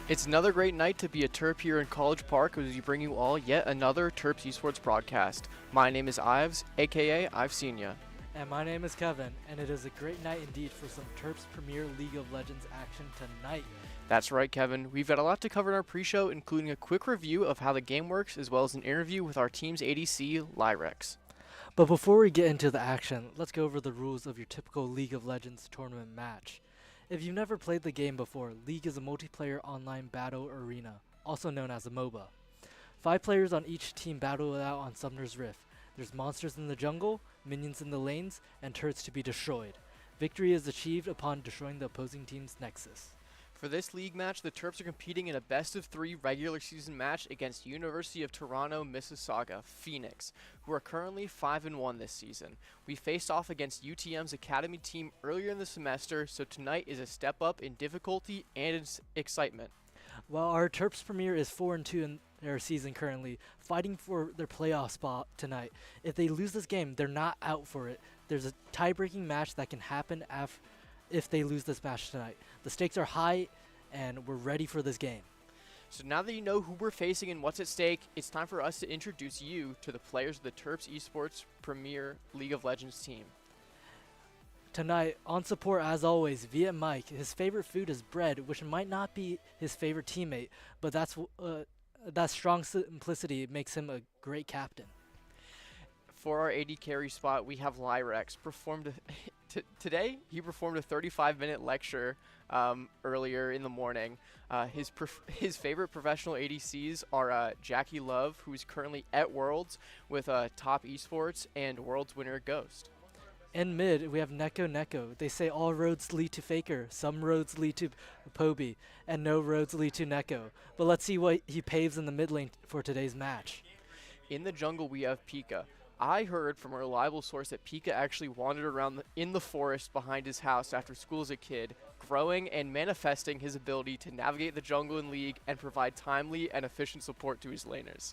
It's another great night to be a Terp here in College Park as we bring you all yet another Terps Esports broadcast. My name is Ives, aka I've seen ya. And my name is Kevin, and it is a great night indeed for some Terps Premier League of Legends action tonight. That's right, Kevin. We've got a lot to cover in our pre-show, including a quick review of how the game works, as well as an interview with our team's ADC, Lyrex. But before we get into the action, let's go over the rules of your typical League of Legends tournament match. If you've never played the game before, League is a multiplayer online battle arena, also known as a MOBA. 5 players on each team battle it out on Summoner's Rift. There's monsters in the jungle, minions in the lanes, and turrets to be destroyed. Victory is achieved upon destroying the opposing team's nexus. For this league match, the Terps are competing in a best-of-3 regular season match against University of Toronto Mississauga, Phoenix, who are currently 5-1 this season. We faced off against UTM's academy team earlier in the semester, so tonight is a step up in difficulty and excitement. While our Terps Premier is 4-2 in their season currently, fighting for their playoff spot tonight. If they lose this game, they're not out for it. There's a tie-breaking match that can happen if they lose this match tonight. The stakes are high, and we're ready for this game. So now that you know who we're facing and what's at stake, it's time for us to introduce you to the players of the Terps Esports Premier League of Legends team. Tonight, on support as always, via Mike. His favorite food is bread, which might not be his favorite teammate, but that strong simplicity makes him a great captain. For our AD carry spot, we have Lyrex. Today, he performed a 35-minute lecture earlier in the morning. His favorite professional ADCs are Jackie Love, who's currently at Worlds with Top Esports, and Worlds winner Ghost. In mid, we have Neko. They say all roads lead to Faker, some roads lead to Poby, and no roads lead to Neko. But let's see what he paves in the mid lane for today's match. In the jungle, we have Pika. I heard from a reliable source that Pika actually wandered around in the forest behind his house after school as a kid, growing and manifesting his ability to navigate the jungle in League and provide timely and efficient support to his laners.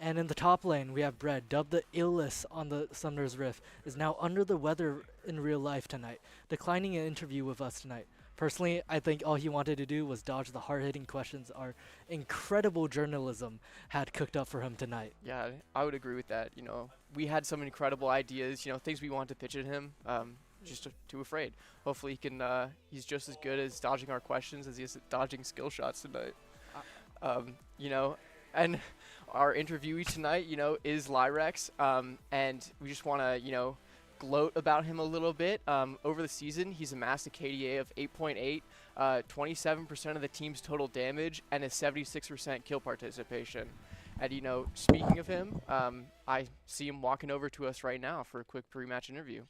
And in the top lane, we have Bread, dubbed the illest on the Summoner's Rift, is now under the weather in real life tonight, declining an interview with us tonight. Personally, I think all he wanted to do was dodge the hard-hitting questions our incredible journalism had cooked up for him tonight. Yeah, I would agree with that. You know, we had some incredible ideas, you know, things we wanted to pitch at him, just too afraid. Hopefully he's just as good as dodging our questions as he is at dodging skill shots tonight. You know, and our interviewee tonight, you know, is Lyrex, and we just want to, you know, gloat about him a little bit. Over the season, he's amassed a KDA of 8.8, 27% of the team's total damage, and a 76% kill participation. And, you know, speaking of him, I see him walking over to us right now for a quick pre-match interview.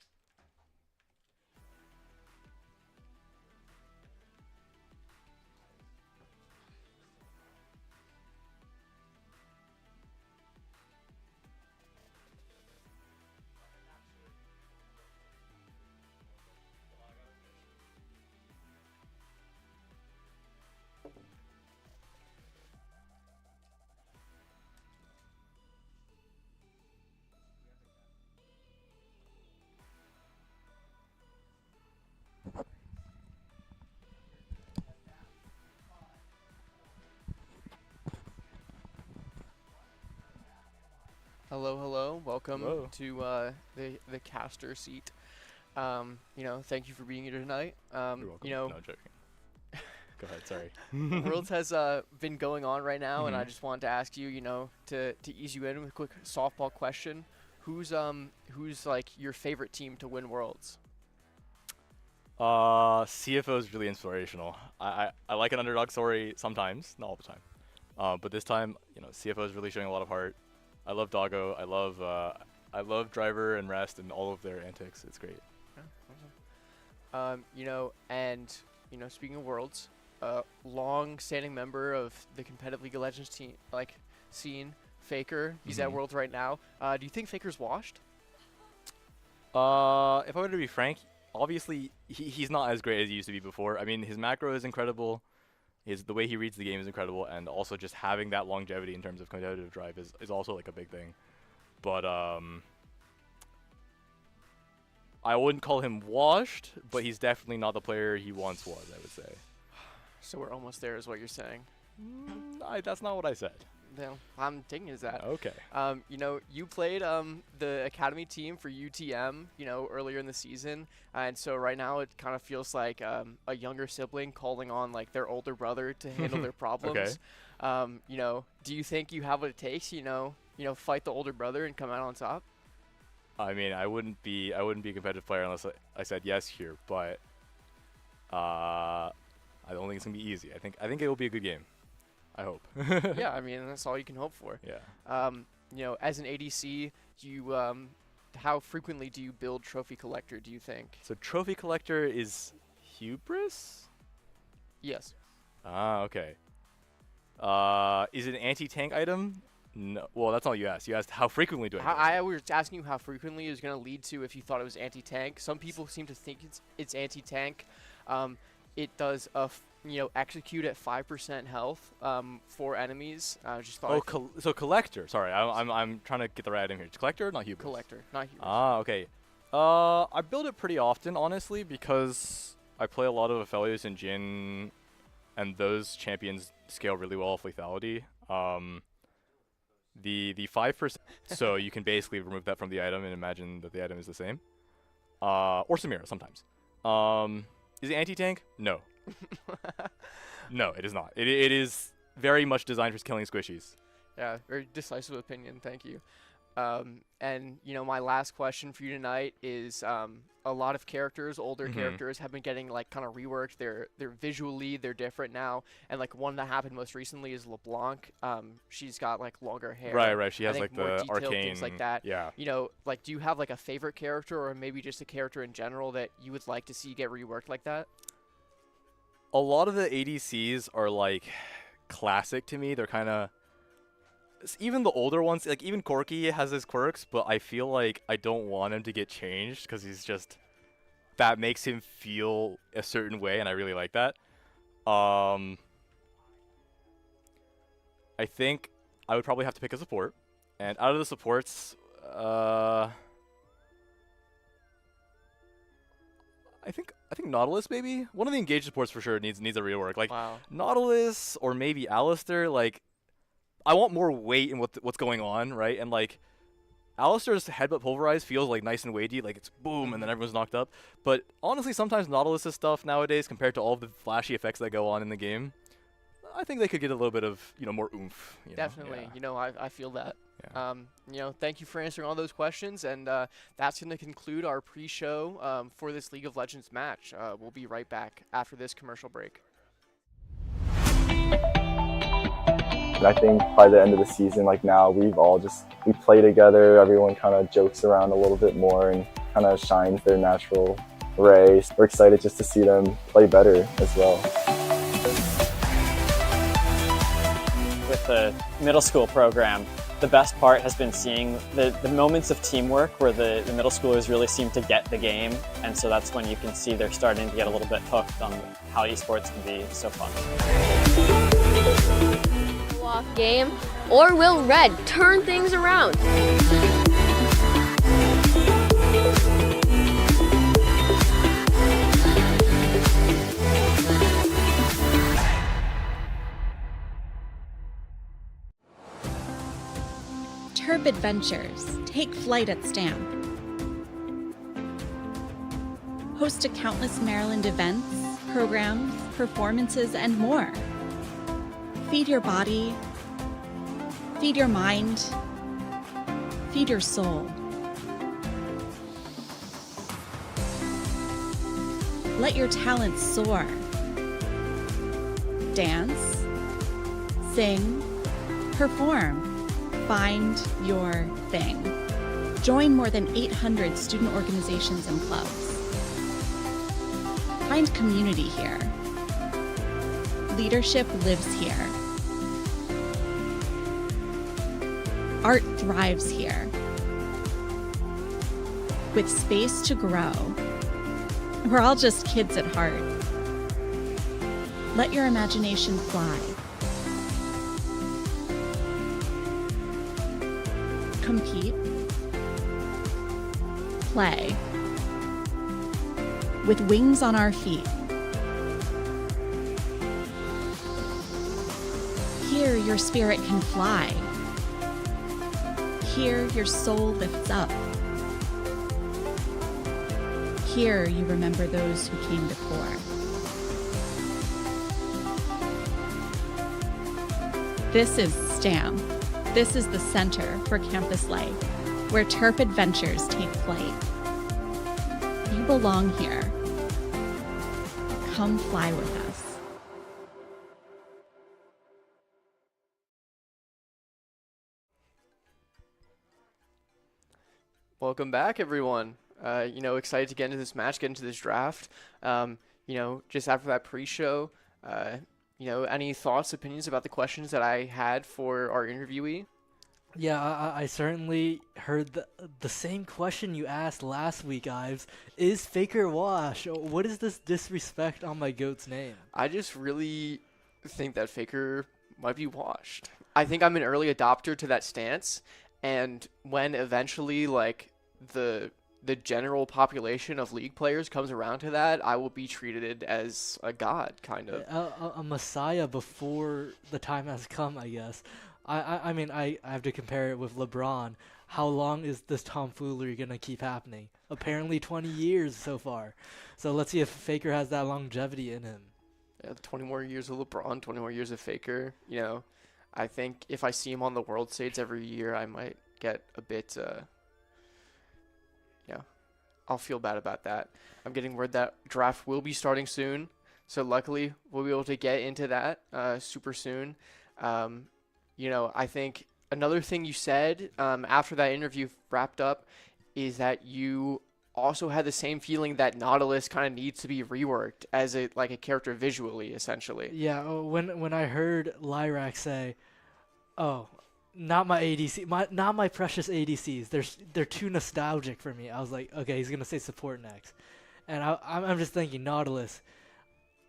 Hello. Welcome to the caster seat. You know, thank you for being here tonight. You're welcome. You know, No, joking. Go ahead, sorry. Worlds has been going on right now, and I just wanted to ask you, you know, to ease you in with a quick softball question. Who's like your favorite team to win Worlds? CFO is really inspirational. I like an underdog story sometimes, not all the time. But this time, you know, CFO is really showing a lot of heart. I love Doggo. I love Driver and Rest and all of their antics. It's great. Yeah, awesome. You know, and you know, speaking of Worlds, long-standing member of the competitive League of Legends team, like scene, Faker. He's at Worlds right now. Do you think Faker's washed? If I were to be frank, obviously he's not as great as he used to be before. I mean, his macro is incredible. The way he reads the game is incredible, and also just having that longevity in terms of competitive drive is also like a big thing. But I wouldn't call him washed, but he's definitely not the player he once was, I would say. So we're almost there, is what you're saying. That's not what I said. No, I'm taking it as that. Okay. You know, you played the academy team for UTM, you know, earlier in the season, and so right now it kind of feels like a younger sibling calling on like their older brother to handle their problems. Okay. You know, do you think you have what it takes? You know, fight the older brother and come out on top. I mean, I wouldn't be a competitive player unless I said yes here, but I don't think it's gonna be easy. I think it will be a good game. I hope. Yeah, I mean, that's all you can hope for. Yeah. You know, as an ADC, how frequently do you build Trophy Collector, do you think? So Trophy Collector is hubris? Yes. Ah, okay. Is it an anti-tank item? No. Well, that's not what you asked. You asked how frequently do I I was asking you how frequently it was going to lead to if you thought it was anti-tank. Some people seem to think it's anti-tank. It does execute at 5% health for enemies. I just thought. So collector. Sorry, I'm trying to get the right item here. It's collector, or not hubris. Collector, not hubris. Ah, okay. I build it pretty often, honestly, because I play a lot of Aphelios and Jhin and those champions scale really well off lethality. The 5%, so you can basically remove that from the item and imagine that the item is the same. Or Samira sometimes. Is it anti-tank? No. No, it is not. It is very much designed for killing squishies. Yeah, very decisive opinion. Thank you. And my last question for you tonight is a lot of characters, older characters, have been getting like kind of reworked. They're visually they're different now, and like one that happened most recently is LeBlanc. She's got like longer hair. Right. She has I think like more the detailed arcane things like that. Yeah. Like do you have like a favorite character or maybe just a character in general that you would like to see get reworked like that? A lot of the ADCs are like classic to me. They're kind of, even the older ones, like even Corki has his quirks, but I feel like I don't want him to get changed because he's just, that makes him feel a certain way, and I really like that. I think I would probably have to pick a support, and out of the supports, I think Nautilus maybe. One of the engaged supports for sure needs a rework. Like Wow. Nautilus or maybe Alistair. Like I want more weight in what's going on, right? And like Alistair's headbutt pulverize feels like nice and weighty, like it's boom and then everyone's knocked up. But honestly, sometimes Nautilus's stuff nowadays, compared to all of the flashy effects that go on in the game, I think they could get a little bit of more oomph. Definitely. Yeah. I feel that. Yeah. Thank you for answering all those questions, and that's going to conclude our pre-show for this League of Legends match. We'll be right back after this commercial break. And I think by the end of the season, like now, we play together, everyone kind of jokes around a little bit more and kind of shines their natural ray. We're excited just to see them play better as well. With the middle school program, the best part has been seeing the moments of teamwork where the middle schoolers really seem to get the game, and so that's when you can see they're starting to get a little bit hooked on how esports can be so fun. Off game, or will Red turn things around? Terp Adventures. Take flight at STAM. Host to countless Maryland events, programs, performances, and more. Feed your body, feed your mind, feed your soul. Let your talents soar. Dance, sing, perform. Find your thing. Join more than 800 student organizations and clubs. Find community here. Leadership lives here. Art thrives here. With space to grow. We're all just kids at heart. Let your imagination fly. Compete. Play. With wings on our feet. Here your spirit can fly. Here your soul lifts up. Here you remember those who came before. This is STAM. This is the center for campus life, where Terp adventures take flight. You belong here. Come fly with us. Welcome back, everyone. Excited to get into this match, get into this draft. Just after that pre-show, any thoughts, opinions about the questions that I had for our interviewee? Yeah, I certainly heard the same question you asked last week, Ives. Is Faker wash? What is this disrespect on my GOAT's name? I just really think that Faker might be washed. I think I'm an early adopter to that stance, and when eventually, like, the the general population of League players comes around to that, I will be treated as a god, kind of. A messiah before the time has come, I guess. I mean, I have to compare it with LeBron. How long is this tomfoolery going to keep happening? Apparently 20 years so far. So let's see if Faker has that longevity in him. Yeah, 20 more years of LeBron, 20 more years of Faker. You know, I think if I see him on the world stage every year, I might get a bit, I'll feel bad about that. I'm getting word that draft will be starting soon. So luckily, we'll be able to get into that super soon. I think another thing you said after that interview wrapped up is that you also had the same feeling that Nautilus kind of needs to be reworked as a character visually, essentially. Yeah, when I heard Lyrac say, "Oh, not my ADC, not my precious ADCs. They're too nostalgic for me." I was like, okay, he's gonna say support next, and I'm just thinking Nautilus,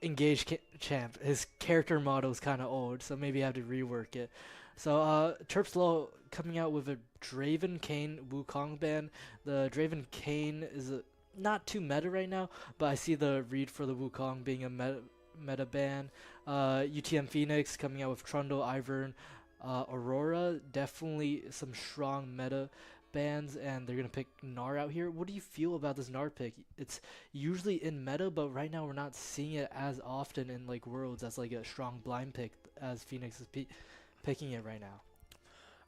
engage champ. His character model is kind of old, so maybe I have to rework it. So Terps LoL coming out with a Draven Kayn Wukong ban. The Draven Kayn is not too meta right now, but I see the read for the Wukong being a meta ban. UTM Phoenix coming out with Trundle, Ivern, Aurora, definitely some strong meta bans, and they're going to pick Gnar out here. What do you feel about this Gnar pick? It's usually in meta, but right now we're not seeing it as often in like Worlds as like a strong blind pick as Phoenix is picking it right now.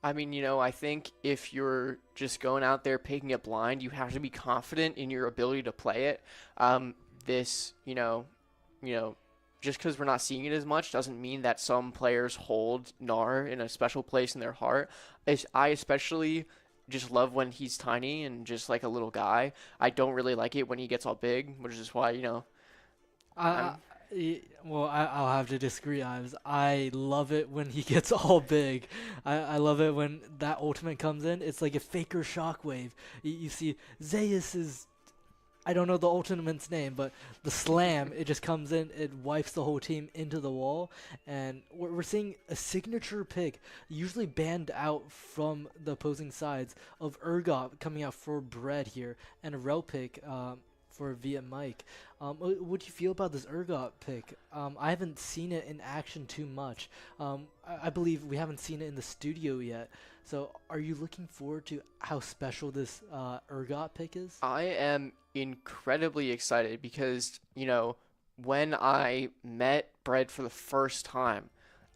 I mean, I think if you're just going out there picking it blind, you have to be confident in your ability to play it. This, just because we're not seeing it as much doesn't mean that some players hold Gnar in a special place in their heart. I especially just love when he's tiny and just like a little guy. I don't really like it when he gets all big, which is why, I'll have to disagree, Ives. I love it when he gets all big. I love it when that ultimate comes in. It's like a Faker shockwave. You see Zeus is, I don't know the ultimate's name, but the slam, it just comes in, it wipes the whole team into the wall, and we're seeing a signature pick, usually banned out from the opposing sides, of Urgot coming out for Bread here, and a Rel pick for Via Mike. What do you feel about this Urgot pick? I haven't seen it in action too much. I believe we haven't seen it in the studio yet. So are you looking forward to how special this Urgot pick is? I am incredibly excited because, when I met Bread for the first time,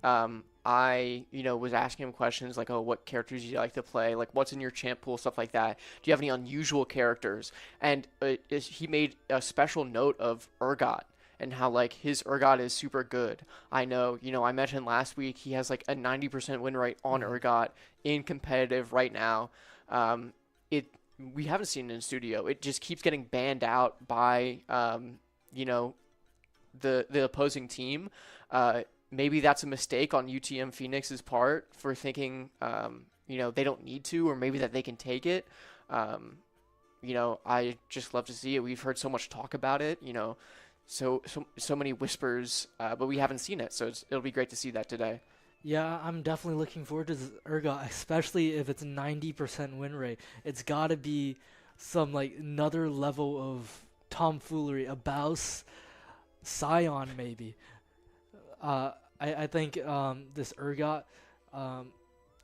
I, was asking him questions like, oh, what characters do you like to play? Like, what's in your champ pool, stuff like that. Do you have any unusual characters? And he made a special note of Urgot and how, like, his Urgot is super good. I know, I mentioned last week he has, like, a 90% win rate on Urgot in competitive right now. We haven't seen it in studio. It just keeps getting banned out by, the opposing team. Maybe that's a mistake on UTM Phoenix's part for thinking, they don't need to, or maybe that they can take it. I just love to see it. We've heard so much talk about it, so many whispers, but we haven't seen it. So it'll be great to see that today. Yeah, I'm definitely looking forward to this Urgot, especially if it's 90% win rate. It's got to be some like another level of tomfoolery, a Baus Scion maybe. I think this Urgot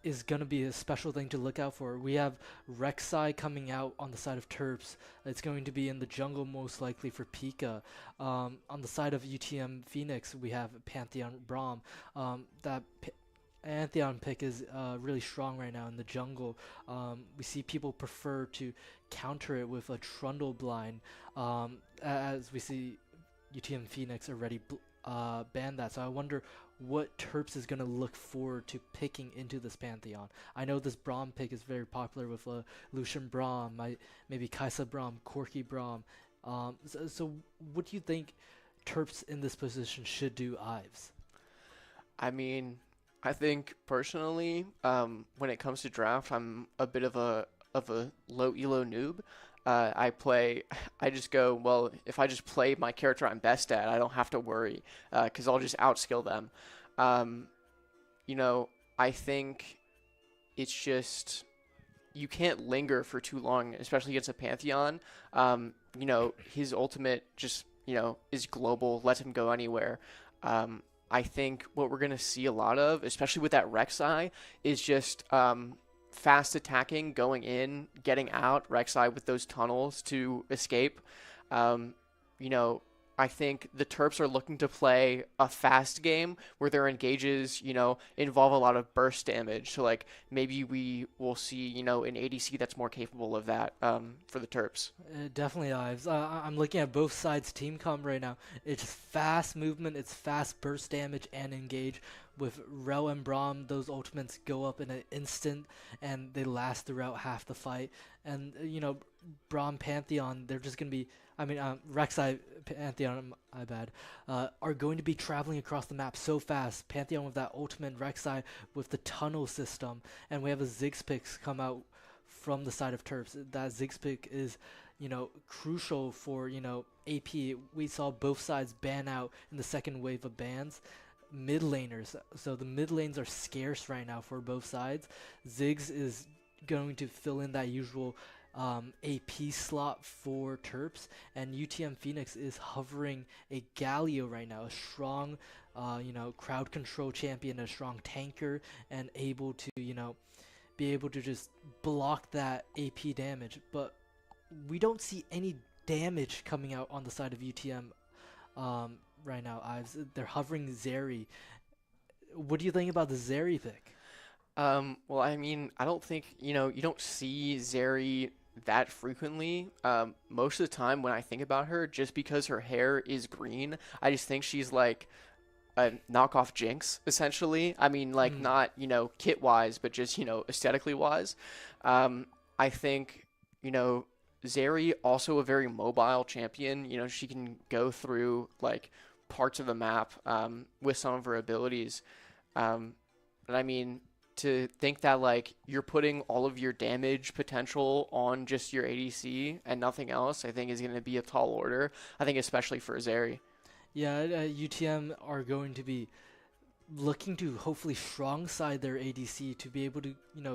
is going to be a special thing to look out for. We have Rek'Sai coming out on the side of Terps. It's going to be in the jungle most likely for Pika. On the side of UTM Phoenix, we have Pantheon Braum. That Pantheon pick is really strong right now in the jungle. We see people prefer to counter it with a Trundle blind, as we see UTM Phoenix already ban that. So I wonder what Terps is going to look forward to picking into this Pantheon. I know this Braum pick is very popular with Lucian Braum, maybe Kaisa Braum, Corki Braum. So what do you think Terps in this position should do, Ives? I mean, I think personally, when it comes to draft, I'm a bit of a low elo noob. I just go, well, if I just play my character I'm best at, I don't have to worry, because I'll just outskill them. I think it's just, you can't linger for too long, especially against a Pantheon. His ultimate just, is global, lets him go anywhere. I think what we're going to see a lot of, especially with that Rek'Sai, is just fast attacking, going in, getting out, Rek'Sai with those tunnels to escape. Um, you know, I think the Terps are looking to play a fast game where their engages, involve a lot of burst damage. So, like, maybe we will see, an ADC that's more capable of that for the Terps. Definitely, Ives. I'm looking at both sides' team comp right now. It's fast movement, it's fast burst damage and engage. With Rel and Braum, those ultimates go up in an instant and they last throughout half the fight. And, Braum Pantheon, they're just going to be, Rek'Sai Pantheon, my bad, are going to be traveling across the map so fast. Pantheon with that ultimate, Rek'Sai with the tunnel system, and we have a Ziggs pick come out from the side of Terps. That Ziggs pick is, crucial for, AP. We saw both sides ban out in the second wave of bans. Mid laners, so the mid lanes are scarce right now for both sides. Ziggs is going to fill in that usual AP slot for Terps, and UTM Phoenix is hovering a Galio right now, a strong, crowd control champion, a strong tanker, and able to, be able to just block that AP damage. But we don't see any damage coming out on the side of UTM right now, Ives. They're hovering Zeri. What do you think about the Zeri pick? Well, I don't think, you don't see Zeri that frequently. Most of the time when I think about her, just because her hair is green, I just think she's like a knockoff Jinx, essentially. Not, kit wise, but just, aesthetically wise. I think, Zeri, also a very mobile champion. She can go through like parts of the map with some of her abilities. To think that like you're putting all of your damage potential on just your ADC and nothing else, I think is going to be a tall order. I think especially for Zeri. Yeah, UTM are going to be looking to hopefully strong side their ADC to be able to,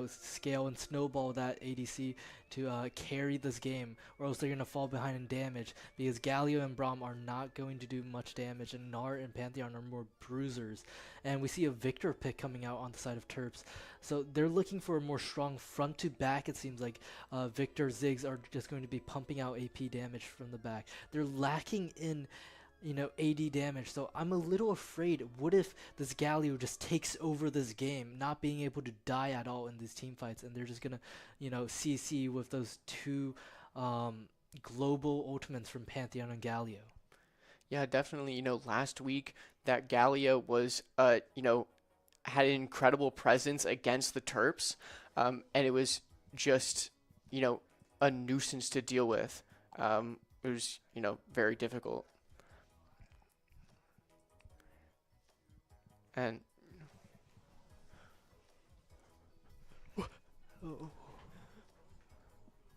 scale and snowball that ADC to carry this game, or else they're going to fall behind in damage, because Galio and Braum are not going to do much damage, and Nart and Pantheon are more bruisers. And we see a Victor pick coming out on the side of Terps, so they're looking for a more strong front to back. It seems like Victor, Ziggs are just going to be pumping out AP damage from the back. They're lacking in AD damage, so I'm a little afraid. What if this Galio just takes over this game, not being able to die at all in these team fights, and they're just gonna, CC with those two global ultimates from Pantheon and Galio? Yeah, definitely. Last week that Galio was, had an incredible presence against the Terps, and it was just, a nuisance to deal with. It was, very difficult. And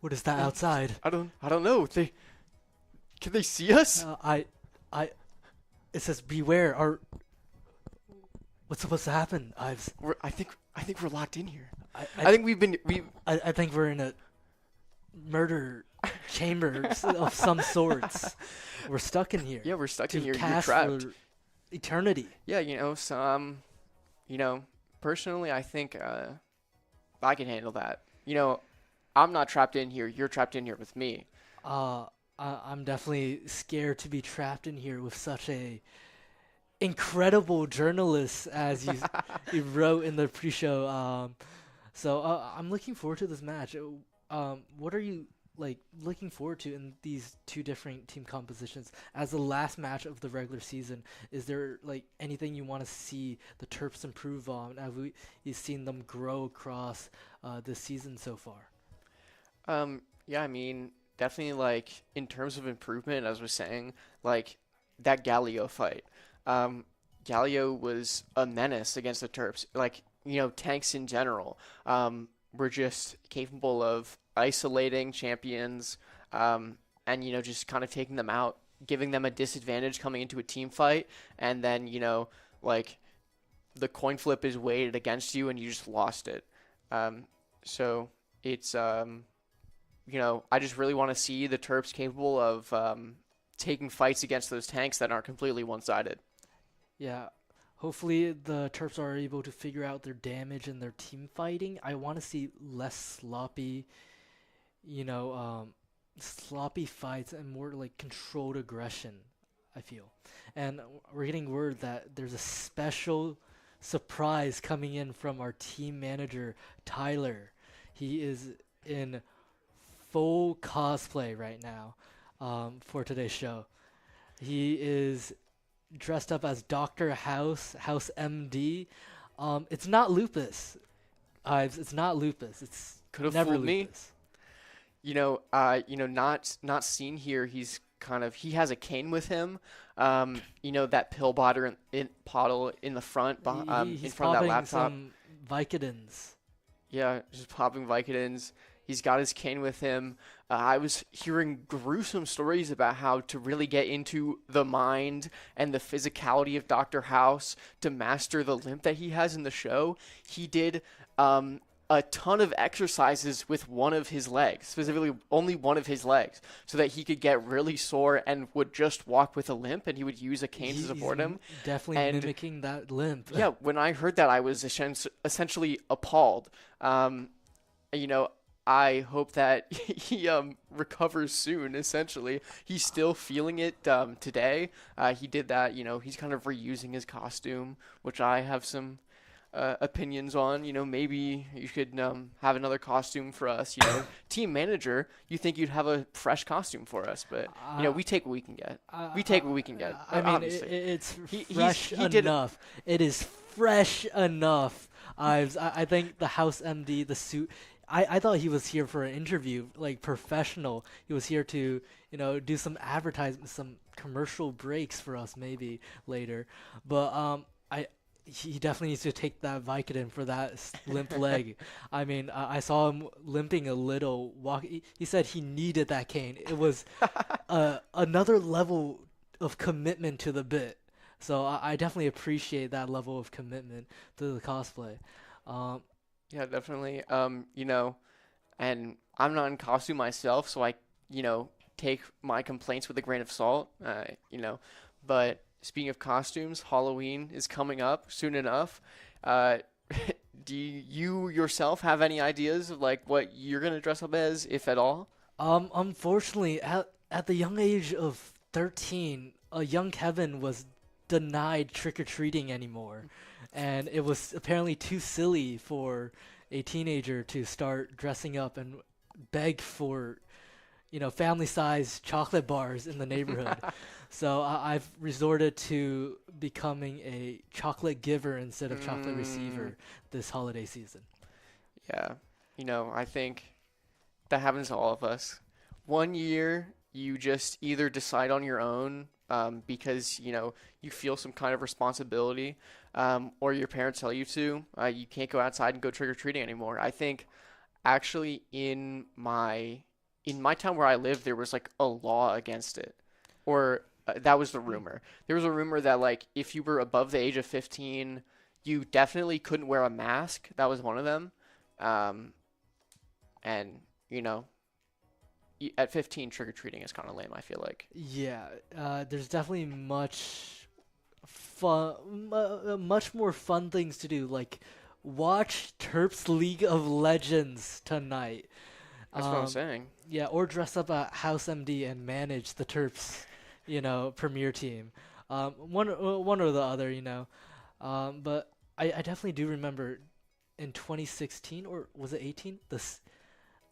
what is that outside? I don't know. Can they see us? It says beware. What's supposed to happen, Ives? I think we're locked in here. I think I think we're in a murder chamber of some sorts. We're stuck in here. Yeah, we're stuck in here. You're Cast trapped. for eternity. Yeah, personally, I think I can handle that. I'm not trapped in here. You're trapped in here with me. I'm definitely scared to be trapped in here with such a incredible journalist, as you wrote in the pre-show. So I'm looking forward to this match. What are you looking forward to in these two different team compositions as the last match of the regular season? Is there anything you want to see the Terps improve on? Have you've seen them grow across this season so far? Yeah, definitely in terms of improvement, as I was saying, that Galio fight. Galio was a menace against the Terps. Tanks in general were just capable of isolating champions, and just kind of taking them out, giving them a disadvantage coming into a team fight, and then the coin flip is weighted against you and you just lost it. So it's I just really want to see the Terps capable of taking fights against those tanks that aren't completely one-sided. Yeah. Hopefully the Terps are able to figure out their damage and their team fighting. I want to see less sloppy, sloppy fights and more like controlled aggression, I feel. And we're getting word that there's a special surprise coming in from our team manager, Tyler. He is in full cosplay right now for today's show. He is dressed up as Dr. House MD. It's not lupus, Ives. It's not lupus. It's Could have never fooled me. lupus. Not seen here. He has a cane with him. That pill bottle in the front, in He's front of that popping laptop. some Vicodins. Yeah, just popping Vicodins. He's got his cane with him. I was hearing gruesome stories about how to really get into the mind and the physicality of Dr. House to master the limp that he has in the show. He did a ton of exercises with one of his legs, specifically only one of his legs, so that he could get really sore and would just walk with a limp, and he would use a cane to support him. Definitely And mimicking that limp. yeah, when I heard that, I was essentially appalled. I hope that he recovers soon, essentially. He's still feeling it today. He did that, he's kind of reusing his costume, which I have some opinions on. Maybe you could have another costume for us. Team manager, you think you'd have a fresh costume for us, but, we take what we can get. We take what we can get, I mean, obviously. it's He fresh did enough. It is fresh enough. Ives. I think the House MD, the suit. I thought he was here for an interview, like professional. He was here to, do some advertisement, some commercial breaks for us maybe later. But he definitely needs to take that Vicodin for that limp leg. I mean, I saw him limping a little. He said he needed that cane. It was another level of commitment to the bit. So I definitely appreciate that level of commitment to the cosplay. Yeah, definitely. And I'm not in costume myself, so I, take my complaints with a grain of salt, But speaking of costumes, Halloween is coming up soon enough. Do you yourself have any ideas of like what you're gonna dress up as, if at all? Unfortunately, at the young age of 13, a young Kevin was denied trick-or-treating anymore. And it was apparently too silly for a teenager to start dressing up and beg for, family-sized chocolate bars in the neighborhood. So I've resorted to becoming a chocolate giver instead of chocolate receiver this holiday season. Yeah, I think that happens to all of us. One year, you just either decide on your own because, you feel some kind of responsibility, or your parents tell you to. You can't go outside and go trick-or-treating anymore. I think actually in my town where I live, there was like a law against it. Or that was the rumor. There was a rumor that like if you were above the age of 15, you definitely couldn't wear a mask. That was one of them. And, at 15, trick-or-treating is kind of lame, I feel like. Yeah, there's definitely much more fun things to do, like watch Terps League of Legends tonight. That's what I'm saying. Yeah, or dress up at House MD and manage the Terps, premier team. One or the other, But I definitely do remember in 2016, or was it 18?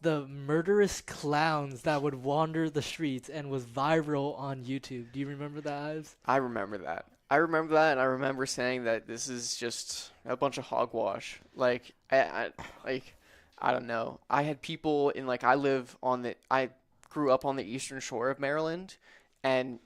The murderous clowns that would wander the streets and was viral on YouTube. Do you remember that, Ives? I remember that. And I remember saying that this is just a bunch of hogwash. Like, I don't know. I had people in like I grew up on the eastern shore of Maryland, and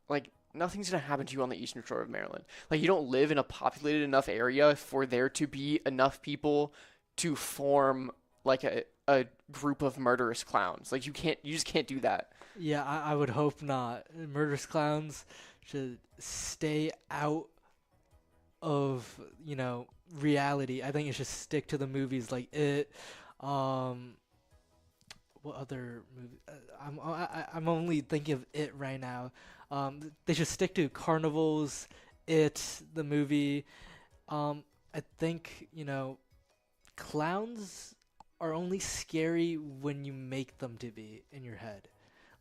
like nothing's gonna happen to you on the eastern shore of Maryland. Like you don't live in a populated enough area for there to be enough people to form like a group of murderous clowns. Like you just can't do that. Yeah, I would hope not. Murderous clowns should stay out of, reality. I think it should stick to the movies like It, What other movie? I'm only thinking of it right now. They should stick to carnivals. It the movie. I think clowns are only scary when you make them to be in your head,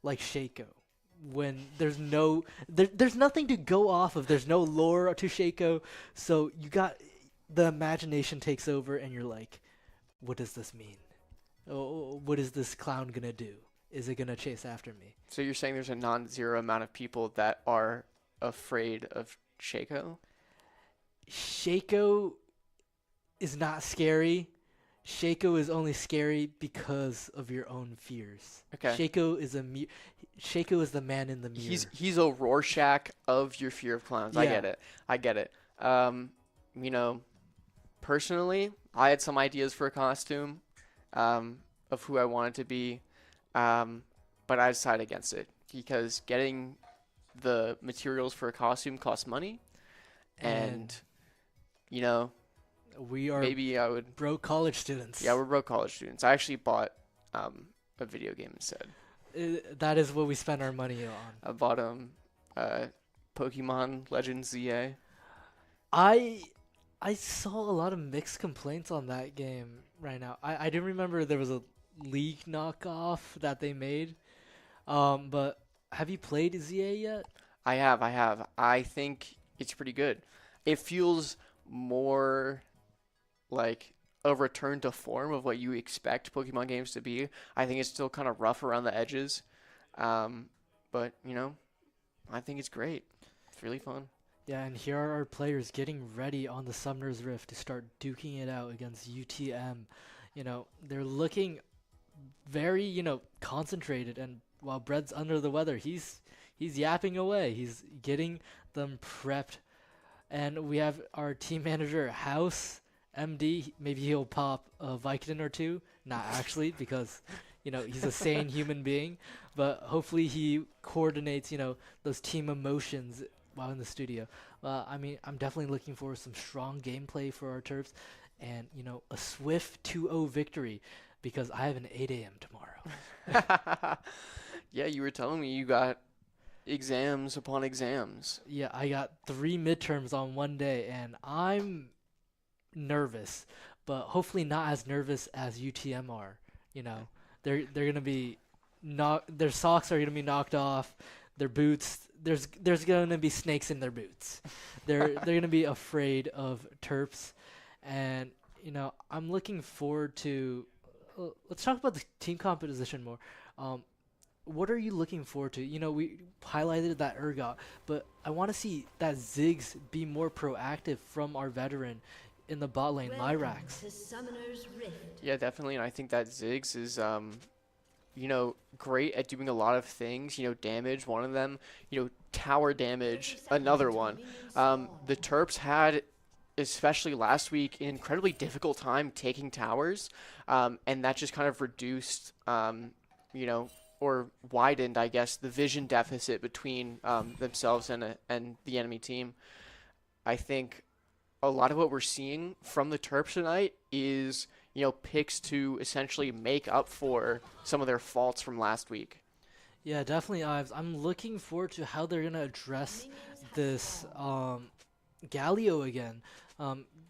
like Shaco. When there's nothing to go off of. There's no lore to Shaco, so you got the imagination takes over, and you're like, what does this mean? Oh, what is this clown gonna do? Is it gonna chase after me? So you're saying there's a non-zero amount of people that are afraid of Shaco? Shaco is not scary. Shaco is only scary because of your own fears. Okay. Shaco is Shaco is the man in the mirror. He's a Rorschach of your fear of clowns. I Yeah. get it. You know, personally, I had some ideas for a costume, of who I wanted to be, but I decided against it because getting the materials for a costume costs money, and you know, we are maybe I would. broke college students. Yeah, we're broke college students. I actually bought a video game instead. That is what we spend our money on. I bought Pokemon Legends ZA. I saw a lot of mixed complaints on that game right now. I do remember there was a League knockoff that they made. But have you played ZA yet? I have. I think it's pretty good. It feels more like a return to form of what you expect Pokemon games to be. I think it's still kind of rough around the edges. But, I think it's great. It's really fun. Yeah, and here are our players getting ready on the Summoner's Rift to start duking it out against UTM. They're looking very, concentrated, and while Brett's under the weather, he's yapping away. He's getting them prepped. And we have our team manager, House, MD. Maybe he'll pop a Vicodin or two. Not actually, because, he's a sane human being. But hopefully he coordinates, those team emotions while in the studio. I'm definitely looking for some strong gameplay for our Terps and, a swift 2-0 victory because I have an 8 a.m. tomorrow. Yeah, you were telling me you got exams upon exams. Yeah, I got 3 midterms on one day, and I'm nervous, but hopefully not as nervous as UTM are. They're gonna be their socks are gonna be knocked off, their boots. There's gonna be snakes in their boots. They're gonna be afraid of Terps, and I'm looking forward to. Let's talk about the team composition more. What are you looking forward to? We highlighted that Urgot, but I want to see that Ziggs be more proactive from our veteran in the bot lane, Lyrax. Yeah, definitely, and I think that Ziggs is, great at doing a lot of things. Damage, one of them. Tower damage, another one. The Terps had, especially last week, an incredibly difficult time taking towers, and that just kind of reduced, or widened, I guess, the vision deficit between themselves and the enemy team. I think a lot of what we're seeing from the Terps tonight is, picks to essentially make up for some of their faults from last week. Yeah, definitely, Ives. I'm looking forward to how they're going to address this Galio again.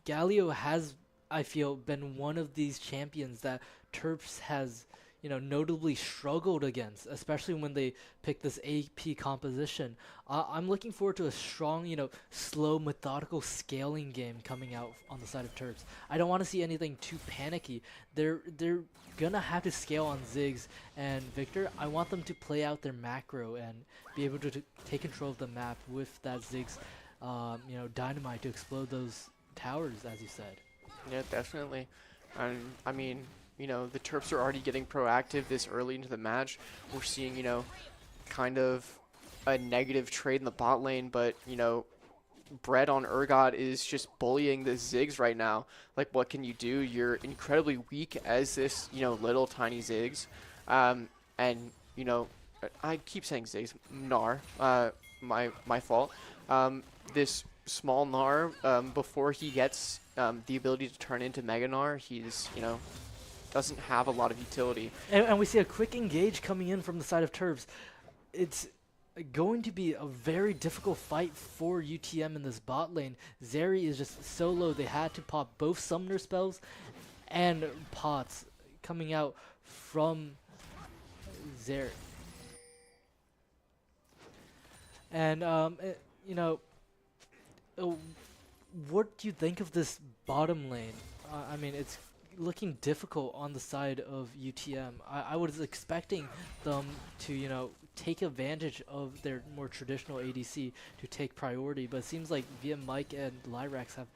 Galio has, I feel, been one of these champions that Terps has notably struggled against, especially when they pick this AP composition. I'm looking forward to a strong, slow, methodical scaling game coming out on the side of Terps. I don't want to see anything too panicky. They're gonna have to scale on Ziggs and Victor. I want them to play out their macro and be able to take control of the map with that Ziggs, dynamite to explode those towers, as you said. Yeah, definitely. I mean, the Terps are already getting proactive this early into the match. We're seeing, kind of a negative trade in the bot lane, but, Brett on Urgot is just bullying the Ziggs right now. Like, what can you do? You're incredibly weak as this, little tiny Ziggs. And, I keep saying Ziggs. Gnar. My fault. This small Gnar, before he gets the ability to turn into Mega Gnar, he's, doesn't have a lot of utility. And we see a quick engage coming in from the side of Terps. It's going to be a very difficult fight for UTM in this bot lane. Zeri is just so low, they had to pop both summoner spells and pots coming out from Zeri. And, you know, what do you think of this bottom lane? I mean, it's looking difficult on the side of UTM. I was expecting them to, you know, take advantage of their more traditional ADC to take priority, but it seems like Mike and Lyrax have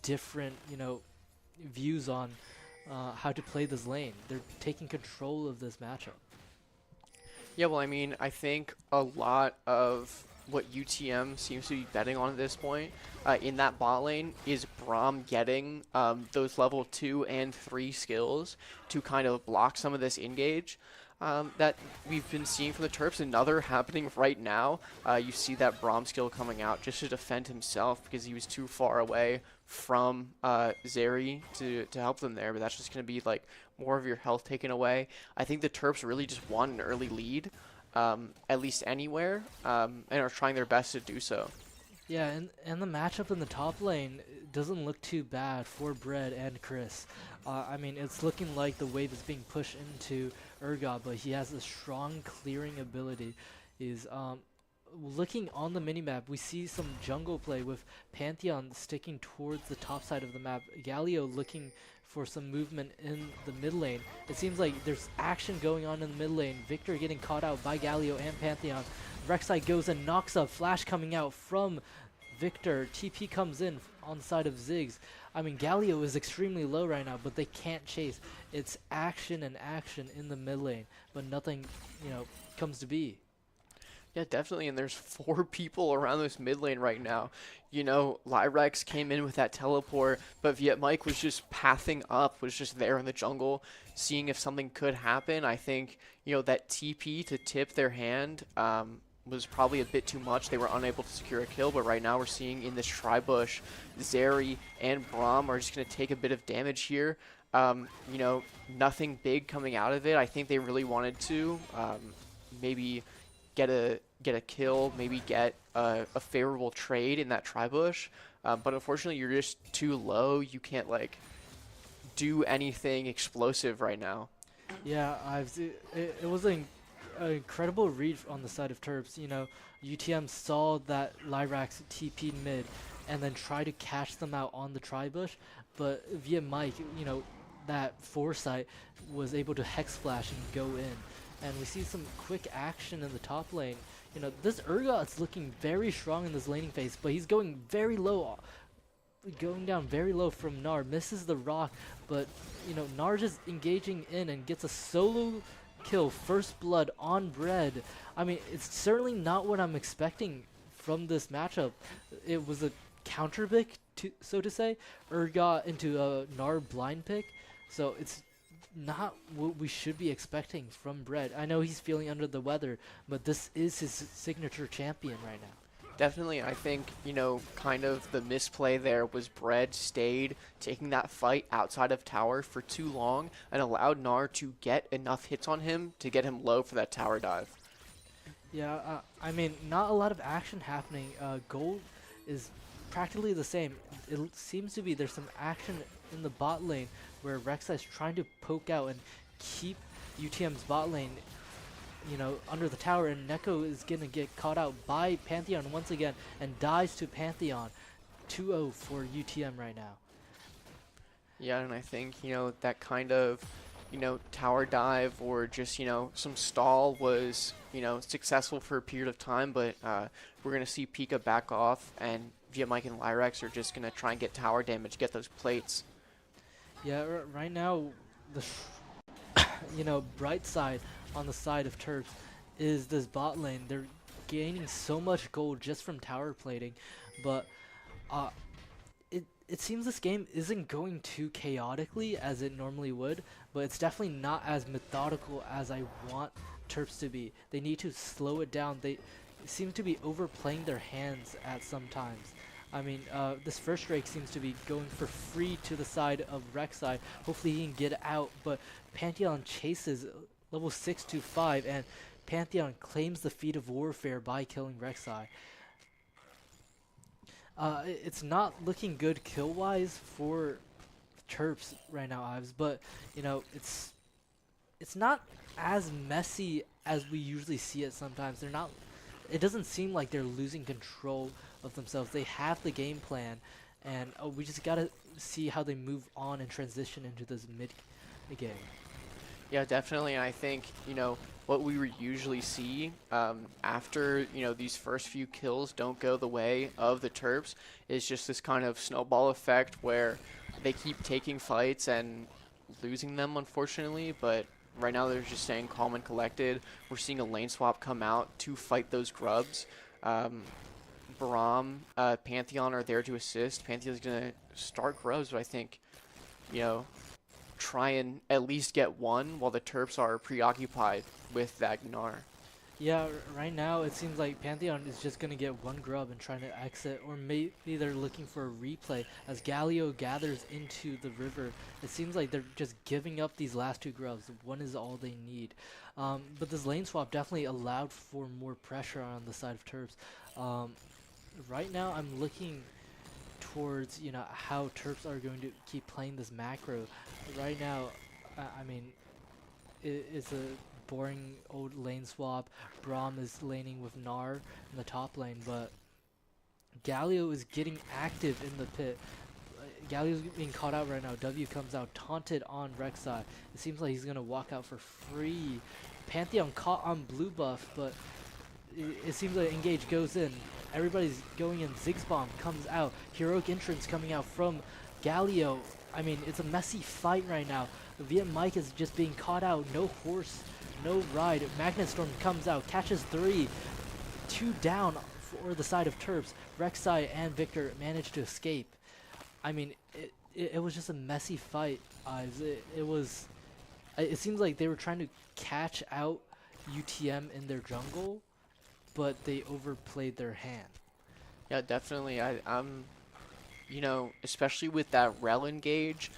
different, you know, views on how to play this lane. They're taking control of this matchup. Yeah, well, I mean, I think a lot of what UTM seems to be betting on at this point in that bot lane is Braum getting those level 2 and 3 skills to kind of block some of this engage that we've been seeing from the Terps. Another happening right now. You see that Braum skill coming out just to defend himself because he was too far away from Zeri to help them there, but that's just going to be like more of your health taken away. I think the Terps really just want an early lead. At least anywhere, and are trying their best to do so. Yeah, and the matchup in the top lane doesn't look too bad for Bread and Chris. I mean, it's looking like the wave is being pushed into Urgot, but he has a strong clearing ability. Is looking on the minimap, we see some jungle play with Pantheon sticking towards the top side of the map. Galio looking for some movement in the mid lane. It seems like there's action going on in the mid lane. Victor getting caught out by Galio and Pantheon. Rek'Sai goes and knocks up. Flash coming out from Victor. TP comes in on the side of Ziggs. I mean, Galio is extremely low right now, but they can't chase. It's action and action in the mid lane, but nothing, you know, comes to be. Yeah, definitely, and there's 4 people around this mid lane right now. You know, Lyrax came in with that teleport, but Mike was just pathing up, was just there in the jungle, seeing if something could happen. I think, you know, that TP to tip their hand was probably a bit too much. They were unable to secure a kill, but right now we're seeing in this tri-bush, Zeri and Braum are just going to take a bit of damage here. You know, nothing big coming out of it. I think they really wanted to maybe get a kill, maybe get a favorable trade in that tri-bush, but unfortunately you're just too low. You can't like do anything explosive right now. Yeah, it was an incredible read on the side of Terps. You know, UTM saw that Lyrax TP'd mid and then tried to catch them out on the tri-bush, but via Mike, you know, that foresight was able to hex flash and go in. And we see some quick action in the top lane. You know, this Urgot's looking very strong in this laning phase, but he's going very low, going down very low from Gnar. Misses the rock, but, you know, Gnar just engaging in and gets a solo kill, first blood on Bread. I mean, it's certainly not what I'm expecting from this matchup. It was a counter pick, so to say. Urgot into a Gnar blind pick, so it's not what we should be expecting from Bread. I know he's feeling under the weather, but this is his signature champion right now. Definitely, I think, you know, kind of the misplay there was Bread stayed taking that fight outside of tower for too long and allowed Gnar to get enough hits on him to get him low for that tower dive. Yeah, I mean, not a lot of action happening. Gold is practically the same. It seems to be there's some action in the bot lane where Rek'Sai is trying to poke out and keep UTM's bot lane, you know, under the tower, and Neko is gonna get caught out by Pantheon once again and dies to Pantheon. 2-0 for UTM right now. Yeah, and I think, you know, that kind of, you know, tower dive or just, you know, some stall was, you know, successful for a period of time, but we're gonna see Pika back off, and Mike and Lyrax are just gonna try and get tower damage, get those plates. Yeah, right now, the you know, bright side on the side of Terps is this bot lane. They're gaining so much gold just from tower plating, but it seems this game isn't going too chaotically as it normally would, but it's definitely not as methodical as I want Terps to be. They need to slow it down. They seem to be overplaying their hands at some times. I mean, this first Drake seems to be going for free to the side of Rek'Sai. Hopefully he can get out, but Pantheon chases level 6 to 5, and Pantheon claims the feat of warfare by killing Rek'Sai. It's not looking good kill-wise for Terps right now, Ives, but you know, it's not as messy as we usually see it sometimes. They're not. It doesn't seem like they're losing control of themselves. They have the game plan, and we just gotta see how they move on and transition into this mid game. Yeah, definitely. And I think, you know, what we would usually see after, you know, these first few kills don't go the way of the Terps is just this kind of snowball effect where they keep taking fights and losing them, unfortunately. But right now they're just staying calm and collected. We're seeing a lane swap come out to fight those grubs. Baram, Pantheon are there to assist. Pantheon's going to start grubs, but I think, you know, try and at least get one while the Terps are preoccupied with that Gnar. Yeah, right now it seems like Pantheon is just going to get one grub and trying to exit, or maybe they're looking for a replay as Galio gathers into the river. It seems like they're just giving up these last two grubs. One is all they need. But this lane swap definitely allowed for more pressure on the side of Terps. Right now I'm looking towards, you know, how Terps are going to keep playing this macro. Right now, I mean, it's a boring old lane swap. Braum is laning with Gnar in the top lane, but Galio is getting active in the pit. Galio's being caught out right now. W comes out, taunted on Rek'Sai. It seems like he's going to walk out for free. Pantheon caught on blue buff, but it seems like Engage goes in. Everybody's going in. Ziggs bomb comes out. Heroic entrance coming out from Galio. I mean, it's a messy fight right now. Viet Mike is just being caught out. No horse, no ride. Magnet Storm comes out, catches 3. 2 down for the side of Terps. Rek'Sai and Victor managed to escape. I mean, it was just a messy fight, Ives. It seems like they were trying to catch out UTM in their jungle, but they overplayed their hand. Yeah, definitely. I'm, you know, especially with that rel engage,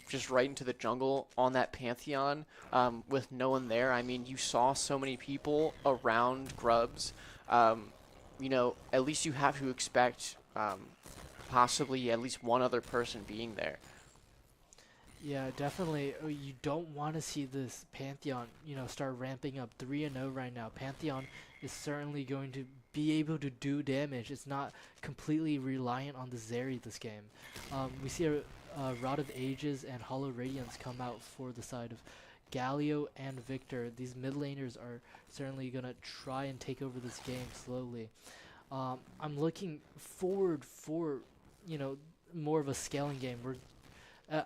just right into the jungle on that Pantheon, with no one there. I mean, you saw so many people around grubs. You know, at least you have to expect possibly at least one other person being there. Yeah, definitely. You don't want to see this Pantheon, you know, start ramping up 3-0 right now. Pantheon is certainly going to be able to do damage. It's not completely reliant on the Zeri this game. We see a Rod of Ages and Hollow Radiance come out for the side of Galio and Victor. These mid laners are certainly going to try and take over this game slowly. I'm looking forward for, you know, more of a scaling game.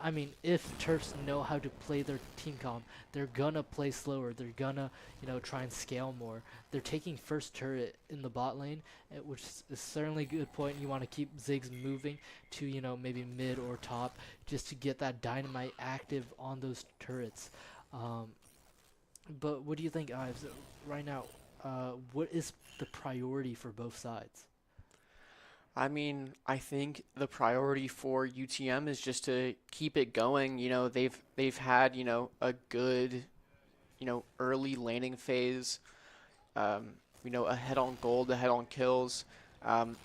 I mean, if Terps know how to play their team comp, they're gonna play slower. They're gonna, you know, try and scale more. They're taking first turret in the bot lane, which is certainly a good point. You want to keep Ziggs moving to, you know, maybe mid or top, just to get that dynamite active on those turrets. But what do you think, Ives? Right now, what is the priority for both sides? I mean, I think the priority for UTM is just to keep it going. You know, they've had, you know, a good, you know, early laning phase. You know, ahead on gold, ahead on kills.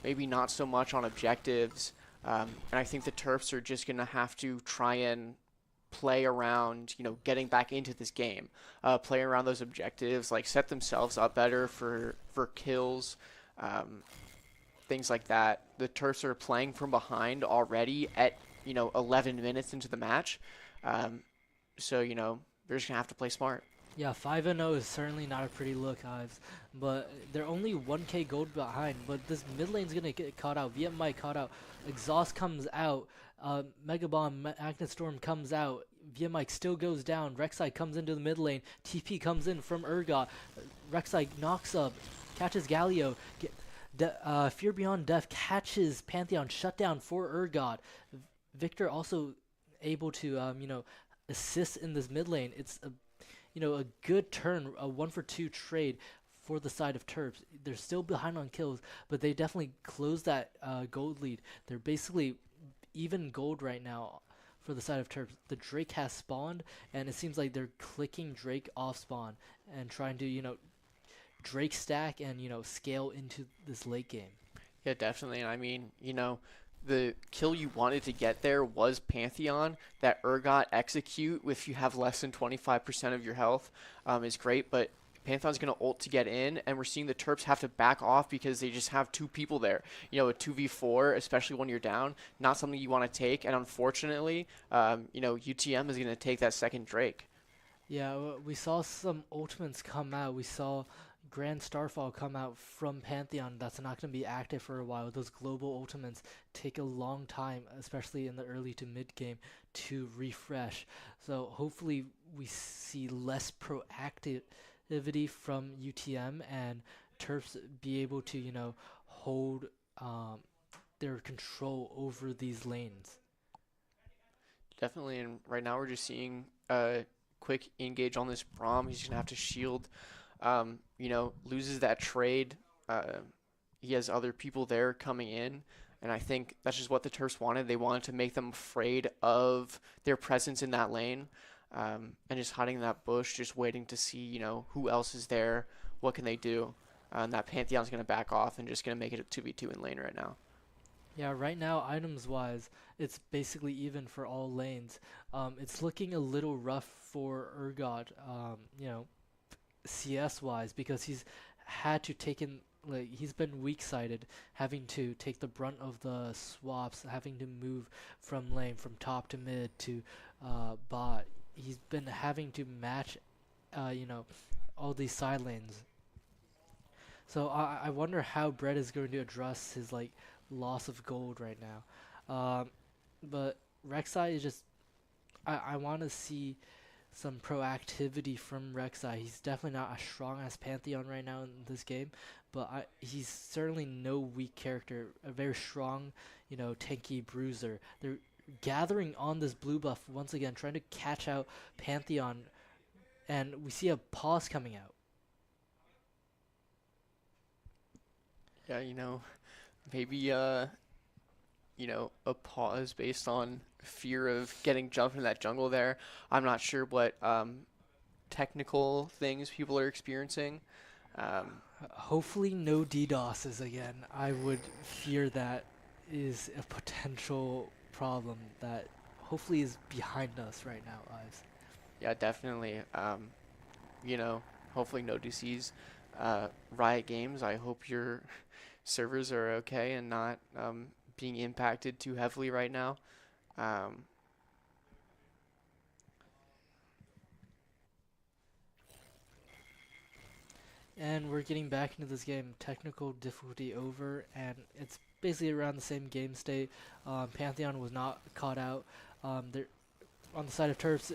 Maybe not so much on objectives. And I think the Terps are just gonna have to try and play around, you know, getting back into this game. Play around those objectives, like set themselves up better for kills. Things like that. The Terps are playing from behind already at, you know, 11 minutes into the match. So, you know, they're just going to have to play smart. Yeah, 5-0 is certainly not a pretty look, Ives. But they're only 1k gold behind. But this mid lane's going to get caught out. Viet Mike caught out. Exhaust comes out. Mega Bomb, Magnet Storm comes out. Viet Mike still goes down. Rek'Sai comes into the mid lane. TP comes in from Urgot. Rek'Sai knocks up. Catches Galio. Fear Beyond Death catches Pantheon, shut down for Urgot. Victor also able to, you know, assist in this mid lane. It's a, you know, a good turn, a 1-for-2 trade for the side of Terps. They're still behind on kills, but they definitely closed that gold lead. They're basically even gold right now for the side of Terps. The Drake has spawned, and it seems like they're clicking Drake off spawn and trying to, Drake stack and, scale into this late game. Yeah, definitely. And I mean, the kill you wanted to get there was Pantheon. That Urgot execute, if you have less than 25% of your health, is great. But Pantheon's going to ult to get in, and we're seeing the Terps have to back off because they just have two people there. A 2v4, especially when you're down, not something you want to take. And unfortunately, UTM is going to take that second Drake. Yeah, we saw some ultimates come out. We saw Grand Starfall come out from Pantheon. That's not going to be active for a while. Those global ultimates take a long time, especially in the early to mid game, to refresh. So hopefully we see less proactivity from UTM and Terps be able to, hold their control over these lanes. Definitely, and right now we're just seeing quick engage on this Braum. He's going to have to shield. Loses that trade. He has other people there coming in, and I think that's just what the Terps wanted. They wanted to make them afraid of their presence in that lane, and just hiding in that bush, just waiting to see, who else is there, what can they do, and that Pantheon's going to back off and just going to make it a 2v2 in lane right now. Yeah, right now, items-wise, it's basically even for all lanes. It's looking a little rough for Urgot, CS-wise, because he's had to take in, he's been weak-sided, having to take the brunt of the swaps, having to move from lane, from top to mid to bot. He's been having to match, all these side lanes. So I wonder how Brett is going to address his, loss of gold right now. But Rek'Sai is just, I want to see some proactivity from Rek'Sai. He's definitely not as strong as Pantheon right now in this game, but he's certainly no weak character. A very strong, tanky bruiser. They're gathering on this blue buff once again, trying to catch out Pantheon, and we see a pause coming out. Yeah, maybe a pause based on fear of getting jumped in that jungle there. I'm not sure what technical things people are experiencing. Hopefully no DDoSes again. I would fear that is a potential problem that hopefully is behind us right now, Ives. Yeah, definitely. Hopefully no DCs. Riot Games, I hope your servers are okay and not being impacted too heavily right now. And we're getting back into this game. Technical difficulty over, and it's basically around the same game state. Pantheon was not caught out. They're on the side of Terps.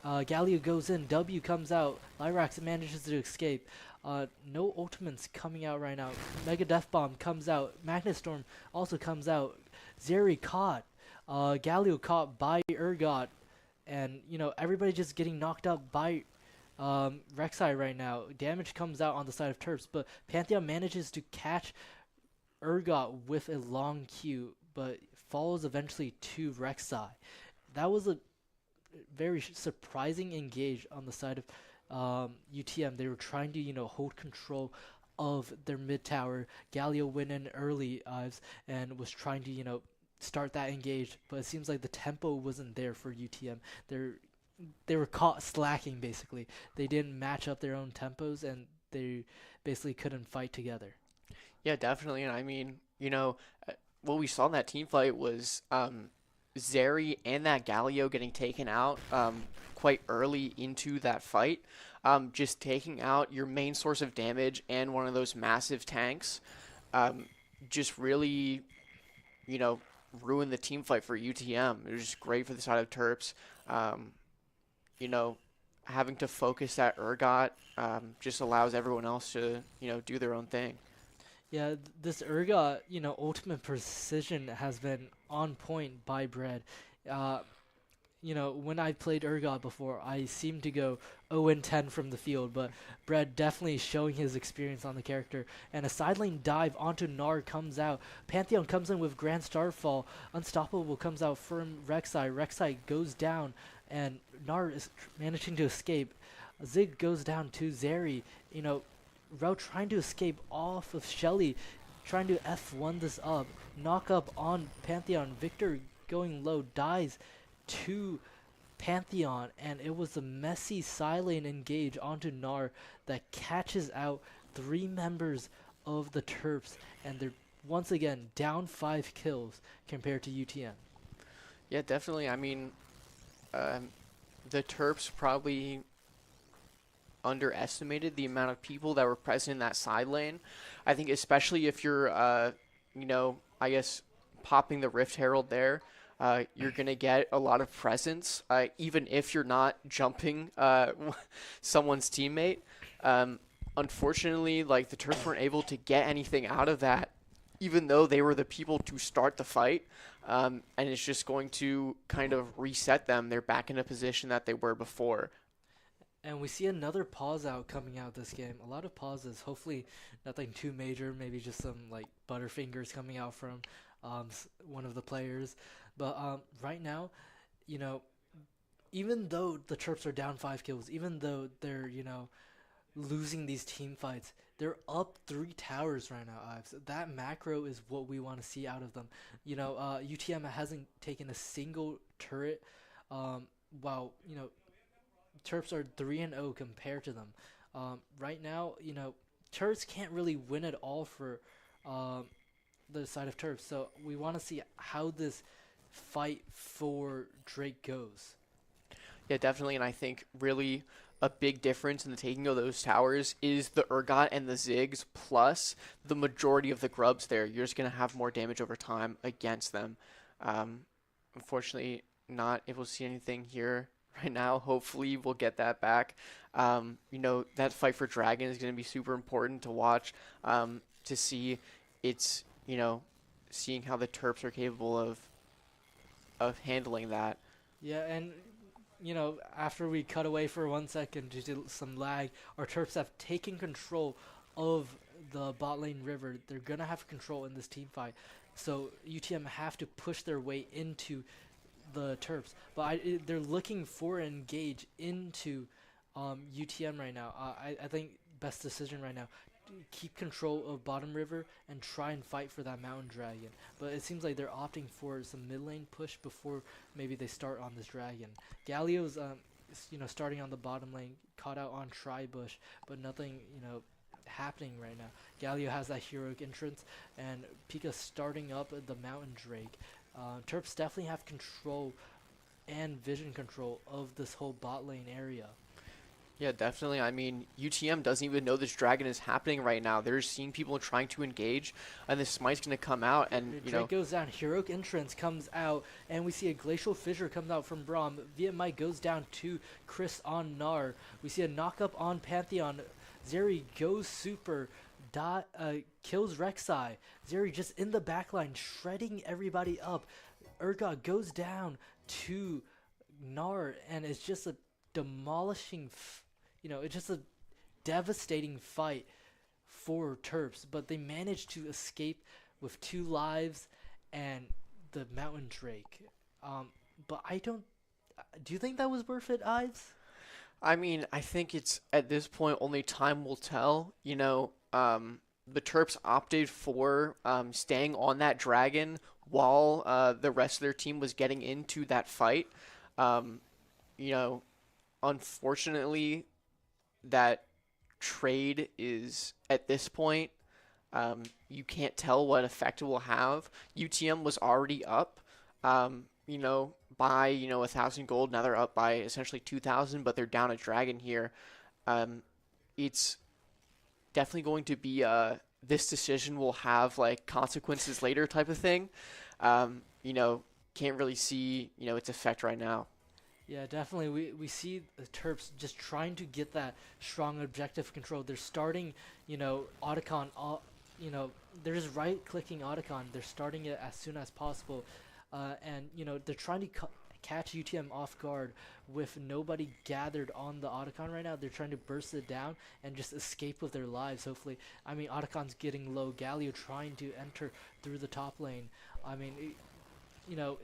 Galio goes in, W comes out, Lyrax manages to escape. No ultimates coming out right now. Mega Death Bomb comes out. Magnet Storm also comes out. Zeri caught. Galio caught by Urgot. And, everybody just getting knocked up by Rek'Sai right now. Damage comes out on the side of Terps, but Pantheon manages to catch Urgot with a long Q, but falls eventually to Rek'Sai. That was a very surprising engage on the side of UTM. They were trying to, hold control of their mid tower. Galio went in early, Ives, and was trying to, start that engage, but it seems like the tempo wasn't there for UTM. They were caught slacking, basically. They didn't match up their own tempos, and they basically couldn't fight together. Yeah, definitely. And I mean, what we saw in that team fight was Zeri and that Galio getting taken out quite early into that fight. Just taking out your main source of damage and one of those massive tanks just really, ruined the team fight for UTM. It was just great for the side of Terps. Having to focus that Urgot just allows everyone else to, do their own thing. Yeah, this Urgot, ultimate precision has been on point by Bread. you know, when I played Urgot before, I seemed to go 0-10 from the field, but Brad definitely showing his experience on the character. And a side lane dive onto Gnar comes out. Pantheon comes in with Grand Starfall. Unstoppable comes out from Rek'Sai. Rek'Sai goes down, and Gnar is managing to escape. Zig goes down to Zeri. You know, Rao trying to escape off of Shelly, trying to F1 this up. Knock up on Pantheon. Victor going low, dies to Pantheon, and it was a messy silane engage onto Gnar that catches out 3 members of the Terps, and they're once again down 5 kills compared to UTM. Yeah, definitely. I mean, the Terps probably underestimated the amount of people that were present in that side lane. I think especially if you're, you know, I guess popping the Rift Herald there, you're going to get a lot of presence, even if you're not jumping someone's teammate. Unfortunately, like, the Terps weren't able to get anything out of that, even though they were the people to start the fight. And it's just going to kind of reset them. They're back in a position that they were before. And we see another pause out coming out this game. A lot of pauses. Hopefully nothing too major. Maybe just some like butterfingers coming out from one of the players. But right now, you know, even though the Terps are down 5 kills, even though they're, you know, losing these team fights, they're up 3 towers right now, Ives. That macro is what we want to see out of them. You know, UTM hasn't taken a single turret, while, you know, Terps are 3-0 compared to them. Right now, you know, Terps can't really win at all for the side of Terps. So we want to see how this fight for Drake goes. Yeah, definitely. And I think really a big difference in the taking of those towers is the Urgot and the Ziggs plus the majority of the Grubs there. You're just going to have more damage over time against them. Unfortunately, not able to see anything here right now. Hopefully we'll get that back. You know, that fight for Dragon is going to be super important to watch, to see. It's, you know, seeing how the Terps are capable of handling that. Yeah, and you know, after we cut away for 1 second due to some lag, our Terps have taken control of the bot lane river. They're gonna have control in this team fight, so UTM have to push their way into the Terps. But they're looking for an engage into UTM right now. I think best decision right now, keep control of bottom river and try and fight for that mountain dragon. But it seems like they're opting for some mid lane push before maybe they start on this dragon. Galio's you know, starting on the bottom lane, caught out on Tribush, but nothing, you know, happening right now. Galio has that heroic entrance, and Pika starting up the mountain drake. Terps definitely have control and vision control of this whole bot lane area. Yeah, definitely. I mean, UTM doesn't even know this dragon is happening right now. They're seeing people trying to engage, and this smite's going to come out, and, you know... Drake goes down, heroic entrance comes out, and we see a glacial fissure comes out from Braum. Vietmite goes down to Chris on Gnar. We see a knock-up on Pantheon. Zeri goes super, kills Rek'Sai. Zeri just in the backline, shredding everybody up. Urgot goes down to Gnar, and it's just a demolishing, you know, it's just a devastating fight for Terps, but they managed to escape with 2 lives and the mountain drake. But do you think that was worth it, Ives? I mean, I think it's, at this point, only time will tell. You know, the Terps opted for staying on that dragon while the rest of their team was getting into that fight. You know, unfortunately, that trade is, at this point, you can't tell what effect it will have. UTM was already up, you know, by, you know, 1,000 gold. Now they're up by essentially 2,000, but they're down a dragon here. It's definitely going to be this decision will have like consequences later type of thing. You know, can't really see, you know, its effect right now. Yeah, definitely. We see the Terps just trying to get that strong objective control. They're starting, you know, Otacon, you know, they're just right-clicking Otacon. They're starting it as soon as possible. And, you know, they're trying to catch UTM off guard with nobody gathered on the Otacon right now. They're trying to burst it down and just escape with their lives, hopefully. I mean, Otacon's getting low. Galio trying to enter through the top lane. I mean,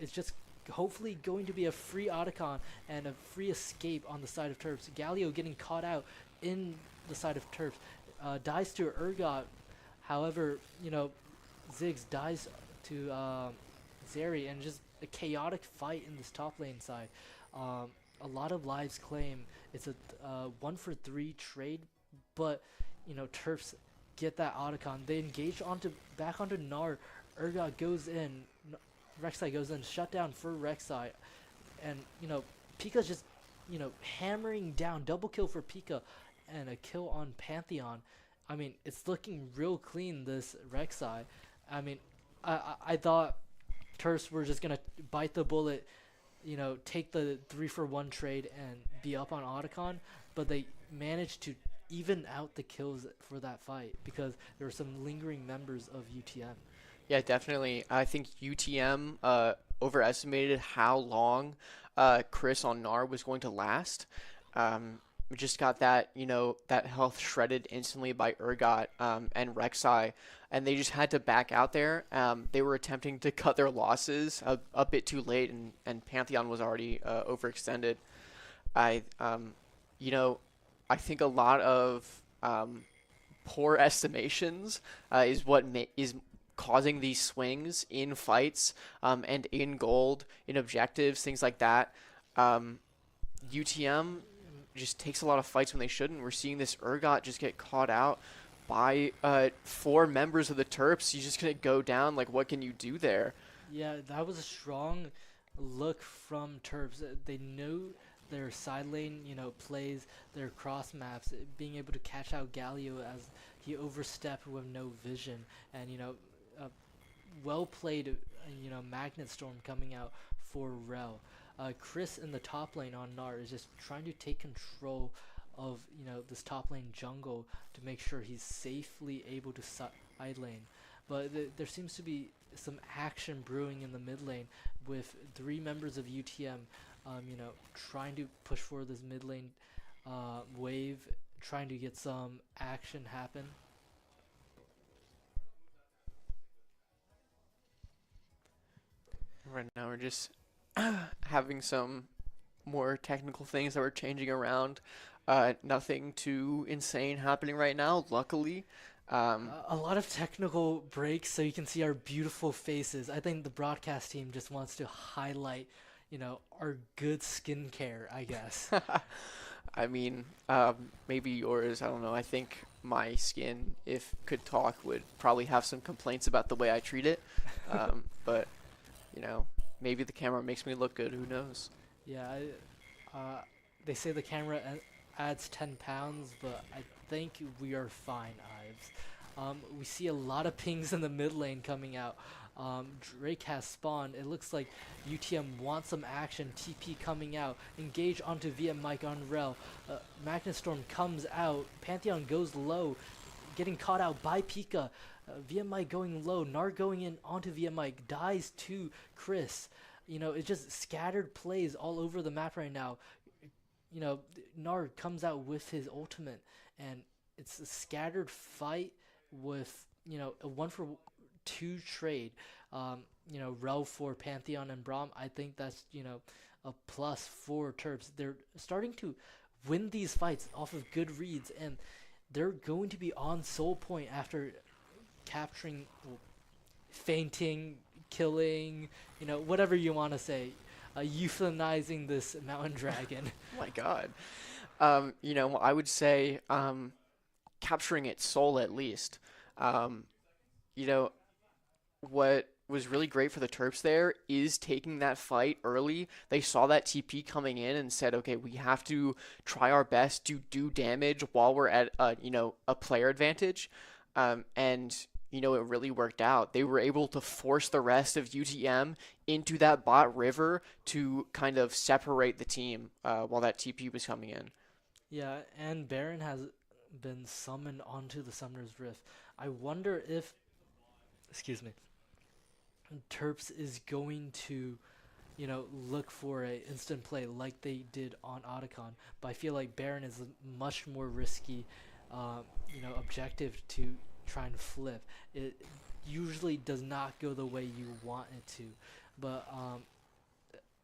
it's just hopefully going to be a free Otacon and a free escape on the side of Terps. Galio getting caught out in the side of Terps. Dies to Urgot. However, Ziggs dies to Zeri, and just a chaotic fight in this top lane side. A lot of lives claim. It's a 1-for-3 trade, but Terps get that Otacon. They engage back onto Gnar. Urgot goes in. Rek'Sai goes in. Shut down for Rek'Sai, and Pika's just hammering down. Double kill for Pika, and a kill on Pantheon. I mean, it's looking real clean, this Rek'Sai. I mean, I thought Terps were just gonna bite the bullet, take the 3-for-1 trade and be up on Otacon, but they managed to even out the kills for that fight because there were some lingering members of UTM. Yeah, definitely. I think UTM overestimated how long Chris on Gnar was going to last. We just got that, that health shredded instantly by Urgot and Rek'Sai, and they just had to back out there. They were attempting to cut their losses a bit too late, and Pantheon was already overextended. I think a lot of poor estimations is what is causing these swings in fights and in gold, in objectives, things like that. UTM just takes a lot of fights when they shouldn't. We're seeing this Urgot just get caught out by 4 members of the Terps. He's just going to go down. Like, what can you do there? Yeah, that was a strong look from Terps. They knew their side lane, plays, their cross maps, being able to catch out Galio as he overstepped with no vision. And, well played, Magnet Storm coming out for Rel. Chris in the top lane on Gnar is just trying to take control of this top lane jungle to make sure he's safely able to side lane. But there seems to be some action brewing in the mid lane with 3 members of UTM, trying to push for this mid lane wave, trying to get some action happen. Right now we're just having some more technical things that we're changing around. Nothing too insane happening right now, luckily. A lot of technical breaks so you can see our beautiful faces. I think the broadcast team just wants to highlight, our good skincare, I guess. I mean, maybe yours, I don't know. I think my skin, if could talk, would probably have some complaints about the way I treat it. But, maybe the camera makes me look good. Who knows? Yeah, they say the camera adds 10 pounds, but I think we are fine, Ives. We see a lot of pings in the mid lane coming out. Drake has spawned. It looks like UTM wants some action. TP coming out. Engage onto VM Mike on Rel. Magnet Storm comes out. Pantheon goes low. Getting caught out by Pika. VM Mike going low. Gnar going in onto VM Mike. Dies to Chris. It's just scattered plays all over the map right now. Gnar comes out with his ultimate, and it's a scattered fight with, a 1-for-2 trade. Rel for Pantheon and Braum. I think that's, a plus for Terps. They're starting to win these fights off of good reads, and they're going to be on soul point after capturing, fainting, killing, whatever you want to say, euthanizing this mountain dragon. Oh my god. I would say capturing its soul at least. What was really great for the Terps there is taking that fight early. They saw that TP coming in and said, okay, we have to try our best to do damage while we're at, a player advantage. It really worked out. They were able to force the rest of UTM into that bot river to kind of separate the team while that TP was coming in. Yeah, and Baron has been summoned onto the Summoner's Rift. I wonder if, Terps is going to look for a instant play like they did on Otacon. But I feel like Baron is a much more risky, objective to try and flip. It usually does not go the way you want it to. But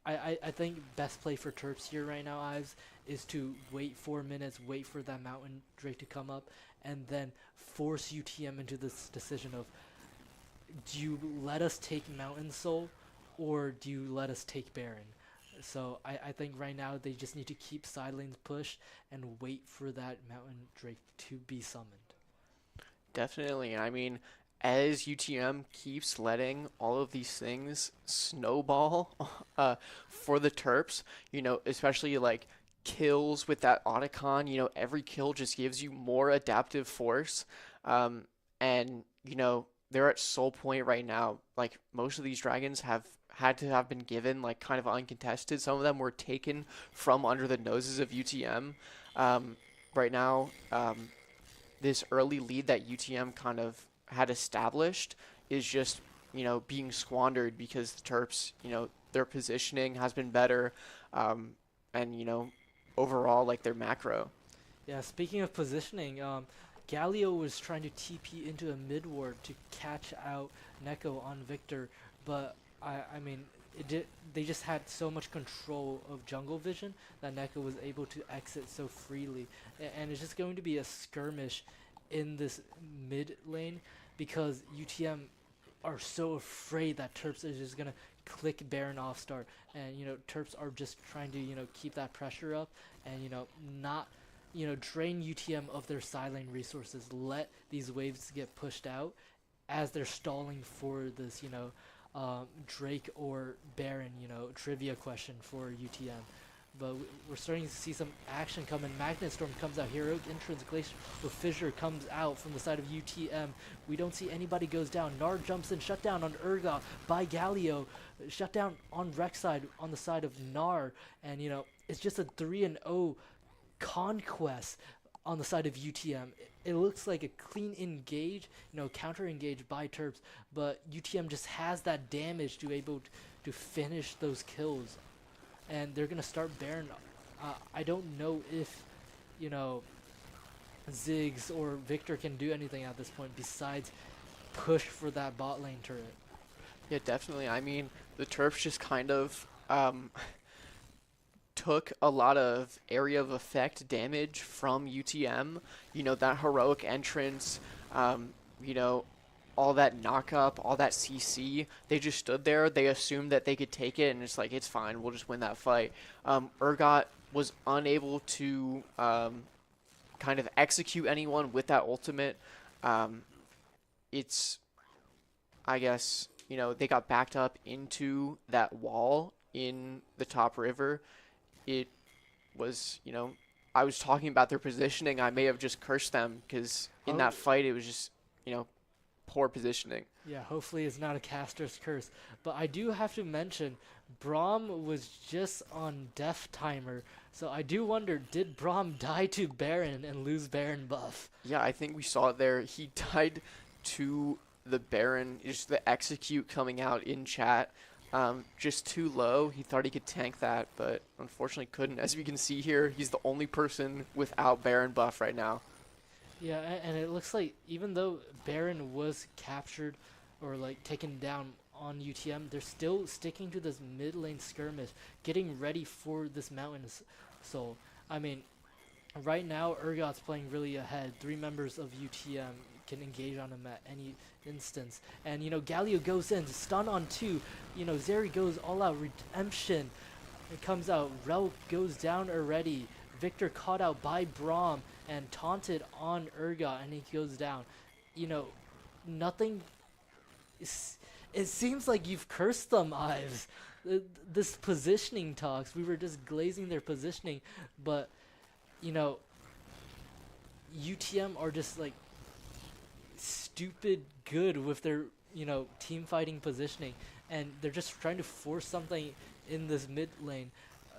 I think best play for Terps here right now, Ives, is to wait 4 minutes, wait for that Mountain Drake to come up, and then force UTM into this decision of, do you let us take Mountain Soul, or do you let us take Baron? So I think right now they just need to keep side lanes pushed and wait for that Mountain Drake to be summoned. Definitely. I mean, as UTM keeps letting all of these things snowball for the Terps, especially like kills with that Otacon, every kill just gives you more adaptive force. And, they're at soul point right now. Like, most of these dragons have had to have been given like kind of uncontested. Some of them were taken from under the noses of UTM. Right now, this early lead that UTM kind of had established is just, being squandered because the Terps, their positioning has been better, and, overall, like, their macro. Yeah, speaking of positioning, Galio was trying to TP into a mid ward to catch out Neko on Victor, but I mean, they just had so much control of jungle vision that Neko was able to exit so freely, and it's just going to be a skirmish in this mid lane because UTM are so afraid that Terps is just gonna click Baron off start, and Terps are just trying to keep that pressure up and not drain UTM of their side lane resources, let these waves get pushed out as they're stalling for this Drake or Baron trivia question for UTM. But we're starting to see some action come in. Magnet Storm comes out. Heroic Entrance Glacial Fissure comes out from the side of UTM. We don't see anybody goes down. Nard jumps in. Shut down on Urgot by Galio. Shut down on Rek'Sai on the side of Gnar. And, it's just a 3-0 conquest on the side of UTM. It looks like a clean engage, counter engage by Terps. But UTM just has that damage to able to finish those kills. And they're going to start Baron. I don't know if, Ziggs or Victor can do anything at this point besides push for that bot lane turret. Yeah, definitely. I mean, the Terps just kind of took a lot of area of effect damage from UTM. That heroic entrance, all that knock-up, all that CC, they just stood there. They assumed that they could take it, and it's like, it's fine, we'll just win that fight. Urgot was unable to kind of execute anyone with that ultimate. It's, I guess, they got backed up into that wall in the top river. It was, I was talking about their positioning. I may have just cursed them because in that fight, it was just, poor positioning. Yeah, hopefully it's not a caster's curse. But I do have to mention, Braum was just on death timer. So I do wonder, did Braum die to Baron and lose Baron buff? Yeah, I think we saw it there. He died to the Baron, just the execute coming out in chat. Just too low. He thought he could tank that, but unfortunately couldn't. As we can see here, he's the only person without Baron buff right now. Yeah, and it looks like even though Baron was captured or like taken down on UTM, they're still sticking to this mid lane skirmish, getting ready for this Mountain Soul. I mean, right now Urgot's playing really ahead. 3 members of UTM can engage on him at any instance. And Galio goes in, stun on 2. Zeri goes all out, redemption. It comes out, Rel goes down already. Victor caught out by Braum and taunted on Urgot, and he goes down. Nothing. It seems like you've cursed them, Ives. This positioning talks, we were just glazing their positioning, but UTM are just like stupid good with their team fighting positioning, and they're just trying to force something in this mid lane.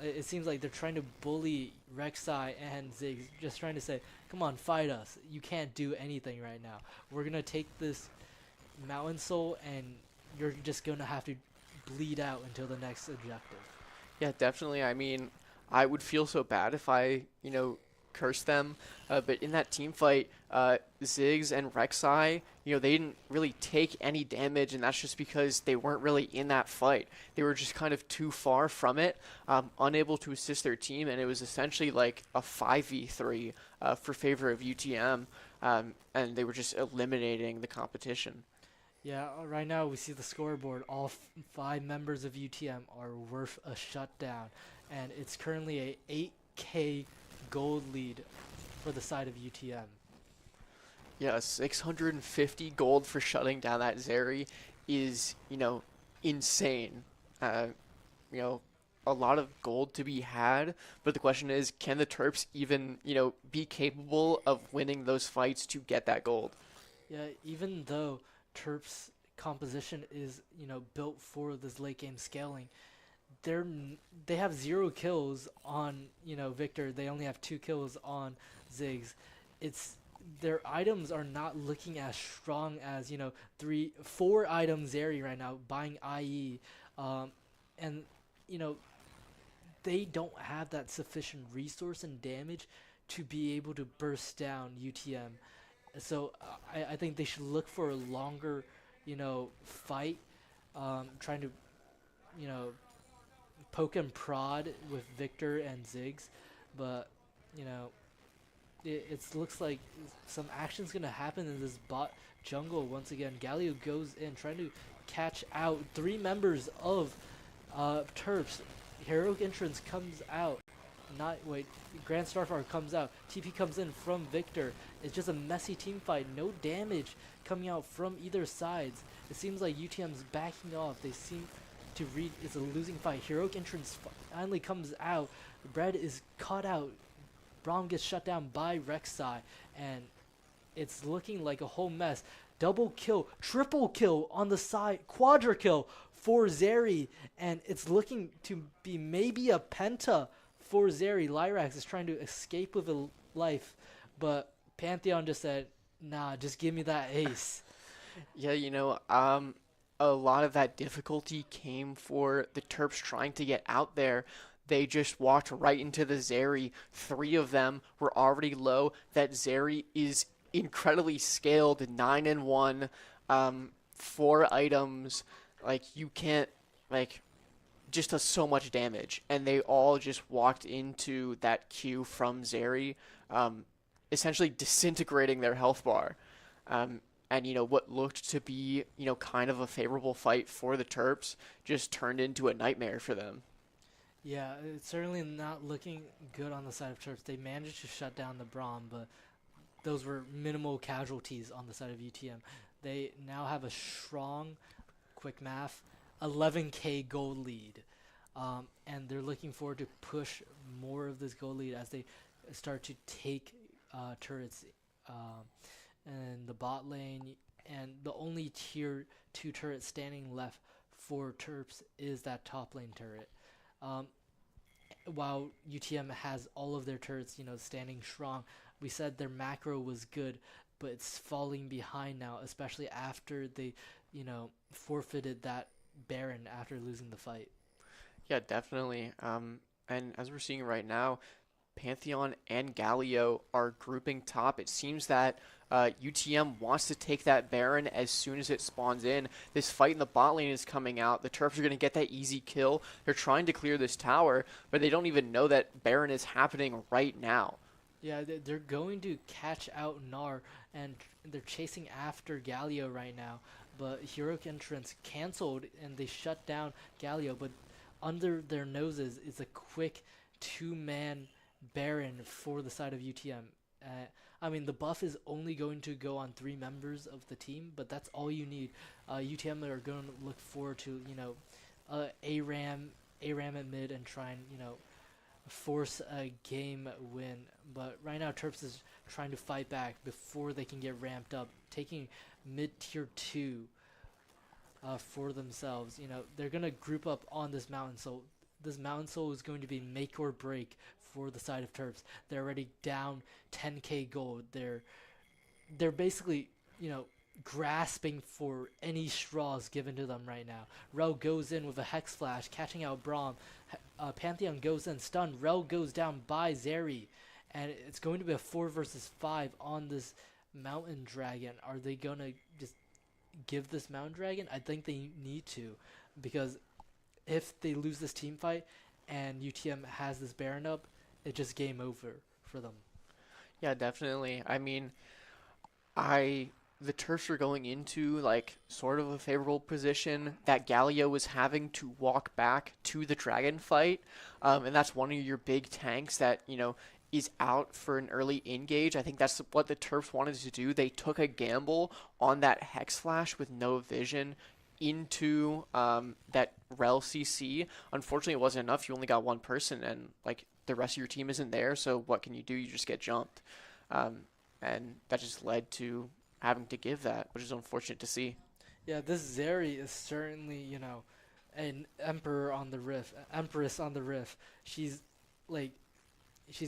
It seems like they're trying to bully Rek'Sai and Ziggs, just trying to say, come on, fight us. You can't do anything right now. We're going to take this Mountain Soul, and you're just going to have to bleed out until the next objective. Yeah, definitely. I mean, I would feel so bad if I, cursed them. But in that team fight, Ziggs and Rek'Sai, they didn't really take any damage, and that's just because they weren't really in that fight. They were just kind of too far from it, unable to assist their team, and it was essentially like a 5v3 for favor of UTM, and they were just eliminating the competition. Yeah, right now we see the scoreboard. All 5 members of UTM are worth a shutdown, and it's currently a 8K gold lead for the side of UTM. Yeah, 650 gold for shutting down that Zeri is, insane. You know, a lot of gold to be had, but the question is, can the Terps even, be capable of winning those fights to get that gold? Yeah, even though Terps composition is, built for this late game scaling, they have 0 kills on, Victor. They only have 2 kills on Ziggs. It's their items are not looking as strong as 4 items Zeri right now buying IE, and they don't have that sufficient resource and damage to be able to burst down UTM. So I think they should look for a longer, fight, trying to, poke and prod with Victor and Ziggs, but it looks like some action's gonna happen in this bot jungle once again. Galio goes in trying to catch out 3 members of Terps. Heroic entrance comes out. Grand Starfire comes out. TP comes in from Victor. It's just a messy team fight. No damage coming out from either sides. It seems like UTM's backing off. They seem to read it's a losing fight. Heroic entrance finally comes out. Bread is caught out. Braum gets shut down by Rek'Sai, and it's looking like a whole mess. Double kill, triple kill on the side, quadra kill for Zeri, and it's looking to be maybe a penta for Zeri. Lyrax is trying to escape with a life, but Pantheon just said, nah, just give me that ace. Yeah, a lot of that difficulty came for the Terps trying to get out there. They just walked right into the Zeri. 3 of them were already low. That Zeri is incredibly scaled, 9-1, 4 items. You can't, just does so much damage. And they all just walked into that Q from Zeri, essentially disintegrating their health bar. And what looked to be, kind of a favorable fight for the Terps just turned into a nightmare for them. Yeah, it's certainly not looking good on the side of Terps. They managed to shut down the Braum, but those were minimal casualties on the side of UTM. They now have a strong, quick math, 11K gold lead. And they're looking forward to push more of this gold lead as they start to take turrets in the bot lane. And the only tier 2 turret standing left for Terps is that top lane turret. While UTM has all of their turrets, standing strong, we said their macro was good, but it's falling behind now, especially after they, forfeited that Baron after losing the fight. Yeah, definitely. And as we're seeing right now, Pantheon and Galio are grouping top. It seems that UTM wants to take that Baron as soon as it spawns in. This fight in the bot lane is coming out. The Terps are going to get that easy kill. They're trying to clear this tower, but they don't even know that Baron is happening right now. Yeah, they're going to catch out Gnar, and they're chasing after Galio right now. But Heroic Entrance canceled, and they shut down Galio. But under their noses is a quick 2-man Baron for the side of UTM. The buff is only going to go on 3 members of the team, but that's all you need. UTM are going to look forward to, ARAM at mid and try and, force a game win. But right now, Terps is trying to fight back before they can get ramped up, taking mid tier 2 for themselves. They're going to group up on this mountain, so this mountain soul is going to be make or break for the side of Terps. They're already down 10k gold. They're basically, grasping for any straws given to them right now. Rel goes in with a Hex Flash, catching out Braum. Pantheon goes in, stunned. Rel goes down by Zeri. And it's going to be a 4 versus 5 on this Mountain Dragon. Are they going to just give this Mountain Dragon? I think they need to, because if they lose this team fight and UTM has this Baron up, it's just game over for them. Yeah, definitely. I mean, the Terps are going into like sort of a favorable position that Galio was having to walk back to the Dragon fight, and that's one of your big tanks that is out for an early engage. I think that's what the Terps wanted to do. They took a gamble on that Hex Flash with no vision into that Rel CC. Unfortunately, it wasn't enough. You only got one person, and like the rest of your team isn't there. So what can you do? You just get jumped, and that just led to having to give that, which is unfortunate to see. Yeah, this Zeri is certainly, an emperor on the Rift, empress on the Rift. She's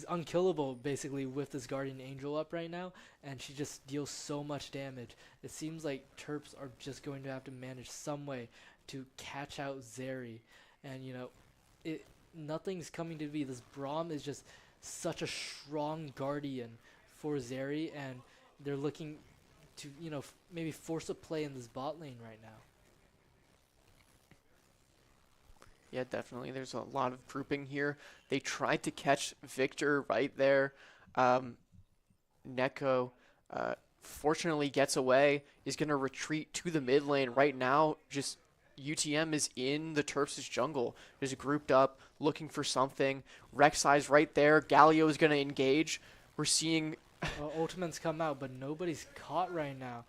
unkillable basically with this Guardian Angel up right now, and she just deals so much damage. It seems like Terps are just going to have to manage some way to catch out Zeri, and nothing's coming to be. This Braum is just such a strong Guardian for Zeri, and they're looking to maybe force a play in this bot lane right now. Yeah, definitely. There's a lot of grouping here. They tried to catch Victor right there. Neko, fortunately, gets away, is going to retreat to the mid lane. Right now, just UTM is in the Terps' jungle, just grouped up, looking for something. Rek'Sai's right there. Galio is going to engage. We're seeing... Ultimates come out, but nobody's caught right now.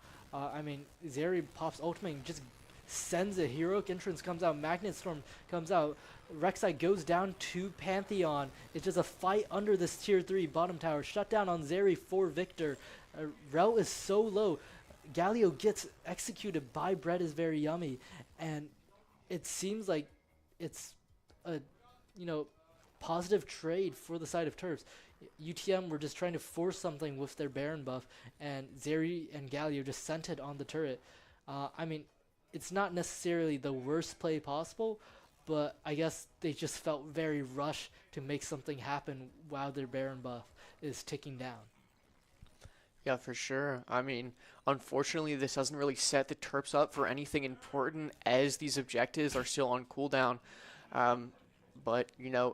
Zeri pops ultimate and just sends a heroic entrance, comes out, Magnet Storm comes out, Rek'Sai goes down to Pantheon. It's just a fight under this tier 3 bottom tower. Shut down on Zeri for Victor. Rel is so low. Galio gets executed by Bread is Very Yummy, and it seems like it's a positive trade for the side of Terps. UTM were just trying to force something with their Baron buff, and Zeri and Galio just sent it on the turret. It's not necessarily the worst play possible, but I guess they just felt very rushed to make something happen while their Baron buff is ticking down. Yeah, for sure. Unfortunately, this doesn't really set the Terps up for anything important as these objectives are still on cooldown. But,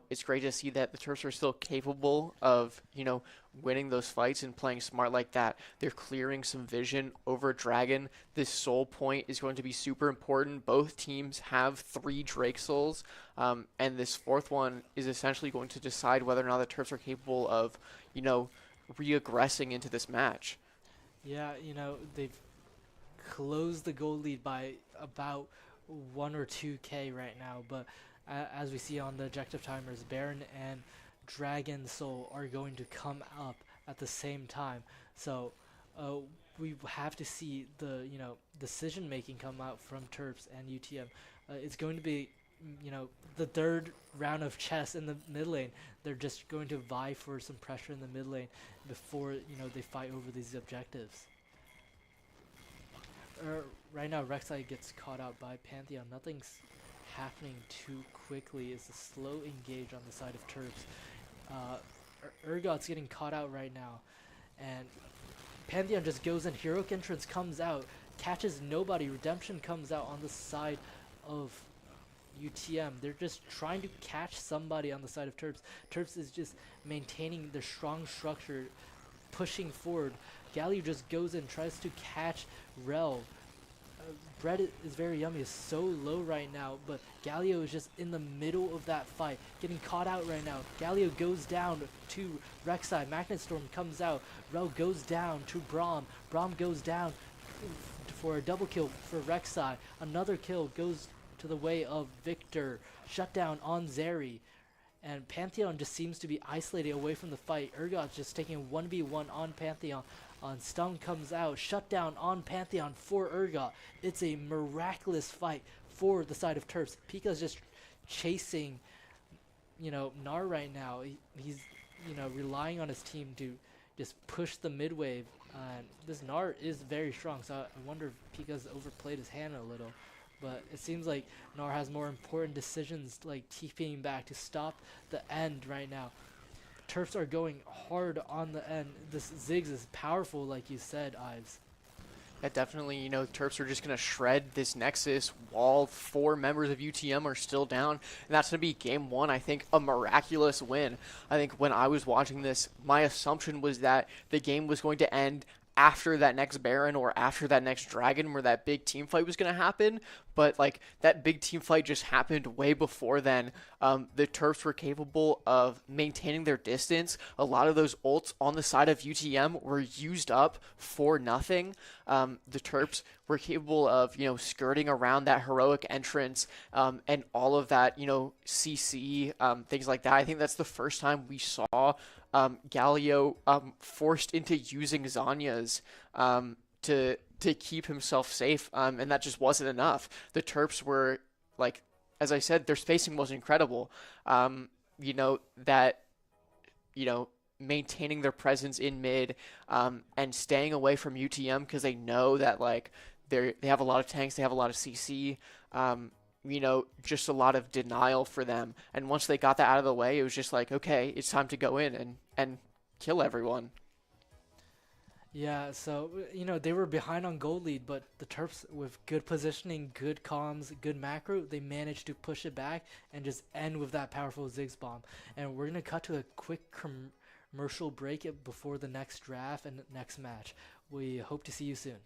it's great to see that the Terps are still capable of, winning those fights and playing smart like that. They're clearing some vision over Dragon. This soul point is going to be super important. Both teams have 3 Drake souls, and this 4th one is essentially going to decide whether or not the Terps are capable of, re-aggressing into this match. Yeah, they've closed the goal lead by about 1 or 2K right now, but as we see on the objective timers, Baron and Dragon Soul are going to come up at the same time. So we have to see the decision making come out from Terps and UTM. It's going to be the 3rd round of chess in the mid lane. They're just going to vie for some pressure in the mid lane before they fight over these objectives. Right now, Rek'Sai gets caught out by Pantheon. Nothing's happening too quickly. It's a slow engage on the side of Terps. Urgot's getting caught out right now, and Pantheon just goes in. Heroic Entrance comes out, catches nobody. Redemption comes out on the side of UTM. They're just trying to catch somebody on the side of Terps. Terps is just maintaining their strong structure, pushing forward. Galio just goes in, tries to catch Rel. Bread is Very Yummy is so low right now, but Galio is just in the middle of that fight, getting caught out right now. Galio goes down to Rek'Sai. Magnet Storm comes out. Rel goes down to Braum. Braum goes down for a double kill for Rek'Sai. Another kill goes to the way of Victor. Shutdown on Zeri. And Pantheon just seems to be isolated away from the fight. Urgot's just taking a 1v1 on Pantheon. Stun comes out, shutdown on Pantheon for Urgot. It's a miraculous fight for the side of Terps. Pika's just chasing, Gnar right now. He's, relying on his team to, just push the mid wave. And this Gnar is very strong, so I wonder if Pika's overplayed his hand a little. But it seems like Gnar has more important decisions, like TPing back to stop the end right now. Terps are going hard on the end. This Ziggs is powerful, like you said, Ives. Yeah, definitely, Terps are just going to shred this Nexus while 4 members of UTM are still down. And that's going to be game 1, I think, a miraculous win. I think when I was watching this, my assumption was that the game was going to end after that next Baron or after that next Dragon where that big team fight was going to happen. But, like, that big team fight just happened way before then. The Terps were capable of maintaining their distance. A lot of those ults on the side of UTM were used up for nothing. The Terps were capable of, skirting around that heroic entrance and all of that, CC, things like that. I think that's the first time we saw Galio forced into using Zanya's to keep himself safe, and that just wasn't enough. The Terps were, like, as I said, their spacing was incredible. Maintaining their presence in mid and staying away from UTM because they know that, like, they have a lot of tanks, they have a lot of CC, just a lot of denial for them. And once they got that out of the way, it was just like, okay, it's time to go in and kill everyone. Yeah, so, they were behind on gold lead, but the Terps, with good positioning, good comms, good macro, they managed to push it back and just end with that powerful Ziggs bomb. And we're going to cut to a quick commercial break before the next draft and next match. We hope to see you soon.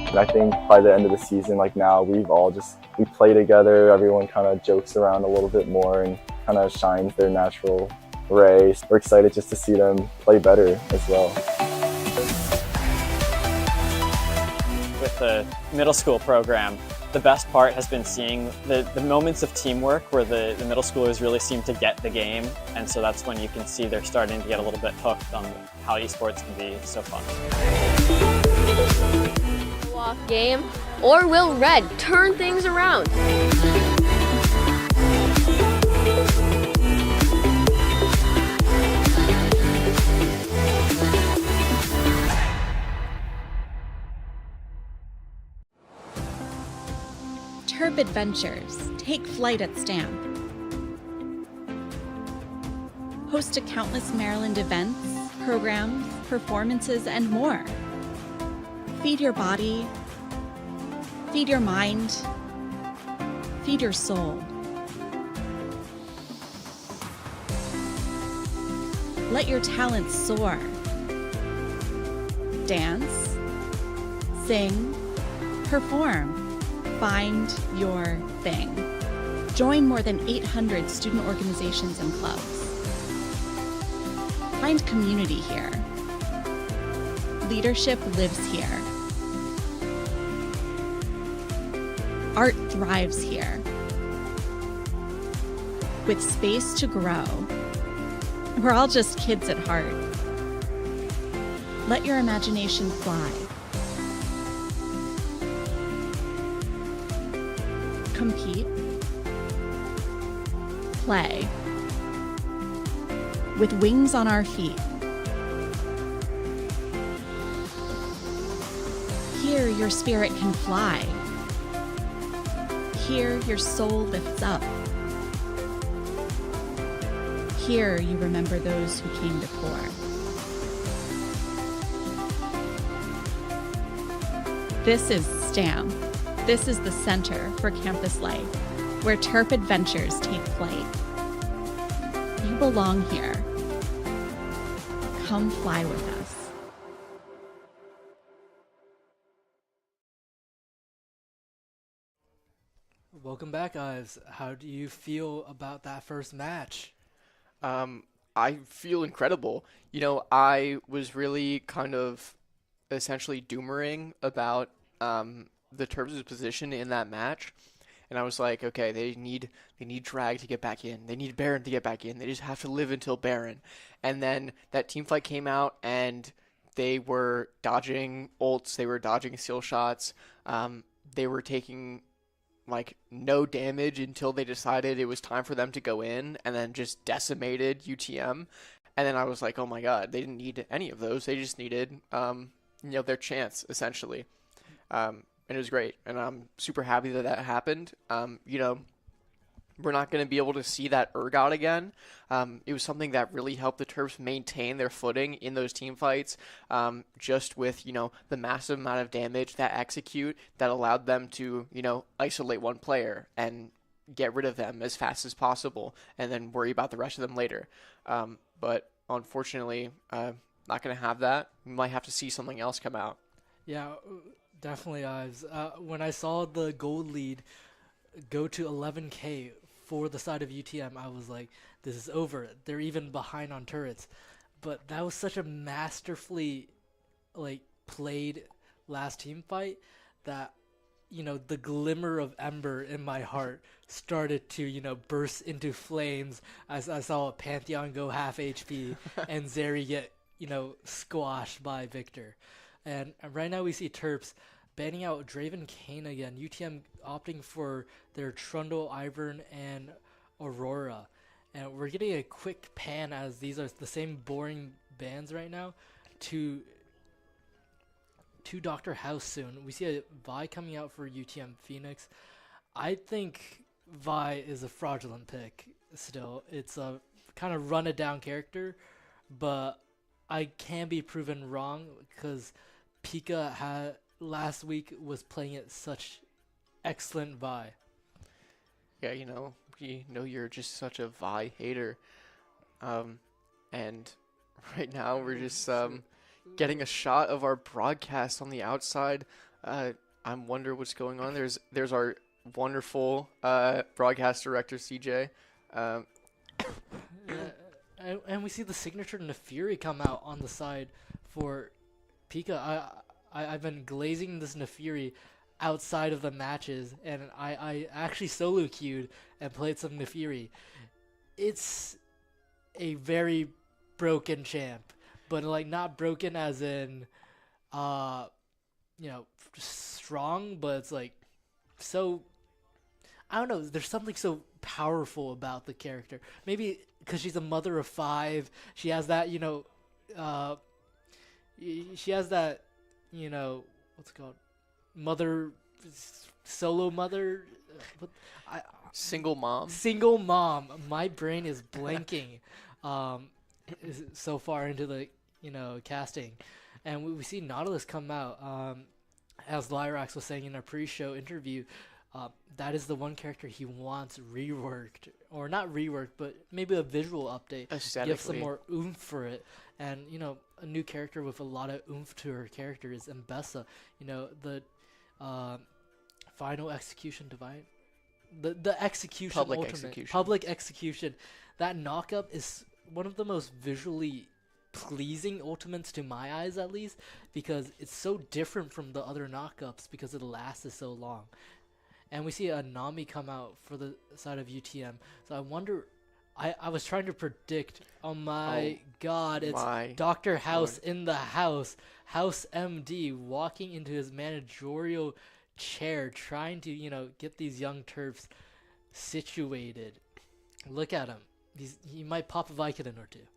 And I think by the end of the season, like now, we play together. Everyone kind of jokes around a little bit more and kind of shines their natural ray. We're excited just to see them play better as well. With the middle school program, the best part has been seeing the moments of teamwork where the middle schoolers really seem to get the game, and so that's when you can see they're starting to get a little bit hooked on how esports can be so fun. Off game, or will Red turn things around? Terp Adventures take flight at Stamp. Host to countless Maryland events, programs, performances, and more. Feed your body, feed your mind, feed your soul. Let your talents soar. Dance, sing, perform. Find your thing. Join more than 800 student organizations and clubs. Find community here. Leadership lives here. Art thrives here. With space to grow. We're all just kids at heart. Let your imagination fly. Compete, play, with wings on our feet. Here your spirit can fly. Here your soul lifts up. Here you remember those who came before. This is STAM. This is the Center for Campus Life, where Terp adventures take flight. You belong here. Come fly with us. Welcome back, guys. How do you feel about that first match? I feel incredible. You know, I was really kind of essentially doomering about the Terps' position in that match, and I was like, okay, they need Drag to get back in. They need Baron to get back in. They just have to live until Baron. And then that team fight came out, and they were dodging ults. They were dodging seal shots. They were taking like no damage until they decided it was time for them to go in, and then just decimated UTM. And then I was like, oh my god, they didn't need any of those. They just needed their chance essentially. And it was great, and I'm super happy that that happened. We're not going to be able to see that ergot again. It was something that really helped the Terps maintain their footing in those team fights, just with, the massive amount of damage that execute that allowed them to, isolate one player and get rid of them as fast as possible and then worry about the rest of them later. But unfortunately, not going to have that. We might have to see something else come out. Yeah, definitely, Ives. When I saw the gold lead go to 11K for the side of UTM, I was like, this is over. They're even behind on turrets. But that was such a masterfully played last team fight that, the glimmer of ember in my heart started to, burst into flames as I saw Pantheon go half HP and Zeri get, squashed by Victor. And right now we see Terps banning out Draven Kane again. UTM opting for their Trundle, Ivern, and Aurora. And we're getting a quick pan as these are the same boring bans right now to Dr. House soon. We see a Vi coming out for UTM Phoenix. I think Vi is a fraudulent pick still. It's a kind of run it down character, but I can be proven wrong because Pika last week was playing it such excellent Vi. Yeah, we know you're just such a Vi hater. And right now we're just getting a shot of our broadcast on the outside I wonder what's going on. There's our wonderful broadcast director CJ. Um, And we see the signature Nefiri come out on the side for Pika. I've been glazing this Nefiri outside of the matches, and I actually solo queued and played some Nefiri. It's a very broken champ, but like not broken as in, strong, but it's like so. I don't know. There's something so powerful about the character. Maybe because she's a mother of 5, she has that, she has that, what's it called, mother, solo mother, Single mom. single mom. My brain is blanking, so far into the, casting, and we see Nautilus come out, as Lyrax was saying in a pre-show interview. That is the one character he wants reworked, or not reworked, but maybe a visual update. Give some more oomph for it. And, a new character with a lot of oomph to her character is Mbessa. The final execution divine. The execution Public ultimate. execution. Public execution. That knockup is one of the most visually pleasing ultimates to my eyes, at least, because it's so different from the other knockups because it lasted so long. And we see a Nami come out for the side of UTM. So I wonder, I was trying to predict, oh my god, it's my Dr. House in the house. House MD walking into his managerial chair trying to, get these young Terps situated. Look at him. He might pop a Vicodin or two.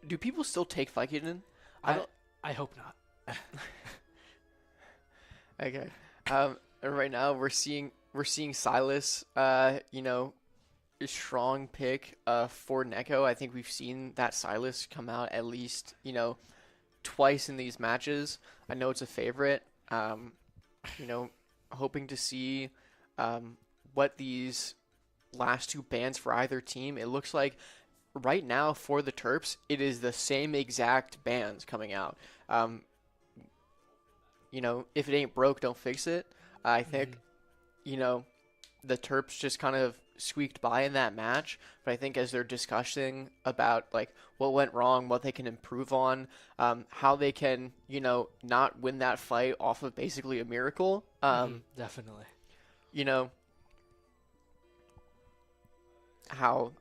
Do people still take Vicodin? I hope not. Okay. Right now we're seeing Silas, a strong pick for Neko. I think we've seen that Silas come out at least, twice in these matches. I know it's a favorite. Hoping to see what these last 2 bans for either team. It looks like right now for the Terps, it is the same exact bans coming out. If it ain't broke, don't fix it. I think, the Terps just kind of squeaked by in that match. But I think as they're discussing about, like, what went wrong, what they can improve on, how they can, not win that fight off of basically a miracle. Definitely. How,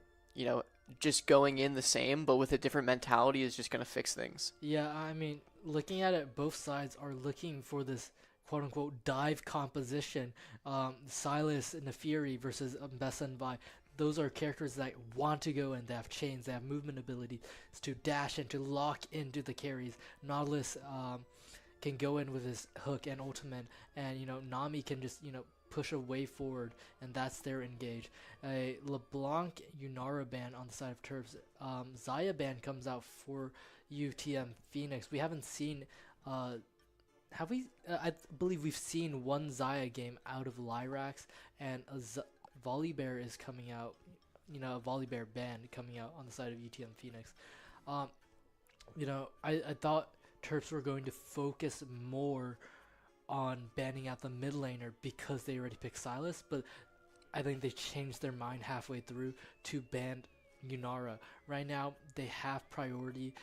just going in the same, but with a different mentality is just going to fix things. Yeah, I mean, looking at it, both sides are looking for this quote-unquote dive composition. Silas and Nefiri versus Mbessa and Vi. Those are characters that want to go in. They have chains, they have movement ability to dash and to lock into the carries. Nautilus can go in with his hook and ultimate, and Nami can just push a way forward, and that's their engage. A LeBlanc Yunara ban on the side of Terps. Zaya ban comes out for UTM Phoenix. We haven't seen, have we? I believe we've seen one Zaya game out of Lyrax, and a Volibear is coming out, a Volibear ban coming out on the side of UTM Phoenix. I thought Terps were going to focus more on banning out the mid laner because they already picked Silas, but I think they changed their mind halfway through to ban Yunara. Right now, they have priority.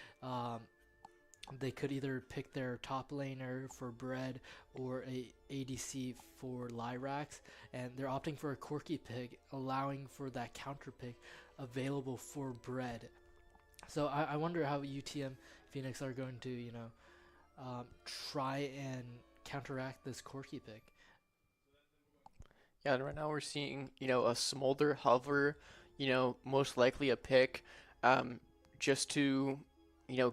They could either pick their top laner for Bread or a ADC for Lyrax, and they're opting for a Corki pick, allowing for that counter pick available for Bread. So I wonder how UTM Phoenix are going to, try and counteract this Corki pick. Yeah, and right now we're seeing, a Smolder Hover, most likely a pick, just to,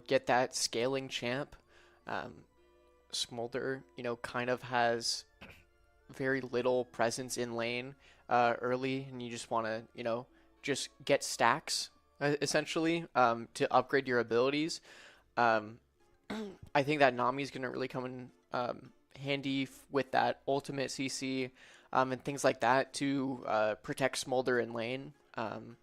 get that scaling champ. Smolder, kind of has very little presence in lane early, and you just want to, just get stacks, essentially, to upgrade your abilities. I think that Nami's going to really come in handy with that ultimate CC and things like that to protect Smolder in lane, to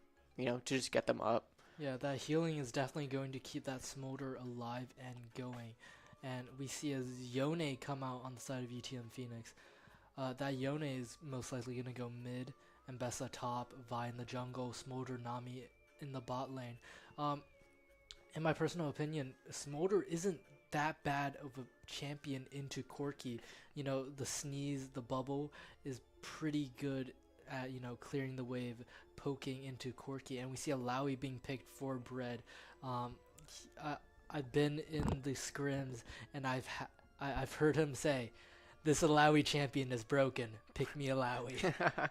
just get them up. Yeah, that healing is definitely going to keep that Smolder alive and going. and we see a Yone come out on the side of UTM Phoenix. That Yone is most likely going to go mid, and Bessa top, Vi in the jungle, Smolder, Nami in the bot lane. In my personal opinion, Smolder isn't that bad of a champion into Corki. You know, the sneeze, the bubble is pretty good at, you know, clearing the wave, poking into Corki, and we see a Lowy being picked for Bread. I've been in the scrims, and I've heard him say, "This Alawi champion is broken. Pick me Alawi."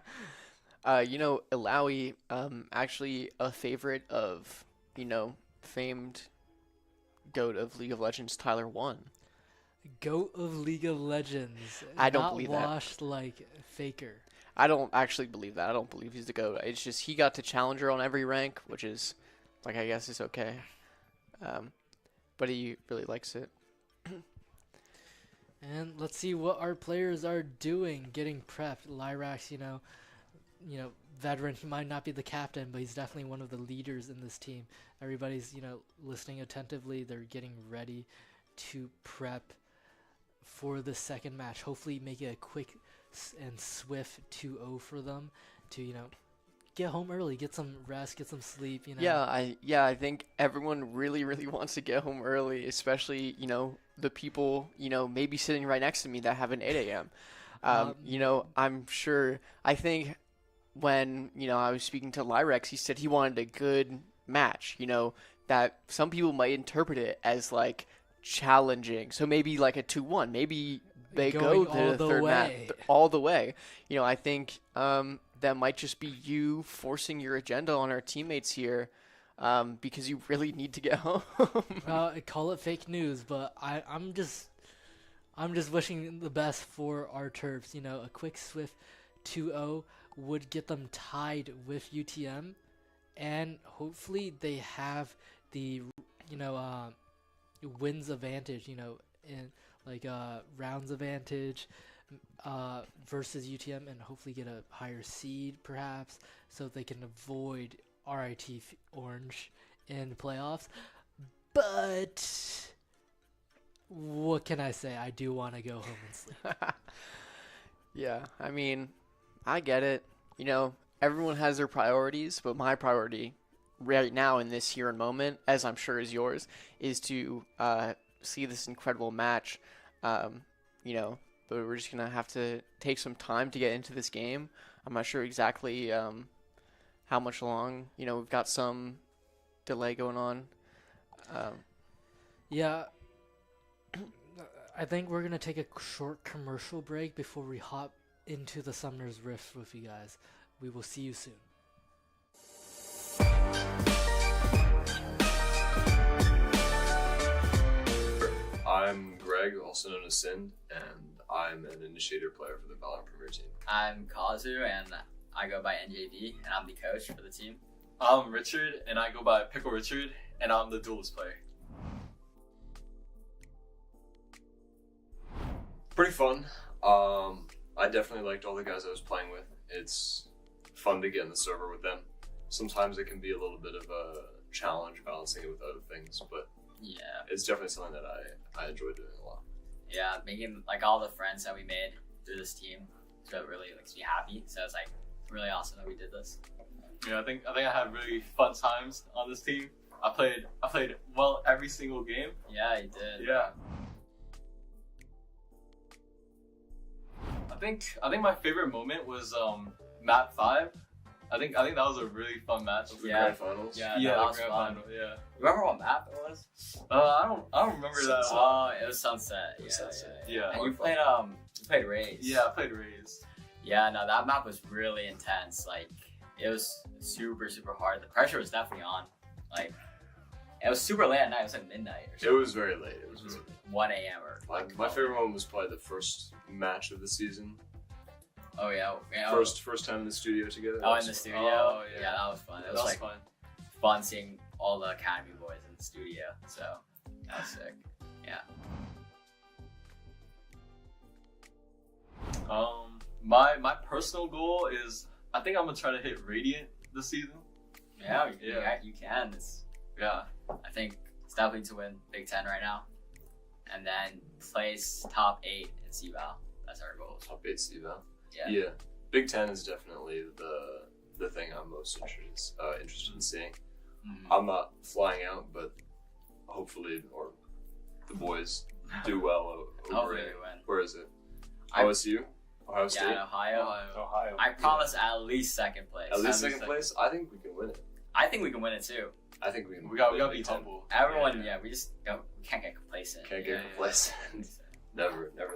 You know, Alawi, actually a favorite of, you know, famed GOAT of League of Legends, Tyler 1. GOAT of League of Legends. I don't not believe that. washed like Faker. I don't actually believe that. I don't believe he's the GOAT. It's just he got to Challenger on every rank, which is, like, I guess is okay. But he really likes it. And let's see what our players are doing, getting prepped. Lyrax, you know, veteran. He might not be the captain, but he's definitely one of the leaders in this team. Everybody's, you know, listening attentively. They're getting ready to prep for the second match. Hopefully make it a quick and swift 2-0 for them to, you know, get home early, get some rest, get some sleep, you know. Yeah, I think everyone really, really wants to get home early, especially, you know, the people, you know, maybe sitting right next to me that have an 8 a.m. You know, I'm sure, I think when, you know, I was speaking to Lyrex, he said he wanted a good match, you know, that some people might interpret it as, like, challenging. So maybe like a 2-1. Maybe they go to the third match all the way. You know, I think that might just be you forcing your agenda on our teammates here because you really need to get home. Call it fake news, but I'm just wishing the best for our Terps. You know, a quick, swift 2-0 would get them tied with UTM, and hopefully they have the, you know, wins advantage, you know, in like rounds advantage versus UTM, and hopefully get a higher seed perhaps, so they can avoid RIT Orange in playoffs. But what can I say? I do want to go home and sleep. Yeah, I mean, I get it. You know, everyone has their priorities, but my priority right now in this here and moment, as I'm sure is yours, is to see this incredible match. You know, but we're just gonna have to take some time to get into this game. I'm not sure exactly how much long. You know, we've got some delay going on. Yeah, I think we're gonna take a short commercial break before we hop into the Summoner's Rift with you guys. We will see you soon. I'm Greg, also known as Sind, and I'm an initiator player for the Valorant Premier Team. I'm Kazu, and I go by NJV, and I'm the coach for the team. I'm Richard, and I go by Pickle Richard, and I'm the duelist player. Pretty fun. I definitely liked all the guys I was playing with. It's fun to get in the server with them. Sometimes it can be a little bit of a challenge balancing it with other things, but yeah, it's definitely something that I enjoy doing a lot. Yeah, making like all the friends that we made through this team, so it really makes me happy. So it's like really awesome that we did this. Yeah, I think I had really fun times on this team. I played well every single game. Yeah, you did. Yeah. I think my favorite moment was map 5. I think that was a really fun match. The grand finals. Yeah, Yeah, that the was grand fun. final. Yeah. You remember what map it was? I don't remember that. Oh, it was Sunset. Yeah, Sunset. Yeah. And you played Raze. Yeah, I played Raze. Yeah, no, that map was really intense. Like, it was super, super hard. The pressure was definitely on. Like, it was super late at night. It was like midnight or It something. was very late. It was really late. 1 a.m. or Like my favorite one was probably the first match of the season. Oh yeah. First time in the studio together. Oh, in the studio. Oh, yeah. Yeah, that was fun. It That was was like fun. fun seeing all the Academy boys in the studio. So that was sick. Yeah. My personal goal is I think I'm gonna try to hit Radiant this season. Yeah, Yeah. you can. It's Yeah. I think it's definitely to win Big Ten right now. and then place top 8 in CVAL. That's our goal. Top 8 CVAL. Yeah. Big Ten is definitely the thing I'm most interested in seeing. I'm not flying out, but hopefully, or the boys do well over Hopefully it. we win. Where is it? I- OSU? Ohio State? Yeah, Ohio. Ohio. I promise at least second place. At least second place? I think we can win it. I think we can win it too. I think we can. We gotta win be Big Ten. humble. Everyone, we just don't, we can't get complacent. Can't get complacent. Never that.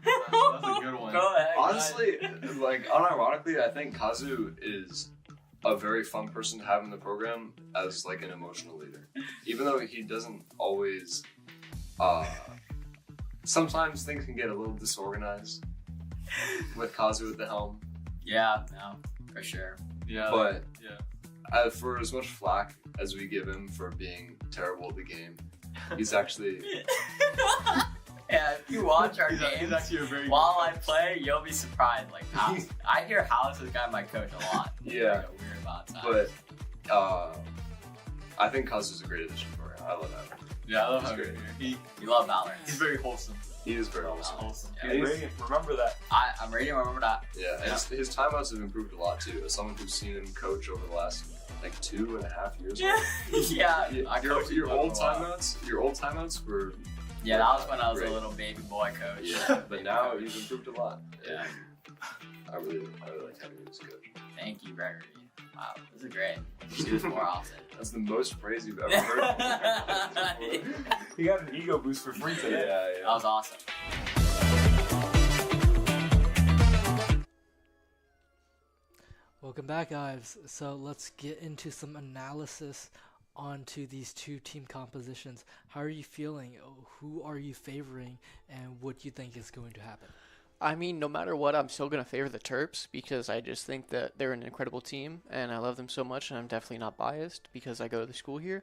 That's a good one. Go ahead. Honestly, like unironically, I think Kazu is a very fun person to have in the program as like an emotional leader. Even though he doesn't always, sometimes things can get a little disorganized with Kazu at the helm. Yeah, no, for sure. Yeah. But yeah. For as much flack as we give him for being terrible at the game, he's actually Yeah, if you watch our He's games actually a very while I play, you'll be surprised. Like, I hear House is the guy my coach a lot. Yeah. Like, a weird about time. But I think Kazu's a great addition for him. I love that. Yeah, I love He's how great. You love Valorant. he's very wholesome. He is very awesome. Awesome. Yeah. He's radiant. Remember that. I'm ready to remember that. Yeah, and his timeouts have improved a lot too. As someone who's seen him coach over the last like 2.5 years. Yeah, I coached Your him old for a while. timeouts were. Yeah, that was when I was great. a little baby boy coach. Yeah, but Baby now coach. he's improved a lot. Yeah. I really like having him as a coach. Thank you, Gregory. Wow, this is great. You should do this more often. That's the most praise you've ever heard. He got an ego boost for free today. That was awesome. Welcome back, guys. So let's get into some analysis onto these two team compositions. How are you feeling? Who are you favoring, and what do you think is going to happen? I mean, no matter what, I'm still going to favor the Terps because I just think that they're an incredible team and I love them so much, and I'm definitely not biased because I go to the school here.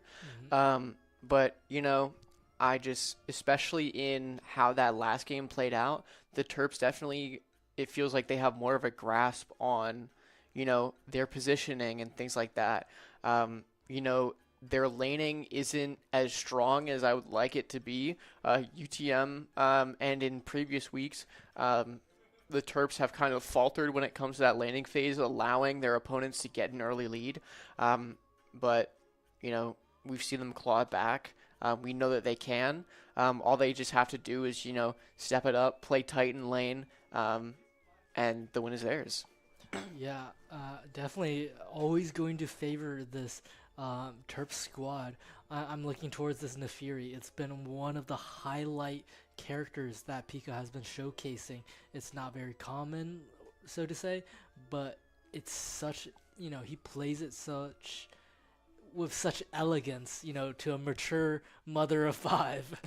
But, you know, I just, especially in how that last game played out, the Terps definitely, it feels like they have more of a grasp on, you know, their positioning and things like that. You know, their laning isn't as strong as I would like it to be. UTM and in previous weeks, the Terps have kind of faltered when it comes to that laning phase, allowing their opponents to get an early lead. But, you know, we've seen them claw it back. We know that they can. All they just have to do is, you know, step it up, play tight in lane, and the win is theirs. Yeah, definitely always going to favor this Terps squad. I'm looking towards this Nefiri. It's been one of the highlight characters that Pika has been showcasing. It's not very common, so to say, but it's such, you know, he plays it with such elegance, you know, to a mature mother of 5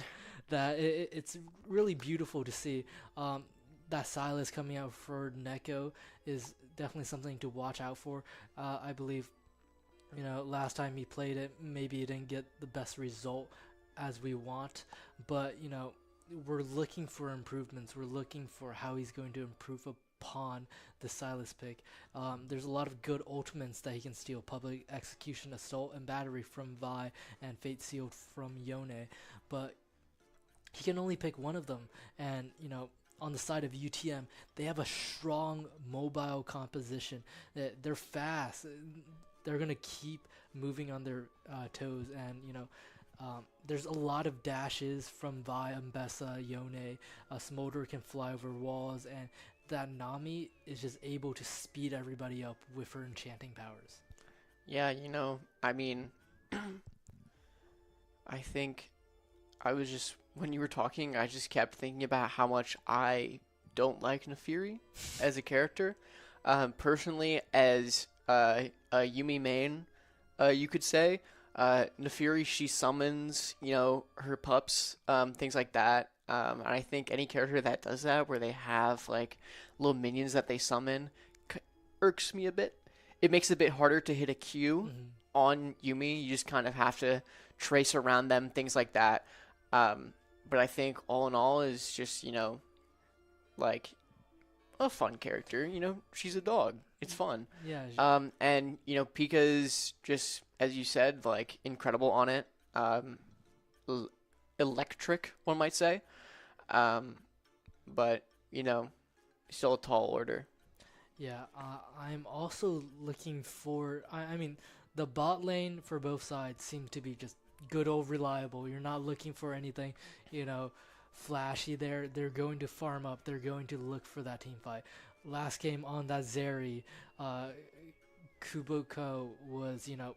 that it's really beautiful to see. That Silas coming out for Neko is definitely something to watch out for. I believe, you know, last time he played it, maybe he didn't get the best result as we want, but, you know, we're looking for improvements. We're looking for how he's going to improve upon the Silas pick. There's a lot of good ultimates that he can steal: Public Execution, Assault, and Battery from Vi, and Fate Sealed from Yone, but he can only pick one of them. And, you know, on the side of UTM, they have a strong mobile composition. They're fast. They're going to keep moving on their toes. And, you know, there's a lot of dashes from Vi, Mbessa, Yone. Smolder can fly over walls. And that Nami is just able to speed everybody up with her enchanting powers. Yeah, you know, I mean, I think when you were talking, I just kept thinking about how much I don't like Nefiri as a character. Personally, as a Yumi main, you could say, Nefiri, she summons, you know, her pups, things like that. And I think any character that does that, where they have, like, little minions that they summon, irks me a bit. It makes it a bit harder to hit a Q on Yumi. You just kind of have to trace around them, things like that. But I think all in all is just, you know, like, a fun character. You know, she's a dog. It's fun. Yeah. And you know, Pika's just, as you said, like incredible on it. L- Electric, one might say. But you know, still a tall order. Yeah, I'm also looking for. I mean, the bot lane for both sides seem to be just good old reliable. You're not looking for anything, you know, flashy there. They're going to farm up. They're going to look for that team fight. Last game on that Zeri, Kuboko was, you know,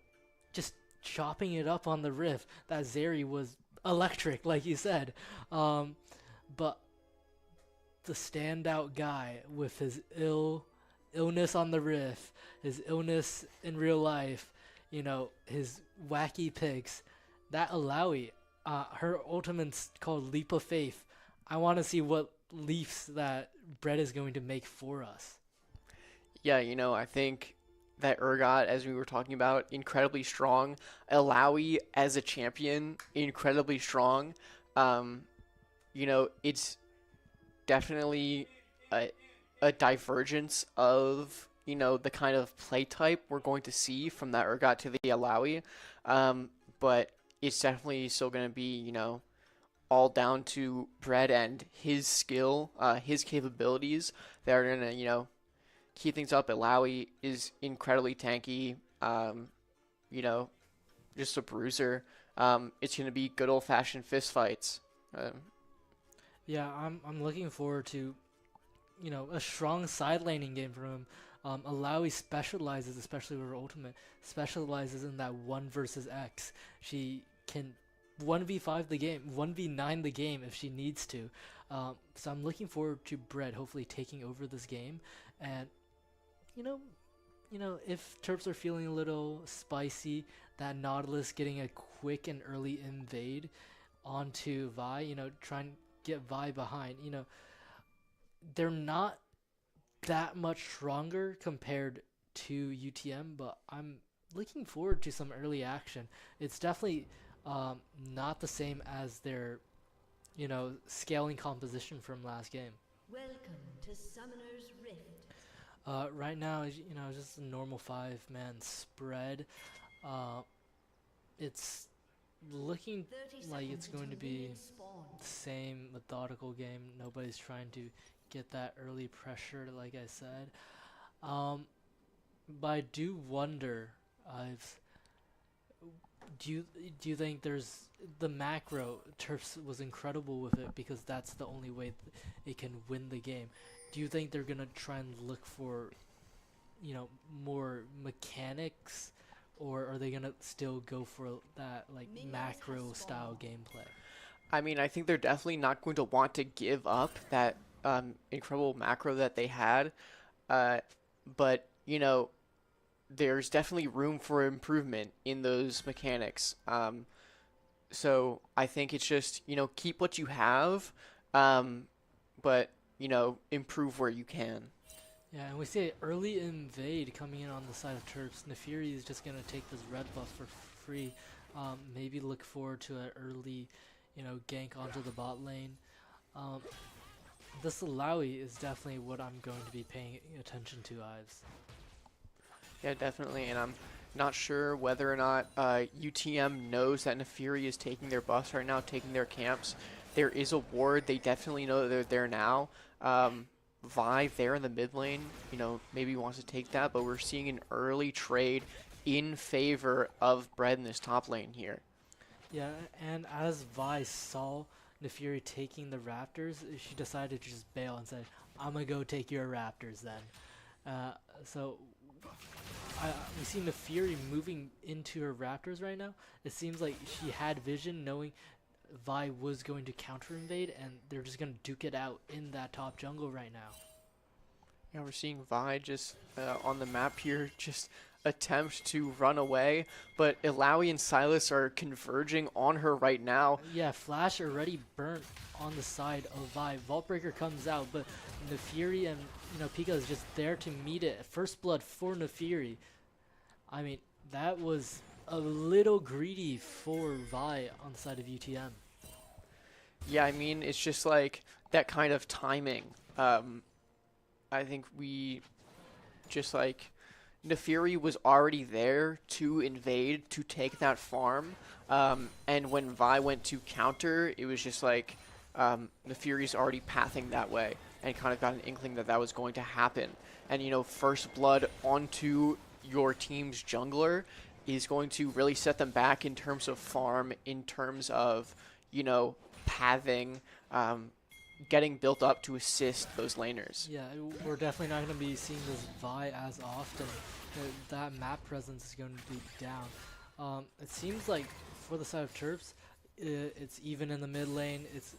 just chopping it up on the Rift. That Zeri was electric, like you said. But the standout guy with his illness on the Rift, his illness in real life, you know, his wacky picks, that Alawi, her ultimate's called Leap of Faith. I want to see what leaps that Brett is going to make for us. Yeah, you know, I think that Urgot, as we were talking about, incredibly strong. Alawi as a champion, incredibly strong. You know, it's definitely a divergence of, you know, the kind of play type we're going to see from that Urgot to the Alawi. But it's definitely still going to be, you know, all down to Brett and his skill, his capabilities that are going to, you know, keep things up. Alawi is incredibly tanky, you know, just a bruiser. It's going to be good old-fashioned fist fights. Yeah, I'm looking forward to, you know, a strong side laning game from him. Alawi specializes, especially with her ultimate, specializes in that 1 versus X. She can 1v5 the game, 1v9 the game if she needs to. So I'm looking forward to Brett hopefully taking over this game. And, you know, if Terps are feeling a little spicy, that Nautilus getting a quick and early invade onto Vi, you know, try and get Vi behind, you know, they're not that much stronger compared to UTM, but I'm looking forward to some early action. It's definitely not the same as their, you know, scaling composition from last game. Welcome to Summoner's Rift. Right now, you know, just a normal 5-man spread. It's looking like it's going to be the same methodical game. Nobody's trying to get that early pressure, like I said. But I do wonder, do you think there's the macro? Terps was incredible with it because that's the only way it can win the game. Do you think they're gonna try and look for, you know, more mechanics, or are they gonna still go for that like macro style gameplay? I mean, I think they're definitely not going to want to give up that incredible macro that they had, but you know, there's definitely room for improvement in those mechanics. So I think it's just, you know, keep what you have, but you know, improve where you can. Yeah, and we see early invade coming in on the side of Terps. Nefiri is just gonna take this red buff for free. Maybe look forward to an early, you know, gank onto the bot lane. This Alawi is definitely what I'm going to be paying attention to, Ives. Yeah, definitely, and I'm not sure whether or not UTM knows that Nefiri is taking their buffs right now, taking their camps. There is a ward. They definitely know that they're there now. Vi there in the mid lane, you know, maybe wants to take that, but we're seeing an early trade in favor of Bread in this top lane here. Yeah, and as Vi saw Nefiri taking the Raptors, she decided to just bail and say, I'm going to go take your Raptors then. So we see Nefiri moving into her Raptors right now. It seems like she had vision knowing Vi was going to counter invade, and they're just going to duke it out in that top jungle right now. Yeah, we're seeing Vi just on the map here just attempt to run away, but Ilawi and Silas are converging on her right now. Yeah, Flash already burnt on the side of Vi. Vault Breaker comes out, but Nefiri and, you know, Pika is just there to meet it. First blood for Nefiri. I mean, that was a little greedy for Vi on the side of UTM. Yeah, I mean, it's just like that kind of timing. I think we just like Nefiri was already there to invade, to take that farm. And when Vi went to counter, it was just like Nefiri's already pathing that way and kind of got an inkling that that was going to happen. And, you know, first blood onto your team's jungler is going to really set them back in terms of farm, in terms of, you know, pathing, getting built up to assist those laners. Yeah, we're definitely not going to be seeing this Vi as often. That map presence is going to be down. It seems like for the side of Terps, it's even in the mid lane. It's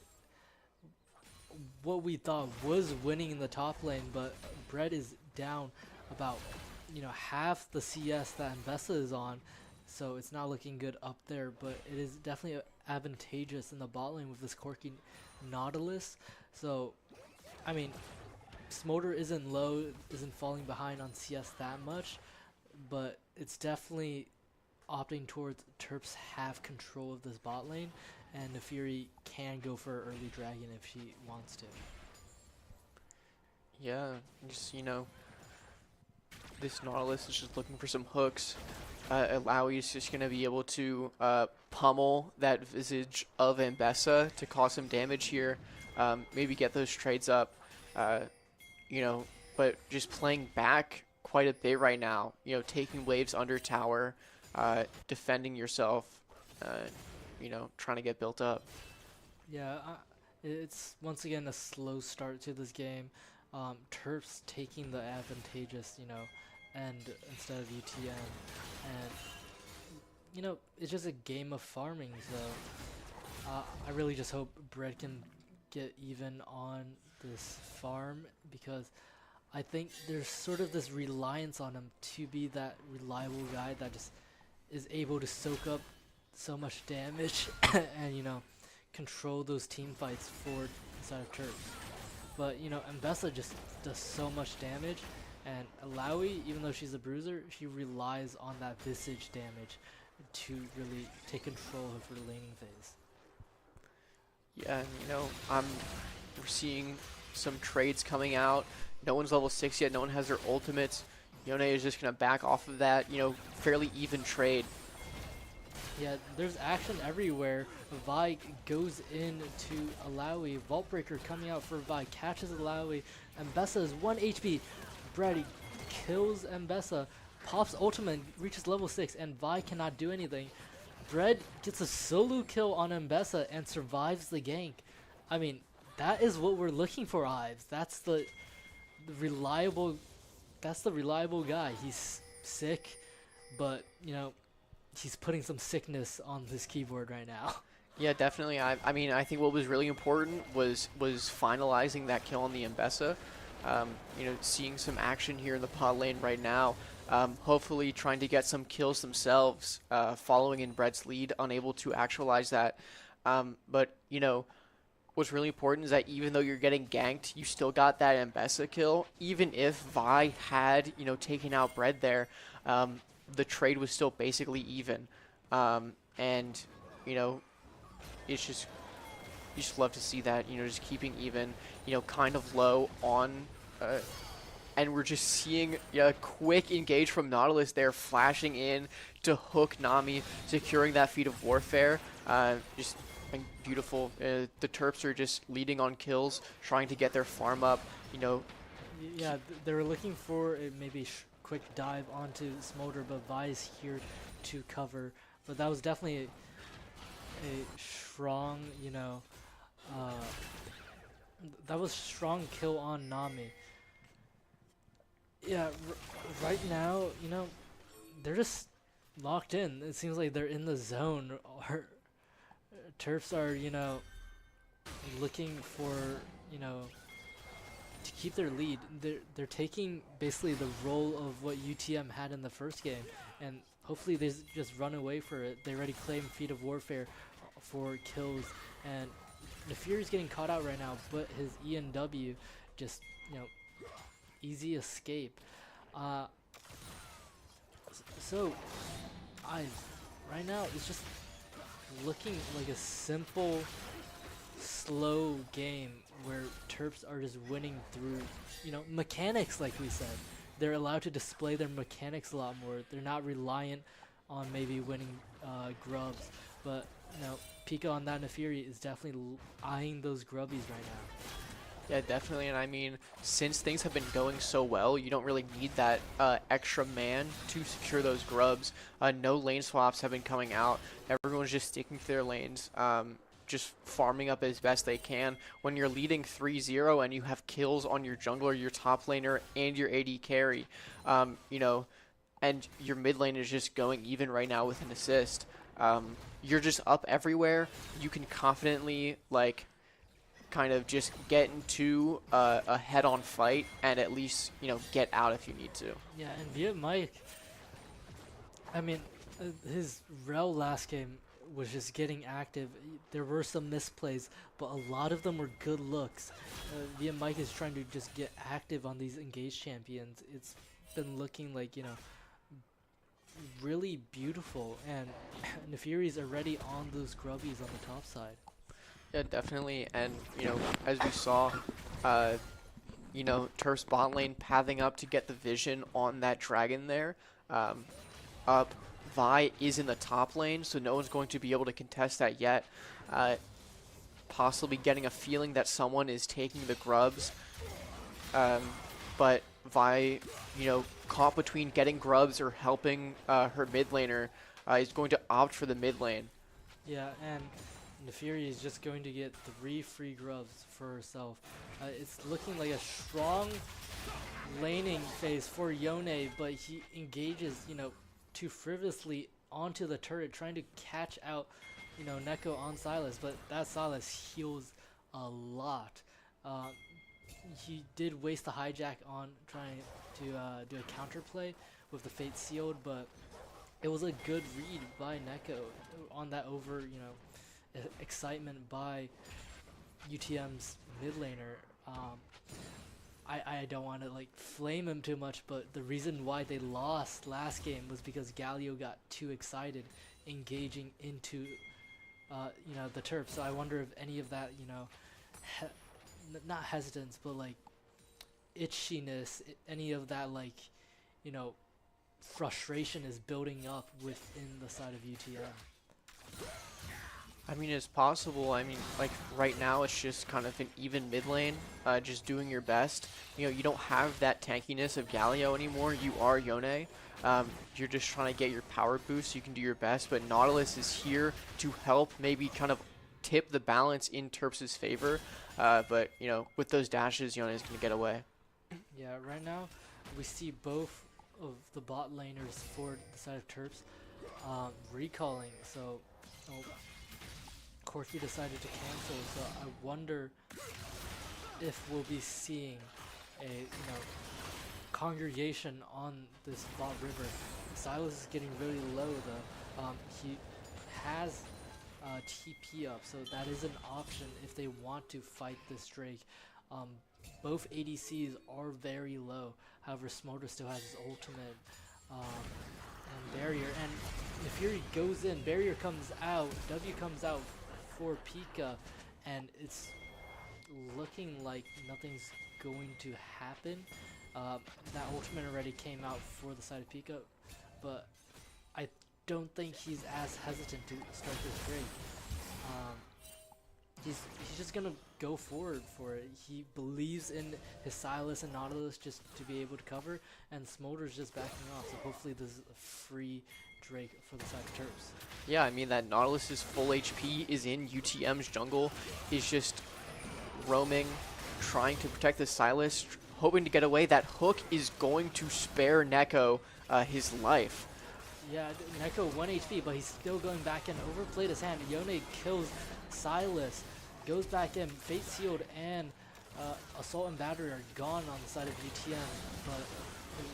what we thought was winning in the top lane, but Bread is down about, you know, half the CS that Mbessa is on, so it's not looking good up there, but it is definitely advantageous in the bot lane with this quirky Nautilus. So, I mean, Smolder isn't low, isn't falling behind on CS that much, but it's definitely opting towards Terps have control of this bot lane, and Nefiri can go for early dragon if she wants to. Yeah, just, you know, this Nautilus is just looking for some hooks. Alawi is just going to be able to pummel that Visage of Mbessa to cause some damage here. Maybe get those trades up, you know, but just playing back quite a bit right now. You know, taking waves under tower, defending yourself, you know, trying to get built up. Yeah, it's once again a slow start to this game. Terps taking the advantageous, you know, end instead of UTM, and you know, it's just a game of farming. So I really just hope Bread can get even on this farm, because I think there's sort of this reliance on him to be that reliable guy that just is able to soak up so much damage and, you know, control those team fights for inside of Terps. But, you know, Mbessa just does so much damage, and Alawi, even though she's a bruiser, she relies on that Visage damage to really take control of her laning phase. Yeah, and, you know, we're seeing some trades coming out. No one's level 6 yet, no one has their ultimates. Yone is just going to back off of that, you know, fairly even trade. Yeah, there's action everywhere. Vi goes into Alawi. Vault Breaker coming out for Vi, catches Alawi. Mbessa is 1 HP. Brady kills Mbessa, pops ultimate, reaches level 6, and Vi cannot do anything. Bread gets a solo kill on Mbessa and survives the gank. I mean, that is what we're looking for, Ives. That's the reliable guy. He's sick, but, you know, he's putting some sickness on this keyboard right now. Yeah, definitely. I mean, I think what was really important was finalizing that kill on the Mbessa. You know, seeing some action here in the pod lane right now. Hopefully trying to get some kills themselves, following in Brett's lead, unable to actualize that. But, you know, what's really important is that even though you're getting ganked, you still got that Mbessa kill. Even if Vi had, you know, taken out Brett there, the trade was still basically even. And, you know, it's just, you just love to see that, you know, just keeping even, you know, kind of low on, and we're just seeing a quick engage from Nautilus there, flashing in to hook Nami, securing that feat of warfare. Just beautiful. The Terps are just leading on kills, trying to get their farm up, you know. Yeah, they were looking for a maybe quick dive onto Smolder, but Vi is here to cover. But that was definitely a strong, you know, that was strong kill on Nami. Yeah, right now, you know, they're just locked in. It seems like they're in the zone. Our Terps are, you know, looking for, you know, to keep their lead. They're taking basically the role of what UTM had in the first game, and hopefully they just run away for it. They already claim Feat of Warfare for kills, and Nefiri's getting caught out right now, but his ENW just, you know, easy escape. So right now it's just looking like a simple slow game where Terps are just winning through, mechanics, like we said. They're allowed to display their mechanics a lot more. They're not reliant on maybe winning grubs. But, Pika on that Nefiri is definitely eyeing those grubbies right now. Yeah, definitely. And I mean, since things have been going so well, you don't really need that extra man to secure those grubs. No lane swaps have been coming out. Everyone's just sticking to their lanes, just farming up as best they can. When you're leading 3-0 and you have kills on your jungler, your top laner, and your AD carry, and your mid lane is just going even right now with an assist. You're just up everywhere. You can confidently, kind of just get into a head-on fight and at least, get out if you need to. Yeah, and via Mike, I mean, his Rel last game was just getting active. There were some misplays, but a lot of them were good looks. Via Mike is trying to just get active on these engaged champions. It's been looking like, really beautiful, and Nefiri's already on those grubbies on the top side. Yeah, definitely. And, as we saw, Terps bot lane pathing up to get the vision on that dragon there. Up, Vi is in the top lane, so no one's going to be able to contest that yet. Possibly getting a feeling that someone is taking the grubs. But Vi, caught between getting grubs or helping her mid laner, is going to opt for the mid lane. Yeah, and Nefiri is just going to get 3 free grubs for herself. It's looking like a strong laning phase for Yone, but he engages, too frivolously onto the turret, trying to catch out, Neko on Sylas, but that Sylas heals a lot. He did waste the hijack on trying to do a counterplay with the Fate Sealed, but it was a good read by Neko on that over, excitement by UTM's mid laner. I don't want to flame him too much, but the reason why they lost last game was because Galio got too excited engaging into the Terps. So I wonder if any of that not hesitance, but itchiness, any of that frustration is building up within the side of UTM. I mean, it's possible. I mean, right now it's just kind of an even mid lane, just doing your best. You don't have that tankiness of Galio anymore. You are Yone. You're just trying to get your power boost so you can do your best, but Nautilus is here to help maybe kind of tip the balance in Terps' favor. But, with those dashes, Yone is going to get away. Yeah, right now we see both of the bot laners for the side of Terps recalling, so Corky decided to cancel, so I wonder if we'll be seeing a congregation on this bot river. Sylas is getting really low though. He has TP up, so that is an option if they want to fight this Drake. Both ADCs are very low, however Smolder still has his ultimate and Barrier, and if Fury goes in, Barrier comes out, W comes out for Pika, and it's looking like nothing's going to happen. That ultimate already came out for the side of Pika, but I don't think he's as hesitant to start this Drake. He's just gonna go forward for it. He believes in his Sylas and Nautilus just to be able to cover, and Smolder's just backing off, so hopefully this is a free Drake for the side of Terps. Yeah, I mean, that Nautilus's full HP is in UTM's jungle, is just roaming, trying to protect the Sylas, hoping to get away. That hook is going to spare Neko his life. Yeah, Neko 1 HP, but he's still going back in. Overplayed his hand. Yone kills Sylas, goes back in. Fate Sealed and Assault and Battery are gone on the side of UTM, but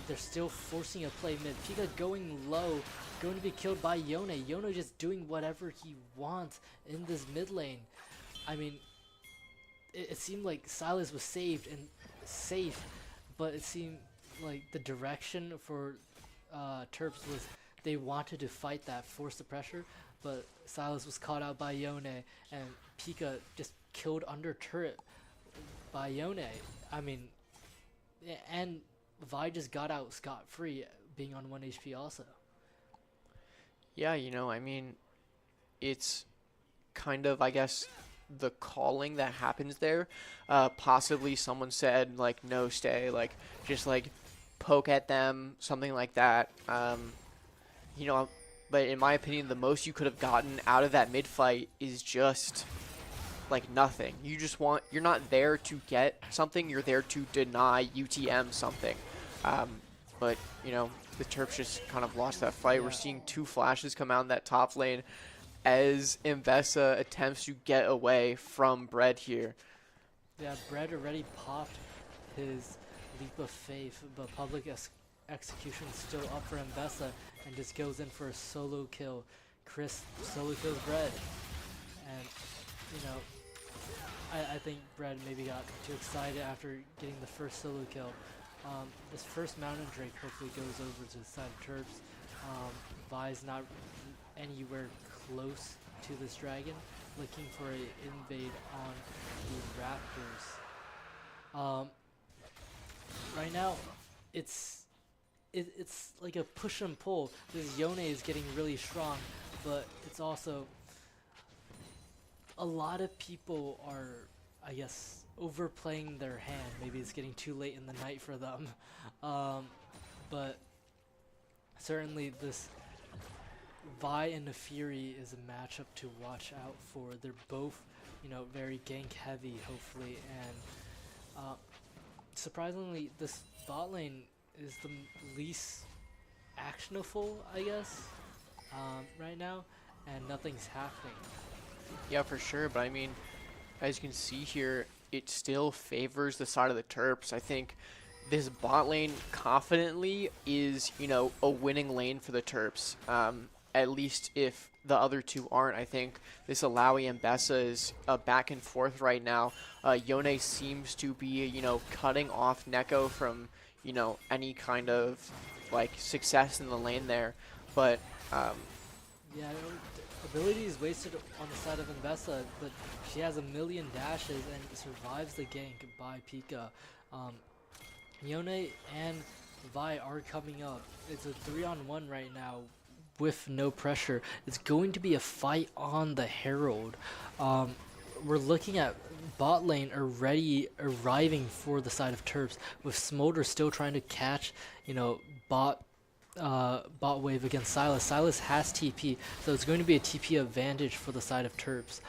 they're still forcing a play mid. Pika going low, going to be killed by Yone. Yone just doing whatever he wants in this mid lane. I mean, it seemed like Sylas was saved and safe, but it seemed like the direction for Terps was they wanted to fight that, force the pressure, but Silas was caught out by Yone, and Pika just killed under turret by Yone. I mean, and Vi just got out scot-free, being on 1 HP also. Yeah, you know, I mean, it's kind of, I guess, the calling that happens there. Possibly someone said, like, no, stay, like, just, like, poke at them, something like that. You know, but in my opinion, the most you could have gotten out of that mid-fight is just, like, nothing. You're not there to get something, you're there to deny UTM something. But, you know, the Terps just kind of lost that fight. Yeah. We're seeing 2 flashes come out in that top lane as Mbessa attempts to get away from Bread here. Yeah, Bread already popped his Leap of Faith, but public execution still up for Mbessa and just goes in for a solo kill. Chris solo kills Bread. And, you know, I think Bread maybe got too excited after getting the first solo kill. This first Mountain Drake hopefully goes over to the side of Terps. Vi's not anywhere close to this dragon, looking for an invade on the Raptors. Right now, it's like a push and pull. This Yone is getting really strong, but it's also a lot of people are, I guess, overplaying their hand. Maybe it's getting too late in the night for them. But certainly this Vi and Nefiri is a matchup to watch out for. They're both, you know, very gank heavy, hopefully, and surprisingly, this bot lane is the least actionable, I guess, right now, and nothing's happening. Yeah, for sure, but I mean, as you can see here, it still favors the side of the Terps. I think this bot lane confidently is, you know, a winning lane for the Terps. At least if the other two aren't. I think this Alawi and Bessa is back and forth right now. Yone seems to be, you know, cutting off Neko from, you know, any kind of, like, success in the lane there. But, yeah, ability is wasted on the side of Mbessa, but she has a million dashes and survives the gank by Pika. Yone and Vi are coming up. It's a 3-on-1 right now with no pressure. It's going to be a fight on the Herald. We're looking at bot lane already arriving for the side of Terps, with Smolder still trying to catch, you know, bot wave against Silas. Silas has TP, so it's going to be a TP advantage for the side of Terps.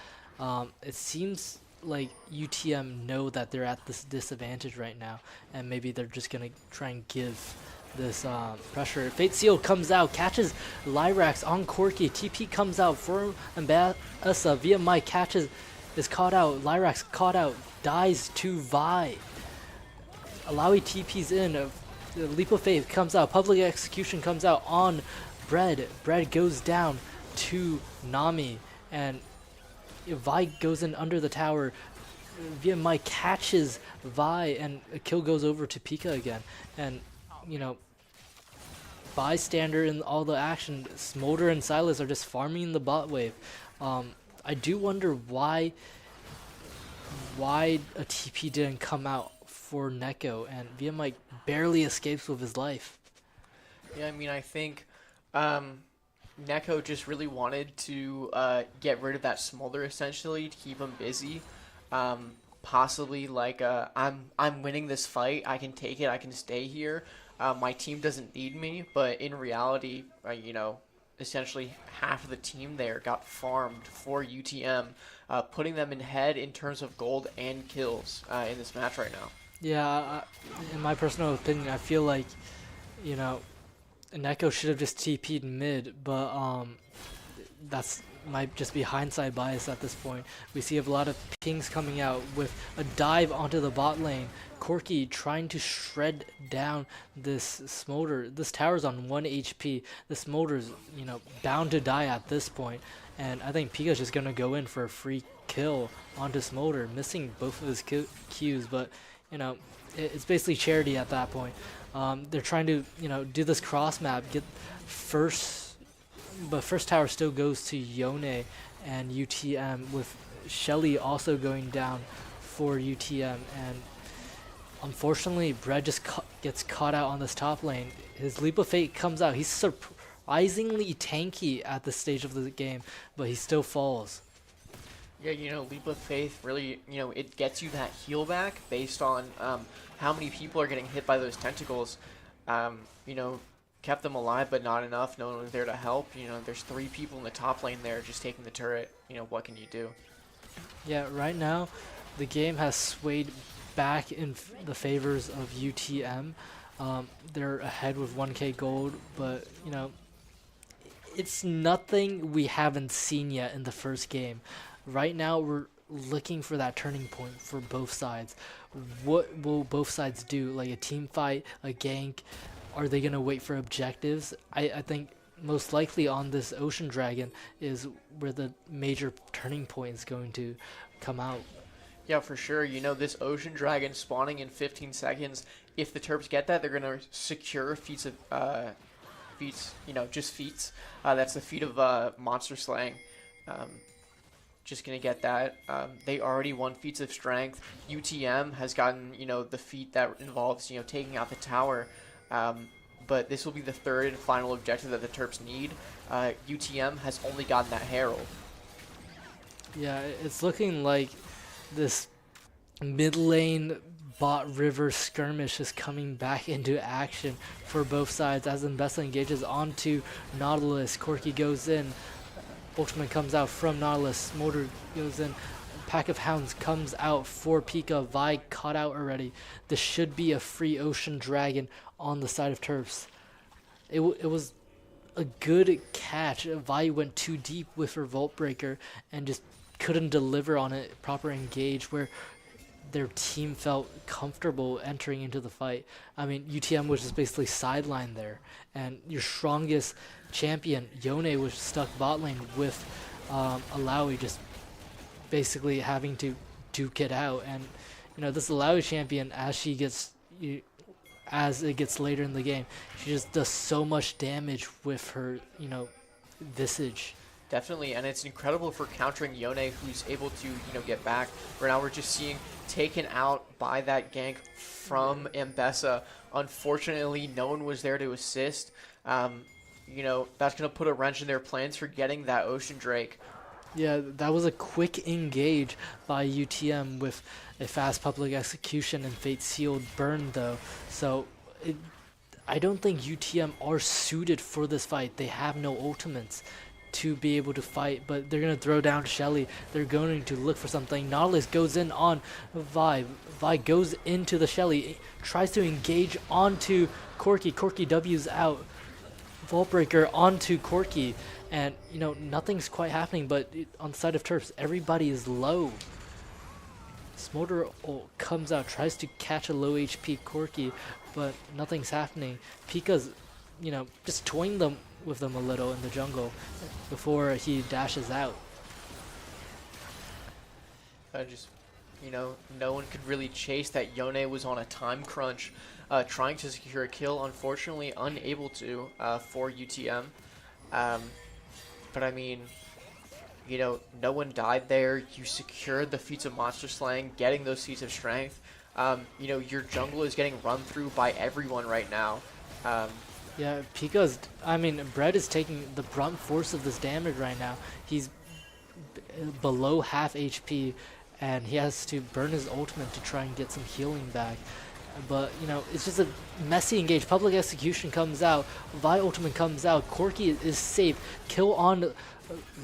It seems like UTM know that they're at this disadvantage right now, and maybe they're just gonna try and give this pressure. Fate Seal comes out, catches Lyrax on Corki. TP comes out for Mbessa. Via Mike is caught out. Lyrax caught out, dies to Vi. Alawi TP's in. The Leap of Faith comes out. Public Execution comes out on Bread. Bread goes down to Nami, and Vi goes in under the tower. Via Mike catches Vi, and a kill goes over to Pika again. And, you know, bystander in all the action, Smolder and Silas are just farming the bot wave. I do wonder why a TP didn't come out for Neko, and Via Mike barely escapes with his life. yeah, I mean, I think Neko just really wanted to get rid of that Smolder, essentially, to keep him busy. Possibly, like, I'm winning this fight, I can take it, I can stay here. My team doesn't need me, but in reality, you know, essentially half of the team there got farmed for UTM, putting them in head in terms of gold and kills in this match right now. Yeah, in my personal opinion, I feel like, you know, Neko should have just TP'd mid, but that's might just be hindsight bias at this point. We see a lot of pings coming out with a dive onto the bot lane. Corki trying to shred down this Smolder. This tower's on 1 HP. The Smolder's, you know, bound to die at this point. And I think Pika's just going to go in for a free kill onto Smolder, missing both of his Qs. But, you know, it's basically charity at that point. They're trying to, you know, do this cross map, get first but first tower still goes to Yone and UTM, with Shelly also going down for UTM. And unfortunately, Bread just gets caught out on this top lane. His Leap of Fate comes out. He's surprisingly tanky at this stage of the game, but he still falls. Yeah, Leap of Faith really, it gets you that heal back based on how many people are getting hit by those tentacles. Kept them alive, but not enough. No one was there to help. There's 3 people in the top lane there just taking the turret. What can you do? Yeah, right now, the game has swayed back in the favors of UTM. They're ahead with 1k gold, but, it's nothing we haven't seen yet in the first game. Right now, we're looking for that turning point for both sides. What will both sides do? Like a team fight, a gank? Are they going to wait for objectives? I think most likely on this Ocean Dragon is where the major turning point is going to come out. Yeah, for sure. This Ocean Dragon spawning in 15 seconds. If the Terps get that, they're going to secure feats of just feats. That's the feat of monster slaying. Just going to get that. They already won feats of strength. UTM has gotten, the feat that involves, taking out the tower. But this will be the 3rd and final objective that the Terps need. UTM has only gotten that Herald. Yeah, it's looking like this mid lane bot river skirmish is coming back into action for both sides as Mbessa engages onto Nautilus. Corki goes in. Ultimate comes out from Nautilus. Smolder goes in. Pack of Hounds comes out for Pika. Vi caught out already. This should be a free Ocean Dragon on the side of Terps. It was a good catch. Vi went too deep with her Vault Breaker and just couldn't deliver on it. Proper engage where their team felt comfortable entering into the fight. I mean, UTM was just basically sidelined there. And your strongest champion, Yone, was stuck bot lane with Alawi just basically having to duke it out. And this Alawi champion, as it gets later in the game, she just does so much damage with her visage. Definitely, and it's incredible for countering Yone, who's able to get back. Right now we're just seeing taken out by that gank from Mbessa. Unfortunately, no one was there to assist. That's going to put a wrench in their plans for getting that Ocean Drake. Yeah, that was a quick engage by UTM with a fast public execution and Fate Sealed burn, though. So I don't think UTM are suited for this fight. They have no ultimates to be able to fight, but they're going to throw down Shelly. They're going to look for something. Nautilus goes in on Vi. Vi goes into the Shelly, tries to engage onto Corki. Corki W's out. Vault Breaker onto Corki. And, nothing's quite happening, but on the side of Terps, everybody is low. Smolder comes out, tries to catch a low HP Corki, but nothing's happening. Pika's, just toying with them a little in the jungle before he dashes out. No one could really chase that. Yone was on a time crunch, trying to secure a kill. Unfortunately, unable to for UTM. But I mean, no one died there. You secured the feats of monster slaying, getting those feats of strength. Your jungle is getting run through by everyone right now. Yeah, Bread is taking the brunt force of this damage right now. He's below half HP, and he has to burn his ultimate to try and get some healing back. But, it's just a messy engage. Public execution comes out. Vi ultimate comes out. Corki is safe. Kill on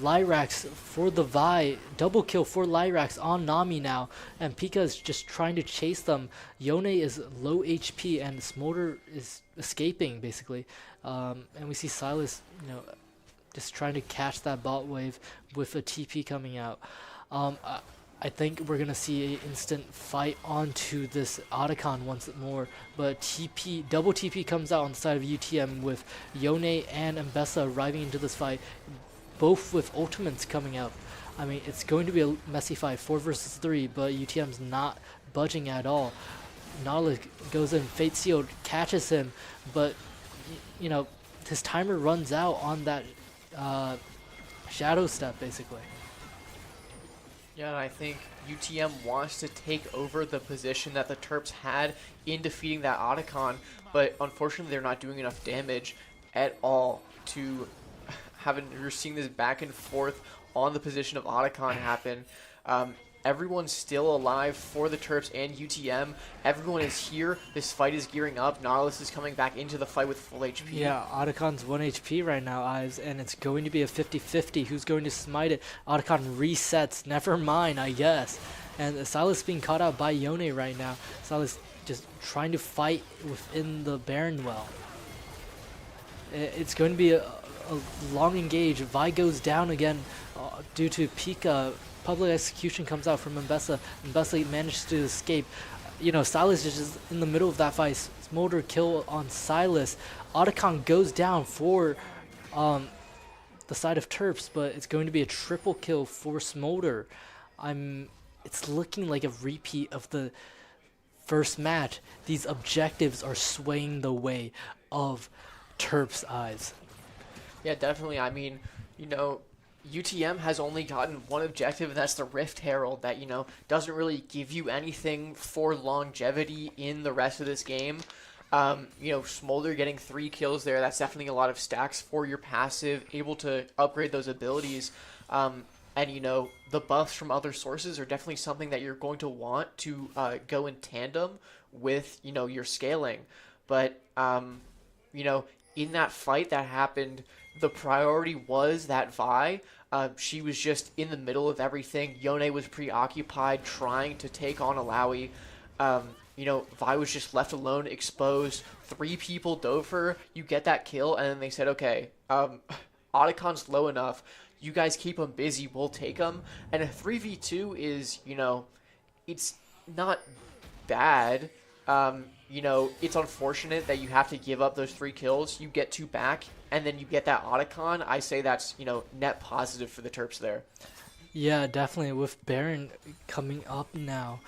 Lyrax for the Vi. Double kill for Lyrax on Nami now. And Pika is just trying to chase them. Yone is low HP and Smolder is escaping, basically. And we see Silas, just trying to catch that bot wave with a TP coming out. I think we're going to see an instant fight onto this Otacon once more, but double TP comes out on the side of UTM with Yone and Mbessa arriving into this fight, both with ultimates coming out. I mean, it's going to be a messy fight, 4 versus 3, but UTM's not budging at all. Nautilus goes in, Fate Sealed catches him, but, his timer runs out on that shadow step basically. Yeah, and I think UTM wants to take over the position that the Terps had in defeating that Otacon, but unfortunately they're not doing enough damage at all to you're seeing this back and forth on the position of Otacon happen. Everyone's still alive for the Terps and UTM. Everyone is here. This fight is gearing up. Nautilus is coming back into the fight with full HP. Yeah, Otacon's 1 HP right now, Ives, and it's going to be a 50-50. Who's going to smite it? Otacon resets. Never mind, I guess. And Silas being caught out by Yone right now. Silas just trying to fight within the Baron well. It's going to be a long engage. Vi goes down again due to Pika. Public execution comes out from Mbessa. Mbessa manages to escape. You know, Silas is just in the middle of that fight. Smolder kill on Silas. Otacon goes down for the side of Terps, but it's going to be a triple kill for Smolder. It's looking like a repeat of the first match. These objectives are swaying the way of Terps' eyes. Yeah, definitely. I mean, you know, UTM has only gotten one objective, and that's the Rift Herald that, you know, doesn't really give you anything for longevity in the rest of this game. You know, Smolder getting 3 kills there, that's definitely a lot of stacks for your passive, able to upgrade those abilities. And, you know, the buffs from other sources are definitely something that you're going to want to go in tandem with, you know, your scaling. But, you know, in that fight that happened, the priority was that Vi. She was just in the middle of everything. Yone was preoccupied trying to take on Alawi. You know, Vi was just left alone, exposed. 3 people dove her. You get that kill, and then they said, okay, Otacon's low enough. You guys keep him busy. We'll take him. And a 3v2 is, you know, it's not bad. You know, it's unfortunate that you have to give up those 3 kills. You get 2 back, and then you get that Otacon. I say that's, you know, net positive for the Terps there. Yeah, definitely. With Baron coming up now,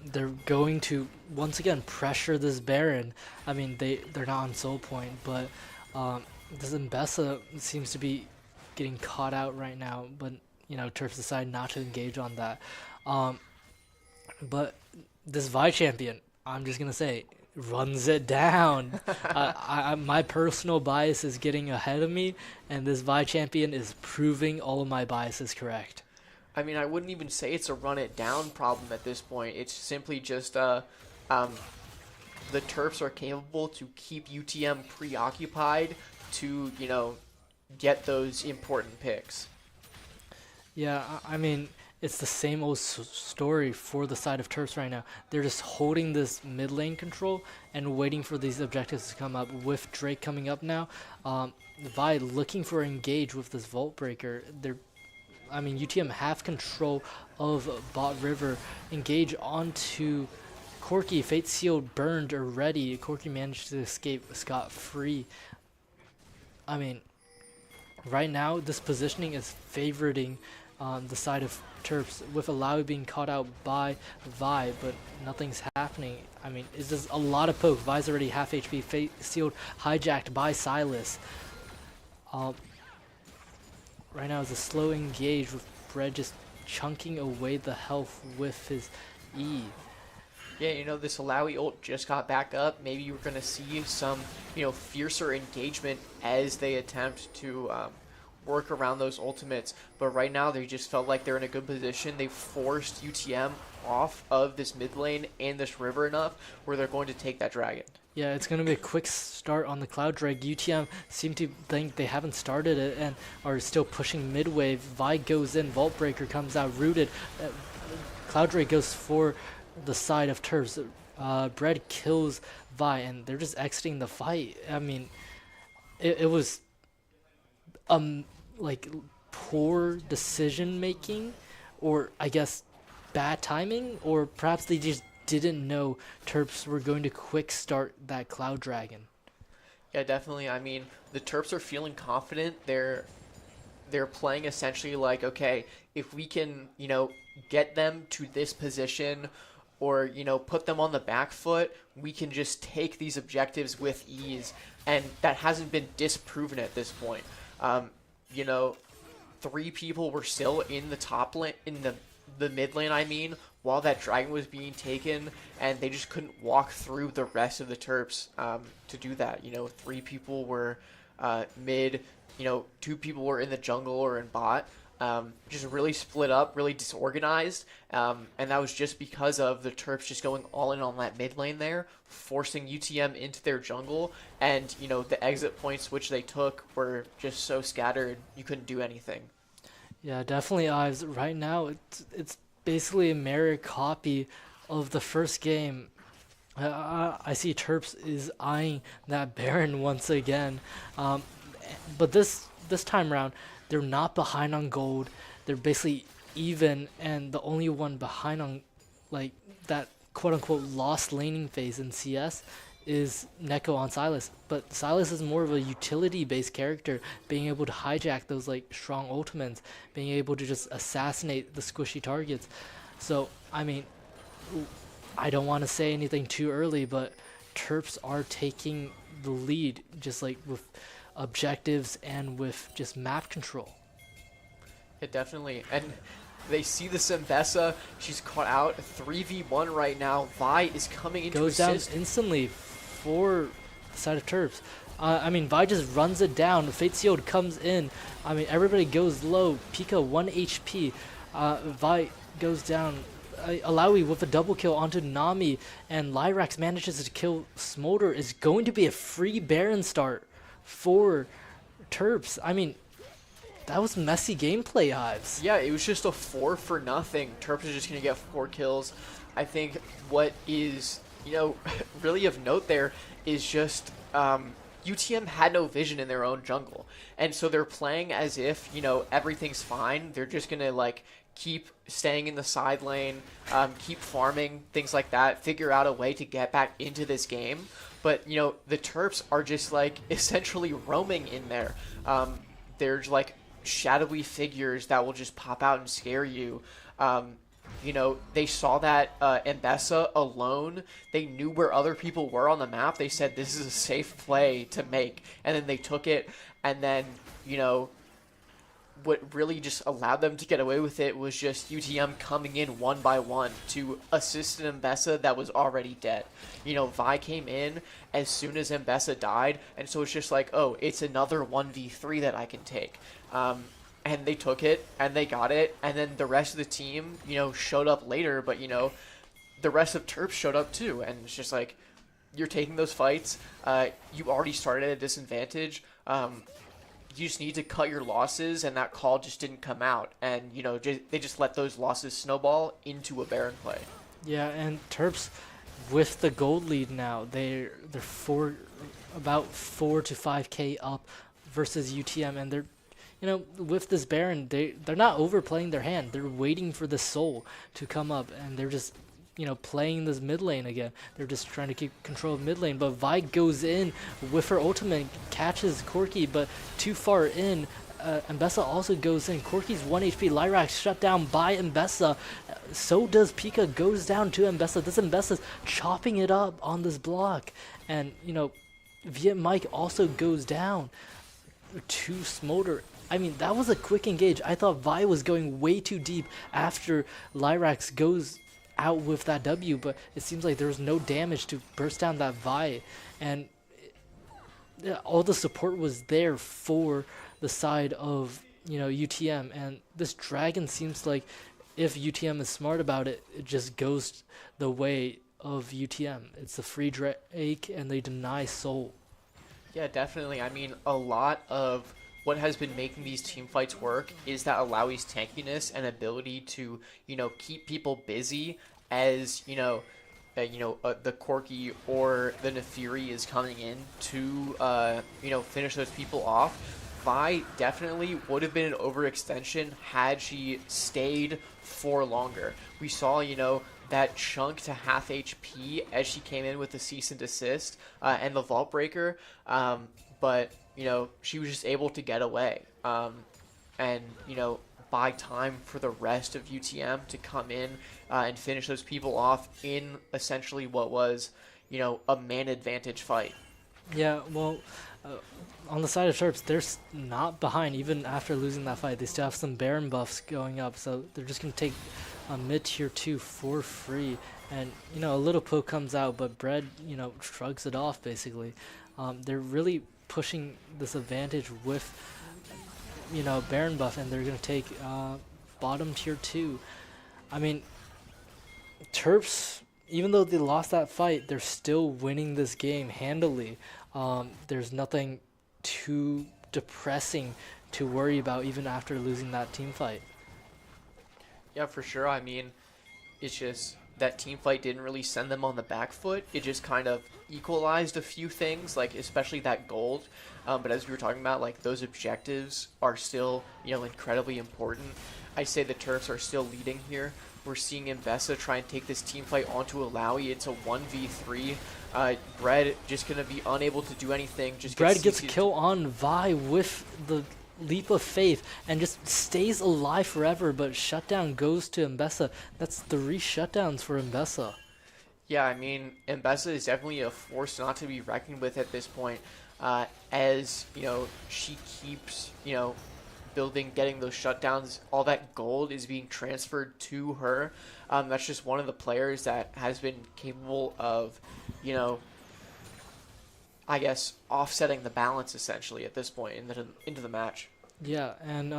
they're going to once again pressure this Baron. I mean, they're not on soul point, but this Mbessa seems to be getting caught out right now. But you know, Terps decide not to engage on that. But this Vi champion, I'm just gonna say, runs it down. My personal bias is getting ahead of me, and this Vi champion is proving all of my biases correct. I mean, I wouldn't even say it's a run it down problem at this point. It's simply just the Terps are capable to keep UTM preoccupied to, you know, get those important picks. Yeah, I mean, it's the same old story for the side of Terps right now. They're just holding this mid lane control and waiting for these objectives to come up. With Drake coming up now, Vi looking for engage with this Vault Breaker. UTM have control of bot river. Engage onto Corki. Fate Sealed burned already. Corki managed to escape scot-free. I mean, right now this positioning is favoriting the side of Terps, with Alawi being caught out by Vi, but nothing's happening. I mean, it's just a lot of poke. Vi's already half HP. Fate Sealed hijacked by Silas. Right now is a slow engage with Bread just chunking away the health with his E. Yeah, you know, this Alawi ult just got back up. Maybe you're going to see some, you know, fiercer engagement as they attempt to work around those ultimates. But right now, they just felt like they're in a good position. They forced UTM off of this mid lane and this river enough where they're going to take that dragon. Yeah, it's going to be a quick start on the Cloud Drag. UTM seem to think they haven't started it and are still pushing mid wave. Vi goes in, Vault Breaker comes out, rooted. Cloud Drag goes for the side of Terps. Bread kills Vi, and they're just exiting the fight. I mean, it was like poor decision making, or I guess bad timing, or perhaps they just didn't know Terps were going to quick start that Cloud Dragon. Yeah, definitely. I mean, the Terps are feeling confident. They're playing essentially like, okay, if we can, you know, get them to this position, or, you know, put them on the back foot, we can just take these objectives with ease. And that hasn't been disproven at this point. you know, 3 people were still in the top lane, in the mid lane, I mean, while that dragon was being taken, and they just couldn't walk through the rest of the Terps to do that. You know, 3 people were mid, you know, 2 people were in the jungle or in bot. Just really split up, really disorganized, and that was just because of the Terps just going all in on that mid lane there, forcing UTM into their jungle, and, you know, the exit points which they took were just so scattered, you couldn't do anything. Yeah, definitely, Ives. Right now, it's basically a mirror copy of the first game. I see Terps is eyeing that Baron once again, but this time around, they're not behind on gold. They're basically even, and the only one behind on like that quote unquote lost laning phase in CS is Neko on Silas. But Silas is more of a utility based character, being able to hijack those like strong ultimates, being able to just assassinate the squishy targets. So I mean, I don't want to say anything too early, but Terps are taking the lead, just like with objectives and with just map control. Yeah, definitely. And they see the Symbessa. She's caught out 3v1 right now. Vi is coming into Goes down assist. instantly for the side of Terps. I mean, Vi just runs it down. Fate Sealed comes in. I mean, everybody goes low. Pika 1 HP. Vi goes down. Alawi with a double kill onto Nami, and Lyrax manages to kill Smolder. Is going to be a free Baron start for Terps. I mean, that was messy gameplay, Hives. Yeah, it was just a 4 for nothing. Terps is just going to get 4 kills. I think what is, you know, really of note there is just UTM had no vision in their own jungle. And so they're playing as if, you know, everything's fine. They're just going to, like, keep staying in the side lane, keep farming, things like that, figure out a way to get back into this game. But, you know, the Terps are just, like, essentially roaming in there. They're, like, shadowy figures that will just pop out and scare you. You know, they saw that Mbessa alone. They knew where other people were on the map. They said, this is a safe play to make. And then they took it. And then, you know, what really just allowed them to get away with it was just UTM coming in one by one to assist an Mbessa that was already dead. You know, Vi came in as soon as Mbessa died, and so it's just like, oh, it's another 1v3 that I can take. And they took it, and they got it, and then the rest of the team, you know, showed up later, but, you know, the rest of Terps showed up too, and it's just like, you're taking those fights, you already started at a disadvantage, you just need to cut your losses, and that call just didn't come out. And, you know, they just let those losses snowball into a Baron play. Yeah, and Terps, with the gold lead now, they're about 4 to 5k up versus UTM, and they're, you know, with this Baron, they're not overplaying their hand. They're waiting for the soul to come up, and they're just, you know, playing this mid lane again. They're just trying to keep control of mid lane, but Vi goes in with her ultimate, catches Corki, but too far in. Mbessa also goes in. Corki's 1 HP. Lyrax shut down by Mbessa. So does Pika, goes down to Mbessa. This Mbessa's chopping it up on this block. And, you know, Viet Mike also goes down to Smolder. I mean, that was a quick engage. I thought Vi was going way too deep after Lyrax goes out with that W, but it seems like there was no damage to burst down that Vi, and all the support was there for the side of, you know, UTM. And this dragon seems like, if UTM is smart about it, it just goes the way of UTM. It's a free Drake, and they deny soul. Yeah, definitely. I mean, a lot of what has been making these team fights work is that Alawi's tankiness and ability to, you know, keep people busy as, you know, the Corki or the Nefiri is coming in to, you know, finish those people off. Vi definitely would have been an overextension had she stayed for longer. We saw, you know, that chunk to half HP as she came in with the cease and desist and the vault breaker, but, you know, she was just able to get away and, you know, buy time for the rest of UTM to come in and finish those people off in essentially what was, you know, a man advantage fight. Yeah, well, on the side of Terps, they're not behind even after losing that fight. They still have some Baron buffs going up, so they're just going to take a mid tier 2 for free. And, you know, a little poke comes out, but Bread, you know, shrugs it off, basically. They're really pushing this advantage with, you know, Baron buff, and they're going to take bottom tier 2. I mean, Terps, even though they lost that fight, they're still winning this game handily. There's nothing too depressing to worry about even after losing that team fight. Yeah, for sure. I mean, it's just that team fight didn't really send them on the back foot. It just kind of equalized a few things, like especially that gold. But as we were talking about, like those objectives are still, you know, incredibly important. I say the Terps are still leading here. We're seeing Mbessa try and take this team fight onto Alawi. It's a 1v3. Bread just going to be unable to do anything. Just Bread gets a kill on Vi with the leap of faith and just stays alive forever, but shutdown goes to Mbessa. That's 3 shutdowns for Mbessa. Yeah, I mean, Mbessa is definitely a force not to be reckoned with at this point. As, you know, she keeps, you know, getting those shutdowns, all that gold is being transferred to her. That's just one of the players that has been capable of, you know, I guess offsetting the balance essentially at this point into the match. Yeah, and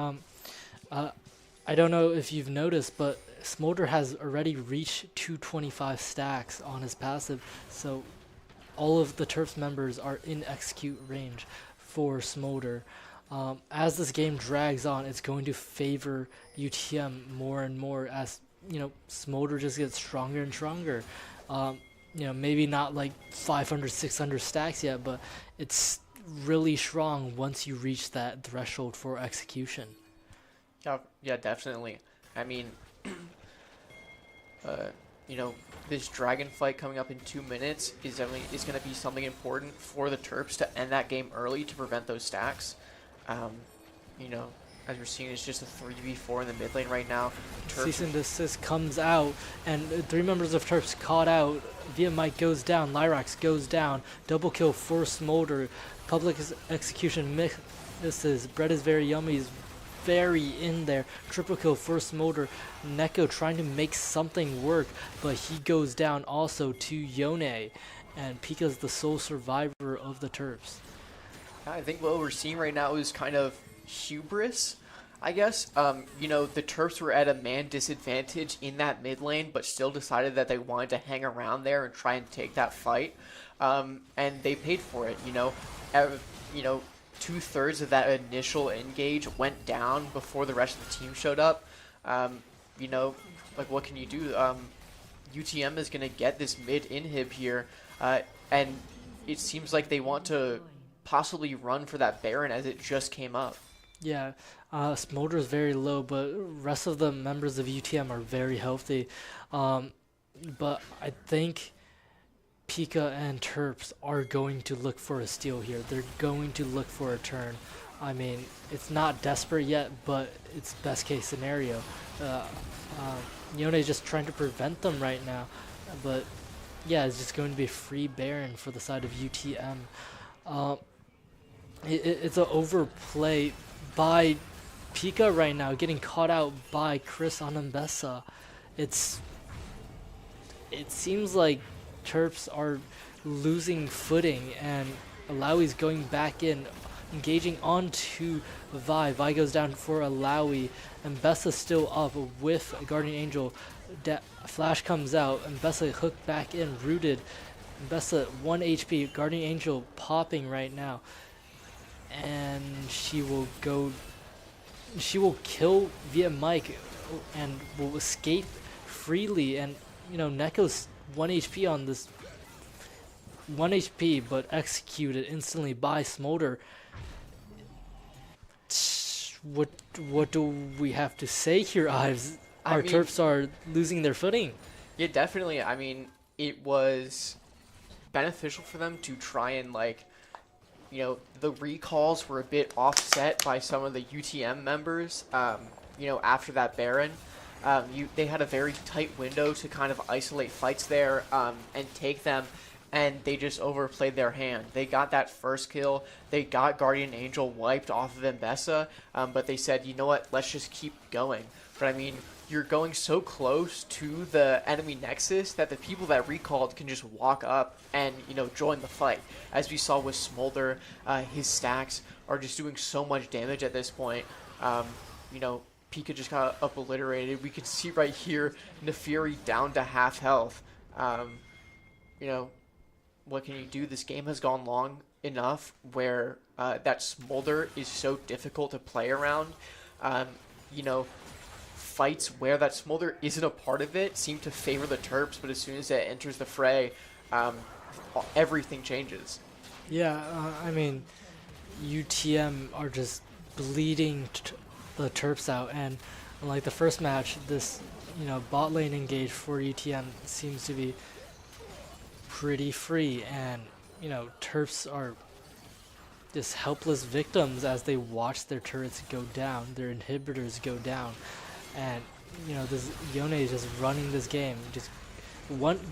I don't know if you've noticed, but Smolder has already reached 225 stacks on his passive, so all of the Terps members are in execute range for Smolder. As this game drags on, it's going to favor UTM more and more as, you know, Smolder just gets stronger and stronger. You know, maybe not like 500, 600 stacks yet, but it's really strong once you reach that threshold for execution. Yeah, definitely. I mean, you know, this dragon fight coming up in 2 minutes is going to be something important for the Terps to end that game early to prevent those stacks. You know, as we're seeing, it's just a 3v4 in the mid lane right now. Cease and desist comes out, and 3 members of Terps caught out. Via Mike goes down, Lyrax goes down, double kill for Smolder. Public execution misses. Bread is very yummy, is very in there. Triple kill for Smolder. Neko trying to make something work, but he goes down also to Yone, and Pika's the sole survivor of the Terps. I think what we're seeing right now is kind of hubris, I guess. You know, the Terps were at a man disadvantage in that mid lane, but still decided that they wanted to hang around there and try and take that fight. And they paid for it, you know. You know, 2/3 of that initial engage went down before the rest of the team showed up. You know, like what can you do? UTM is going to get this mid inhib here, and it seems like they want to possibly run for that Baron as it just came up. Yeah, Smolder is very low, but rest of the members of UTM are very healthy. But I think Pika and Terps are going to look for a steal here. They're going to look for a turn. I mean, it's not desperate yet, but it's best case scenario. Yone is just trying to prevent them right now. But yeah, it's just going to be a free Baron for the side of UTM. It's an overplay by Pika right now, getting caught out by Chris on Mbessa. It seems like Terps are losing footing, and Alawi's going back in, engaging onto Vi. Vi goes down for Alawi, and Mbessa's still up with Guardian Angel. Flash comes out, and Mbessa hooked back in, rooted. Mbessa 1 HP, Guardian Angel popping right now. And she will kill via Mike and will escape freely. And, you know, Neko's 1 HP on this 1 HP, but executed instantly by Smolder. What do we have to say here, Ives? Our Terps are losing their footing. Yeah, definitely. I mean, it was beneficial for them to try and, like, you know, the recalls were a bit offset by some of the UTM members, you know, after that Baron. They had a very tight window to kind of isolate fights there and take them. and they just overplayed their hand. They got that first kill. They got Guardian Angel wiped off of Mbessa, but they said, you know what, let's just keep going. But I mean, you're going so close to the enemy nexus that the people that recalled can just walk up and, you know, join the fight. As we saw with Smolder, his stacks are just doing so much damage at this point. You know, Pika just got obliterated. We can see right here, Nefiri down to half health. You know, what can you do? This game has gone long enough where that Smolder is so difficult to play around. You know, fights where that Smolder isn't a part of it seem to favor the Terps, but as soon as it enters the fray, everything changes. Yeah, I mean, UTM are just bleeding the Terps out, and like the first match, this, you know, bot lane engage for UTM seems to be pretty free, and, you know, Terps are just helpless victims as they watch their turrets go down, their inhibitors go down. And, you know, this Yone is just running this game. Just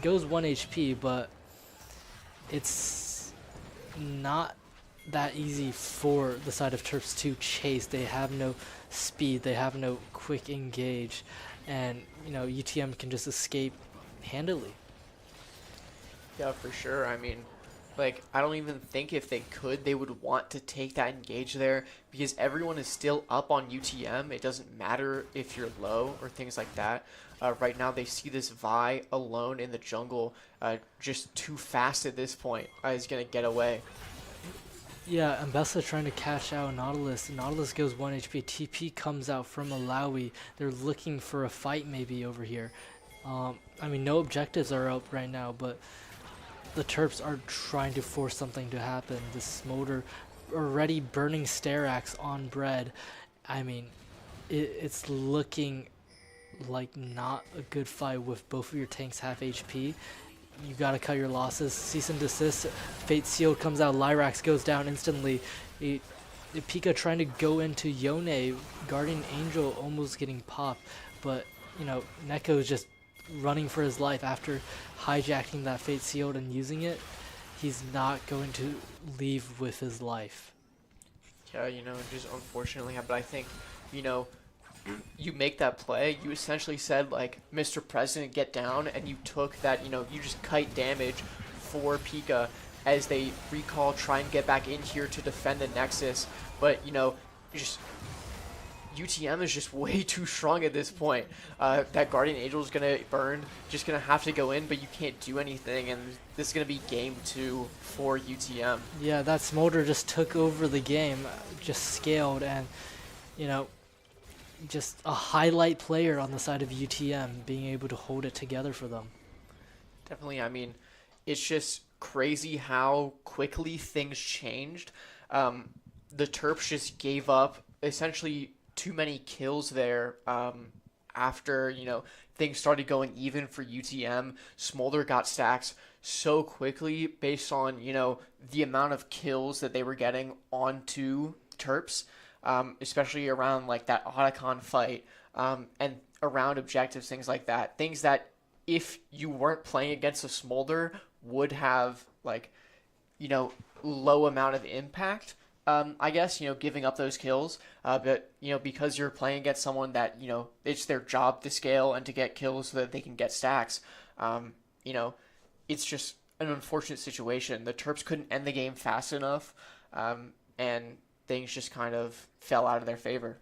goes 1 HP, but it's not that easy for the side of Terps to chase. They have no speed, they have no quick engage, and, you know, UTM can just escape handily. Yeah, for sure. I mean, like, I don't even think if they could, they would want to take that engage there, because everyone is still up on UTM. It doesn't matter if you're low or things like that. Right now, they see this Vi alone in the jungle, just too fast at this point. He's going to get away. Yeah, Mbessa trying to catch out Nautilus. Nautilus goes 1 HP. TP comes out from Malawi. They're looking for a fight maybe over here. I mean, no objectives are up right now, but the Terps are trying to force something to happen. The Smolder already burning Sterax on Bread. I mean, it's looking like not a good fight with both of your tanks half HP. You gotta cut your losses. Cease and desist. Fate Sealed comes out. Lyrax goes down instantly. Pika trying to go into Yone. Guardian Angel almost getting popped. But, you know, Neko is just running for his life after hijacking that Fate Sealed and using it. He's not going to leave with his life. Yeah, you know, just unfortunately, but I think, you know, you make that play, you essentially said, like, Mr. President, get down, and you took that, you know, you just kite damage for Pika as they recall, try and get back in here to defend the Nexus, but, you know, just UTM is just way too strong at this point. That Guardian Angel is going to burn, just going to have to go in, but you can't do anything, and this is going to be game 2 for UTM. Yeah, that Smolder just took over the game, just scaled, and, you know, just a highlight player on the side of UTM being able to hold it together for them. Definitely, I mean, it's just crazy how quickly things changed. The Terps just gave up essentially too many kills there after, you know, things started going even for UTM. Smolder got stacks so quickly based on, you know, the amount of kills that they were getting onto Terps, especially around like that Otacon fight and around objectives, things like that. Things that if you weren't playing against a Smolder would have, like, you know, low amount of impact. I guess, you know, giving up those kills, but, you know, because you're playing against someone that, you know, it's their job to scale and to get kills so that they can get stacks, you know, it's just an unfortunate situation. The Terps couldn't end the game fast enough, and things just kind of fell out of their favor.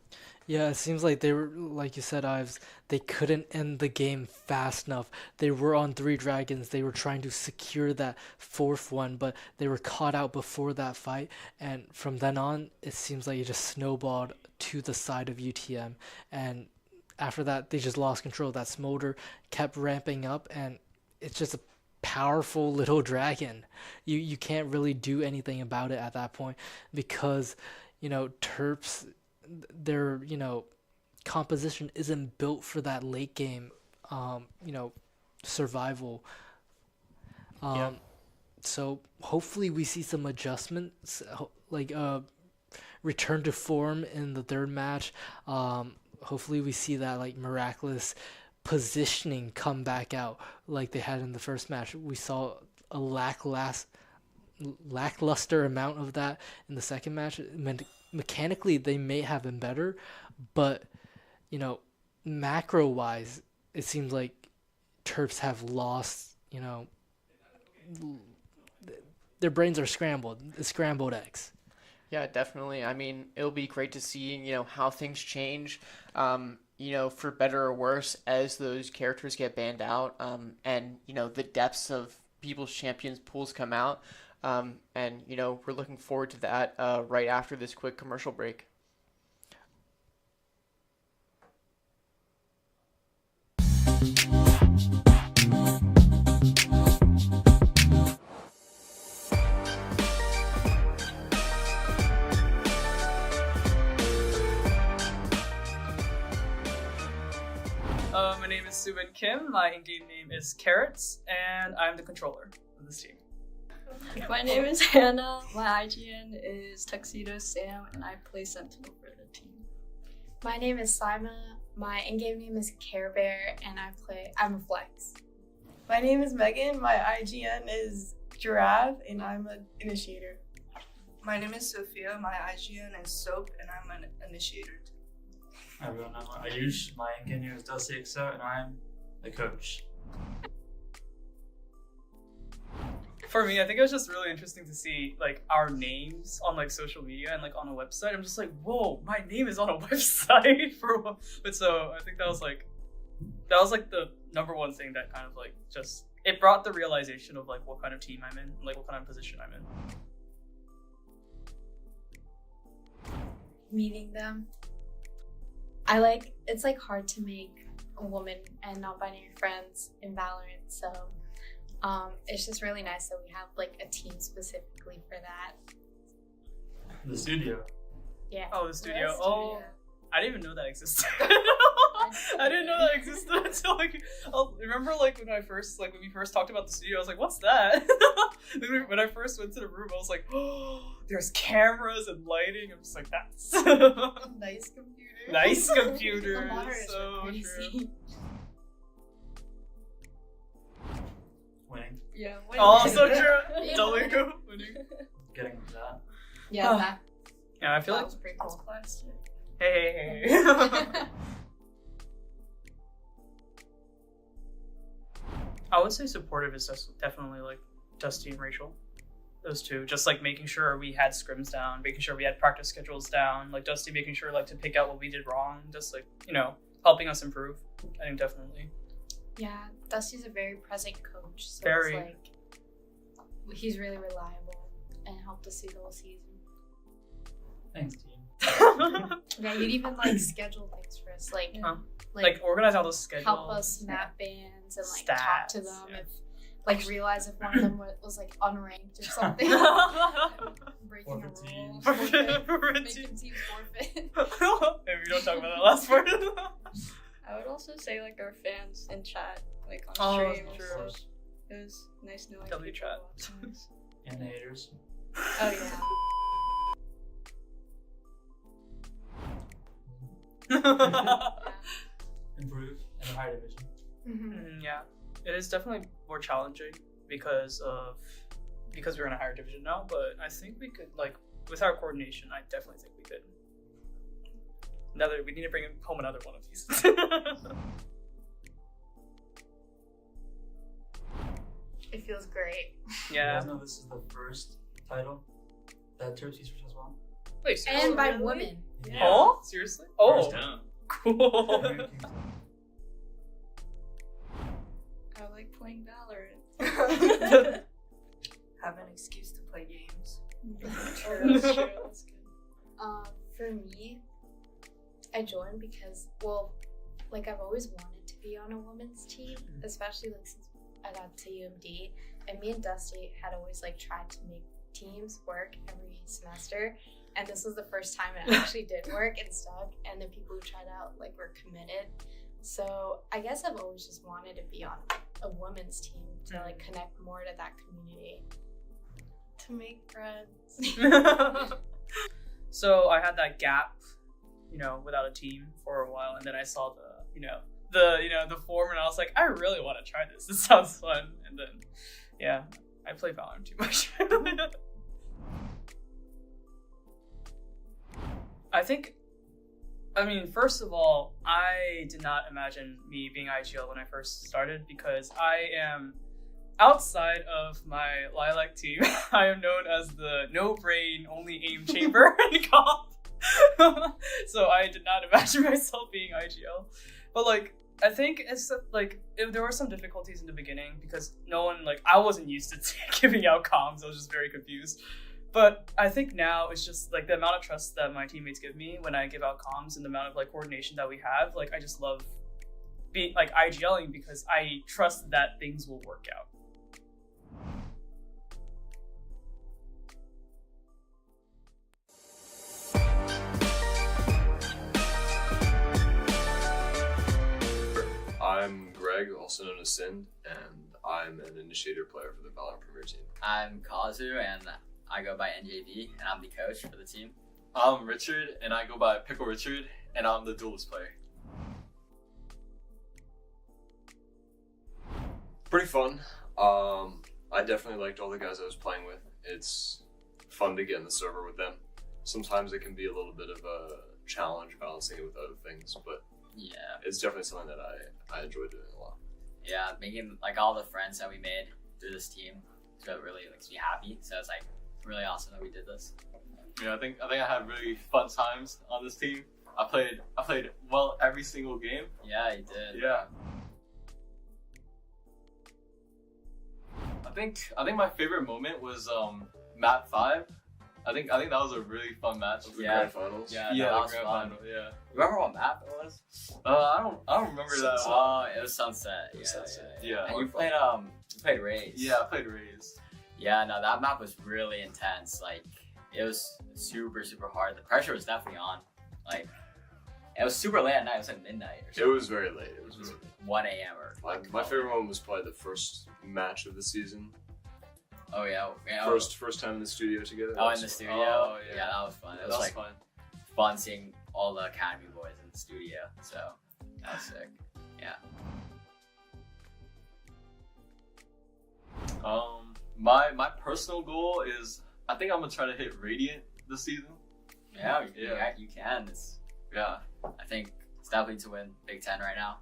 Yeah, it seems like they were, like you said, Ives, they couldn't end the game fast enough. They were on 3 dragons. They were trying to secure that 4th one, but they were caught out before that fight. And from then on, it seems like it just snowballed to the side of UTM. And after that, they just lost control. That Smolder kept ramping up, and it's just a powerful little dragon. You can't really do anything about it at that point because, you know, Terps, their, you know, composition isn't built for that late game, you know, survival. Yeah. So hopefully we see some adjustments, like return to form in the 3rd match. Hopefully we see that, like, miraculous positioning come back out like they had in the 1st match. We saw a lackluster amount of that in the second match. Mechanically, they may have been better, but macro-wise, it seems like Terps have lost. Their brains are scrambled. Scrambled eggs. Yeah, definitely. I mean, it'll be great to see, how things change, for better or worse as those characters get banned out, and, the depths of people's champions pools come out. And, we're looking forward to that right after this quick commercial break. My name is Subin Kim, my in-game name is Carrots, and I'm the controller of this team. My name is Hannah, my IGN is Tuxedo Sam, and I play Sentinel for the team. My name is Sima, my in-game name is Care Bear, and I'm a Flex. My name is Megan, my IGN is Giraffe, and I'm an Initiator. My name is Sophia, my IGN is Soap, and I'm an Initiator. Hi everyone, I'm Ayush, my in-game name is Dulcexo, and I'm the coach. For me, I think it was just really interesting to see like our names on like social media and like on a website. I'm just like, whoa, my name is on a website but so I think that was like the number one thing that kind of like just it brought the realization of like what kind of team I'm in, like what kind of position I'm in. Meeting them. It's like hard to make a woman and non-binary friends in Valorant, so it's just really nice that we have like a team specifically for that. The studio. Yeah. Oh, the studio. The oh, I didn't even know that existed. I didn't know that existed until like remember like when we first talked about the studio, I was like, what's that? When I first went to the room, I was like, oh, there's cameras and lighting. I'm just like, that's nice computer. Nice computer. So true. Winning. Yeah. Winning. Oh, so true. W. Winning. Getting into that. Yeah. That. Yeah, I feel that like was pretty cool. Hey. I would say supportive is definitely like Dusty and Rachel. Those two, just like making sure we had scrims down, making sure we had practice schedules down, like Dusty making sure like to pick out what we did wrong, just like, helping us improve. I think definitely. Yeah, Dusty's a very present coach. So very. It's like, he's really reliable and helped us see the whole season. Thanks, team. Yeah, you'd even like schedule things for us, like organize all those schedules. Help us map bands and like stats, talk to them if like realize if one of them was like unranked or something. Breaking a rule. Making teams forfeit. Maybe we don't talk about that last part. I would also say like our fans in chat, like on stream. True. It was nice knowing W chat. And the haters. Oh yeah. Improve in the higher division. Mm-hmm. Yeah, it is definitely more challenging because we're in a higher division now. But I think we could, like, with our coordination, I definitely think we could. We need to bring home another one of these. It feels great. Yeah. You guys know this is the first title that Terps Esports has won. Wait, seriously? And by women. Yeah. Oh, seriously? Oh, first time. Cool. I like playing Valorant. Have an excuse to play games. That's true. That's good. For me, I joined because, I've always wanted to be on a women's team, especially since I got to UMD, and me and Dusty had always tried to make teams work every semester, and this was the first time it actually did work and stuck, and the people who tried out were committed. So I guess I've always just wanted to be on a women's team to connect more to that community, to make friends. So I had that gap, without a team for a while, and then I saw the form, and I was like, I really want to try this. This sounds fun. And then, yeah, I play Valorant too much. I mean, first of all, I did not imagine me being IGL when I first started because I am outside of my Lilac team. I am known as the no brain, only aim chamber in comp. So I did not imagine myself being IGL. But like, I think it's like if there were some difficulties in the beginning because no one I wasn't used to giving out comms. I was just very confused. But I think now it's just like the amount of trust that my teammates give me when I give out comms and the amount of coordination that we have. Like I just love being IGLing because I trust that things will work out. I'm Greg, also known as Sind, and I'm an initiator player for the Valorant Premier team. I'm Kazu, and I go by NJV, and I'm the coach for the team. I'm Richard, and I go by Pickle Richard, and I'm the duelist player. Pretty fun. I definitely liked all the guys I was playing with. It's fun to get in the server with them. Sometimes it can be a little bit of a challenge balancing it with other things, but yeah, it's definitely something that I enjoy doing a lot. Yeah, making all the friends that we made through this team, so it really makes me happy. So it's really awesome that we did this. Yeah, I think I had really fun times on this team. I played well every single game. Yeah, you did. Yeah. I think my favorite moment was map 5. I think that was a really fun match. The grand finals. Yeah, yeah, that the was grand fun. final. Yeah. Remember what map it was? I don't remember that. Oh, it was Sunset. Yeah, Sunset. yeah. Yeah. And you played Raze. Yeah, I played Raze. Yeah, no, that map was really intense. It was super, super hard. The pressure was definitely on. It was super late at night. It was midnight or something. It was very late. It was really late. 1 a.m. or my favorite moment was probably the first match of the season. Oh yeah. First time in the studio together. Oh, in the studio. Oh, yeah. Yeah, that was fun. It That was fun. fun seeing all the Academy boys in the studio. So that was sick. Yeah. My personal goal is I think I'm gonna try to hit Radiant this season. Yeah, you can. I think it's definitely to win Big Ten right now,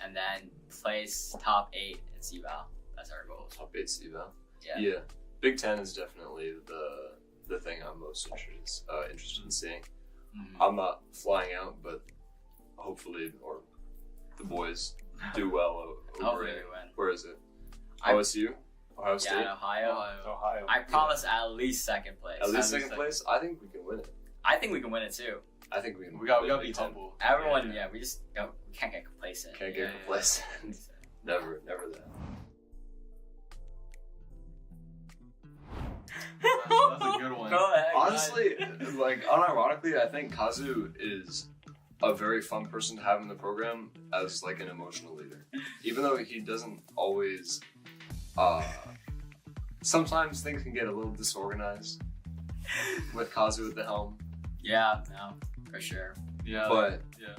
and then place top 8 in CVAL. That's our goal. Top 8 CVAL. Yeah. Big Ten is definitely the thing I'm most interested in seeing. Mm-hmm. I'm not flying out, but hopefully, or the boys do well over Hopefully it. we win. Where is it? OSU? Ohio State? Yeah, in Ohio. Ohio. I promise at least second place. At least second place? I think we can win it. I think we can win it too. I think we can. We gotta win be Big Ten. humble. Everyone, we just we can't get complacent. Can't get complacent. Never that. That's a good one. Go ahead. Honestly, unironically, I think Kazu is a very fun person to have in the program as an emotional leader. Even though he doesn't always, sometimes things can get a little disorganized with Kazu at the helm. Yeah, no, for sure. Yeah. But yeah.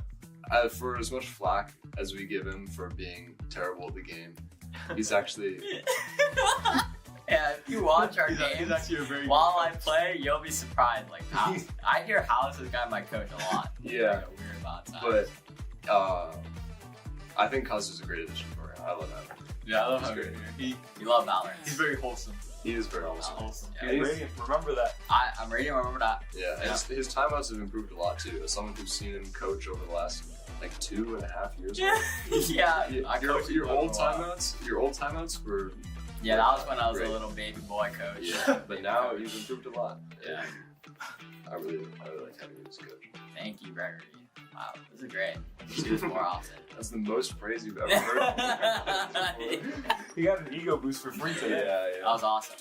For as much flack as we give him for being terrible at the game, he's actually. Yeah, if you watch our he's games actually a very while I play, you'll be surprised. I hear House is guy my coach a lot. Yeah. Weird about that. But I think Kazu's a great addition for him. I love him. Yeah, I love He's him. great. You love Valorant. He's very wholesome. He is very awesome. Yeah. Remember that. I'm reading. Remember that. Yeah, his timeouts have improved a lot too. As someone who's seen him coach over the last 2.5 years. Yeah. Your old timeouts were. Yeah, that was when I was a little baby boy coach. Yeah, but now you've improved a lot. Yeah. I really like having you as a coach. Thank you, Gregory. Wow, this is great. You should do this more often. That's the most praise you've ever heard. He got an ego boost for free today. Yeah. That was awesome.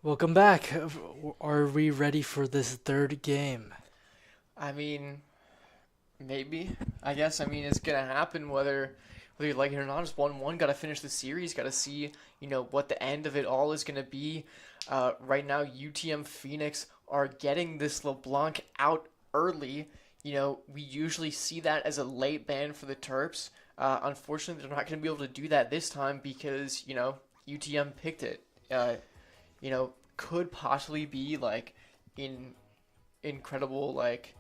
Welcome back. Are we ready for this third game? I mean, maybe. I guess. I mean, it's gonna happen whether you like it or not. It's 1-1. Got to finish the series. Got to see what the end of it all is gonna be. Right now, UTM Phoenix are getting this LeBlanc out early. we usually see that as a late ban for the Terps. Unfortunately, they're not going to be able to do that this time because, UTM picked it. Could possibly be like incredible like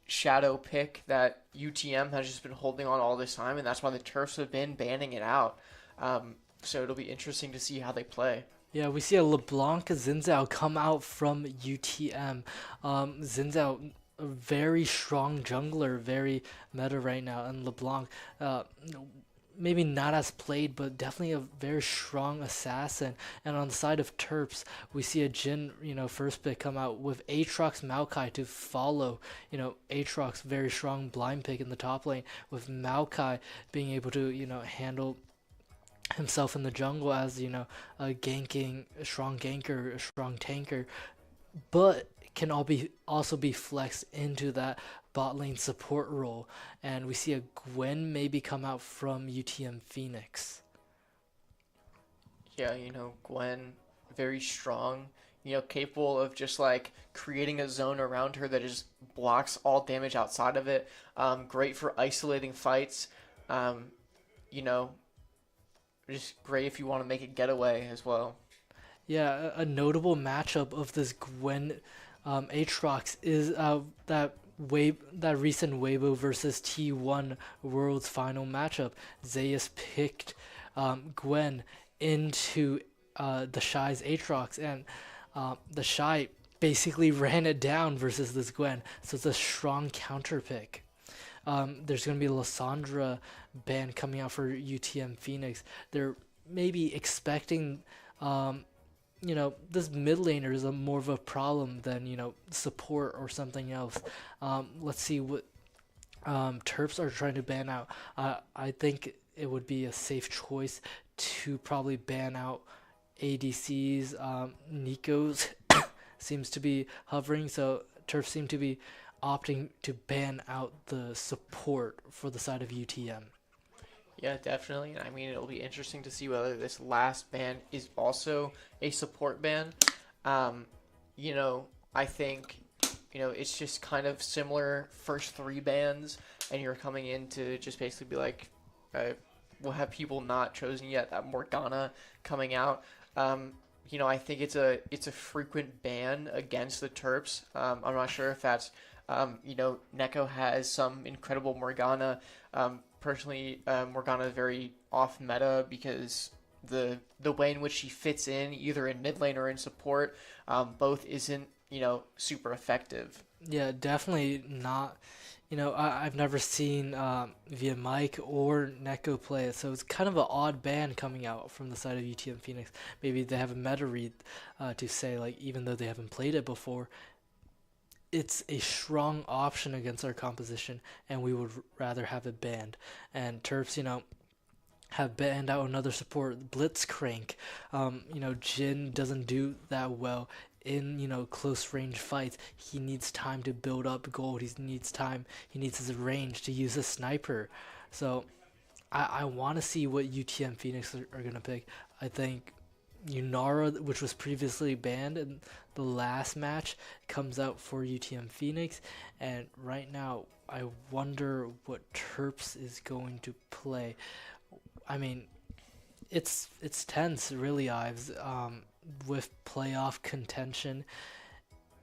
shadow pick that UTM has just been holding on all this time, and that's why the Terps have been banning it out. So it'll be interesting to see how they play. Yeah, we see a LeBlanc Zinzao come out from UTM. Zinzao, a very strong jungler, very meta right now, and LeBlanc, maybe not as played, but definitely a very strong assassin. And on the side of Terps, we see a Jhin, first pick come out with Aatrox Maokai to follow. Aatrox, very strong blind pick in the top lane, with Maokai being able to, handle himself in the jungle as, a strong ganker, a strong tanker, but can also be flexed into that bot lane support role. And we see a Gwen maybe come out from UTM Phoenix. Yeah, Gwen, very strong, capable of just like creating a zone around her that just blocks all damage outside of it. Great for isolating fights. Just great if you want to make a getaway as well. Yeah, a notable matchup of this Gwen Aatrox is that recent Weibo versus T1 Worlds final matchup. Zeus picked Gwen into the Shy's Aatrox, and the Shy basically ran it down versus this Gwen, so it's a strong counter pick. There's going to be a Lissandra ban coming out for UTM Phoenix. They're maybe expecting this mid laner is more of a problem than, support or something else. Let's see what Terps are trying to ban out. I think it would be a safe choice to probably ban out ADCs. Nico's seems to be hovering, so Terps seem to be opting to ban out the support for the side of UTM. Yeah, definitely. I mean, it'll be interesting to see whether this last ban is also a support ban. I think, it's just kind of similar first 3 bans, and you're coming in to just basically be like, we'll have people not chosen yet, that Morgana coming out. I think it's a frequent ban against the Terps. I'm not sure if that's, Neko has some incredible Morgana. Personally, Morgana is very off meta because the way in which she fits in, either in mid lane or in support, both isn't, super effective. Yeah, definitely not. I've never seen via Mike or Neko play it, so it's kind of an odd ban coming out from the side of UTM Phoenix. Maybe they have a meta read to say, like, even though they haven't played it before, it's a strong option against our composition, and we would rather have it banned. And Terps, have banned out another support, Blitzcrank. Jhin doesn't do that well in, close range fights. He needs time to build up gold. He needs his range to use a sniper. So I want to see what UTM Phoenix are going to pick. I think Yunara, which was previously banned in the last match, comes out for UTM Phoenix, and right now I wonder what Terps is going to play. I mean, it's tense, really, Ives, with playoff contention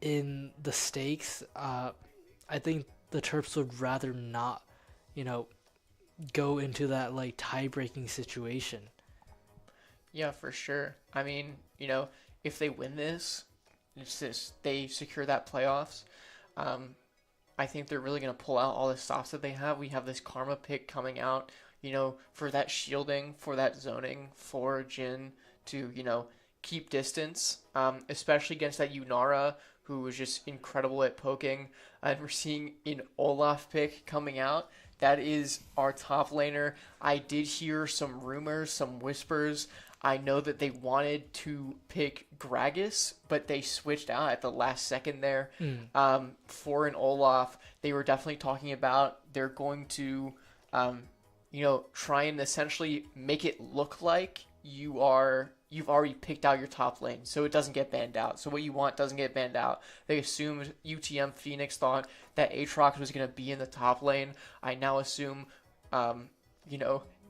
in the stakes. I think the Terps would rather not, go into that like tie-breaking situation. Yeah, for sure. I mean, if they win this, they secure that playoffs. I think they're really going to pull out all the stops that they have. We have this Karma pick coming out, for that shielding, for that zoning, for Jhin to, keep distance, especially against that Yunara, who was just incredible at poking. And we're seeing an Olaf pick coming out. That is our top laner. I did hear some rumors, some whispers. I know that they wanted to pick Gragas, but they switched out at the last second there. For an Olaf, they were definitely talking about they're going to, try and essentially make it look like you are you've already picked out your top lane, so it doesn't get banned out. So what you want doesn't get banned out. They assumed UTM Phoenix thought that Aatrox was going to be in the top lane. I now assume,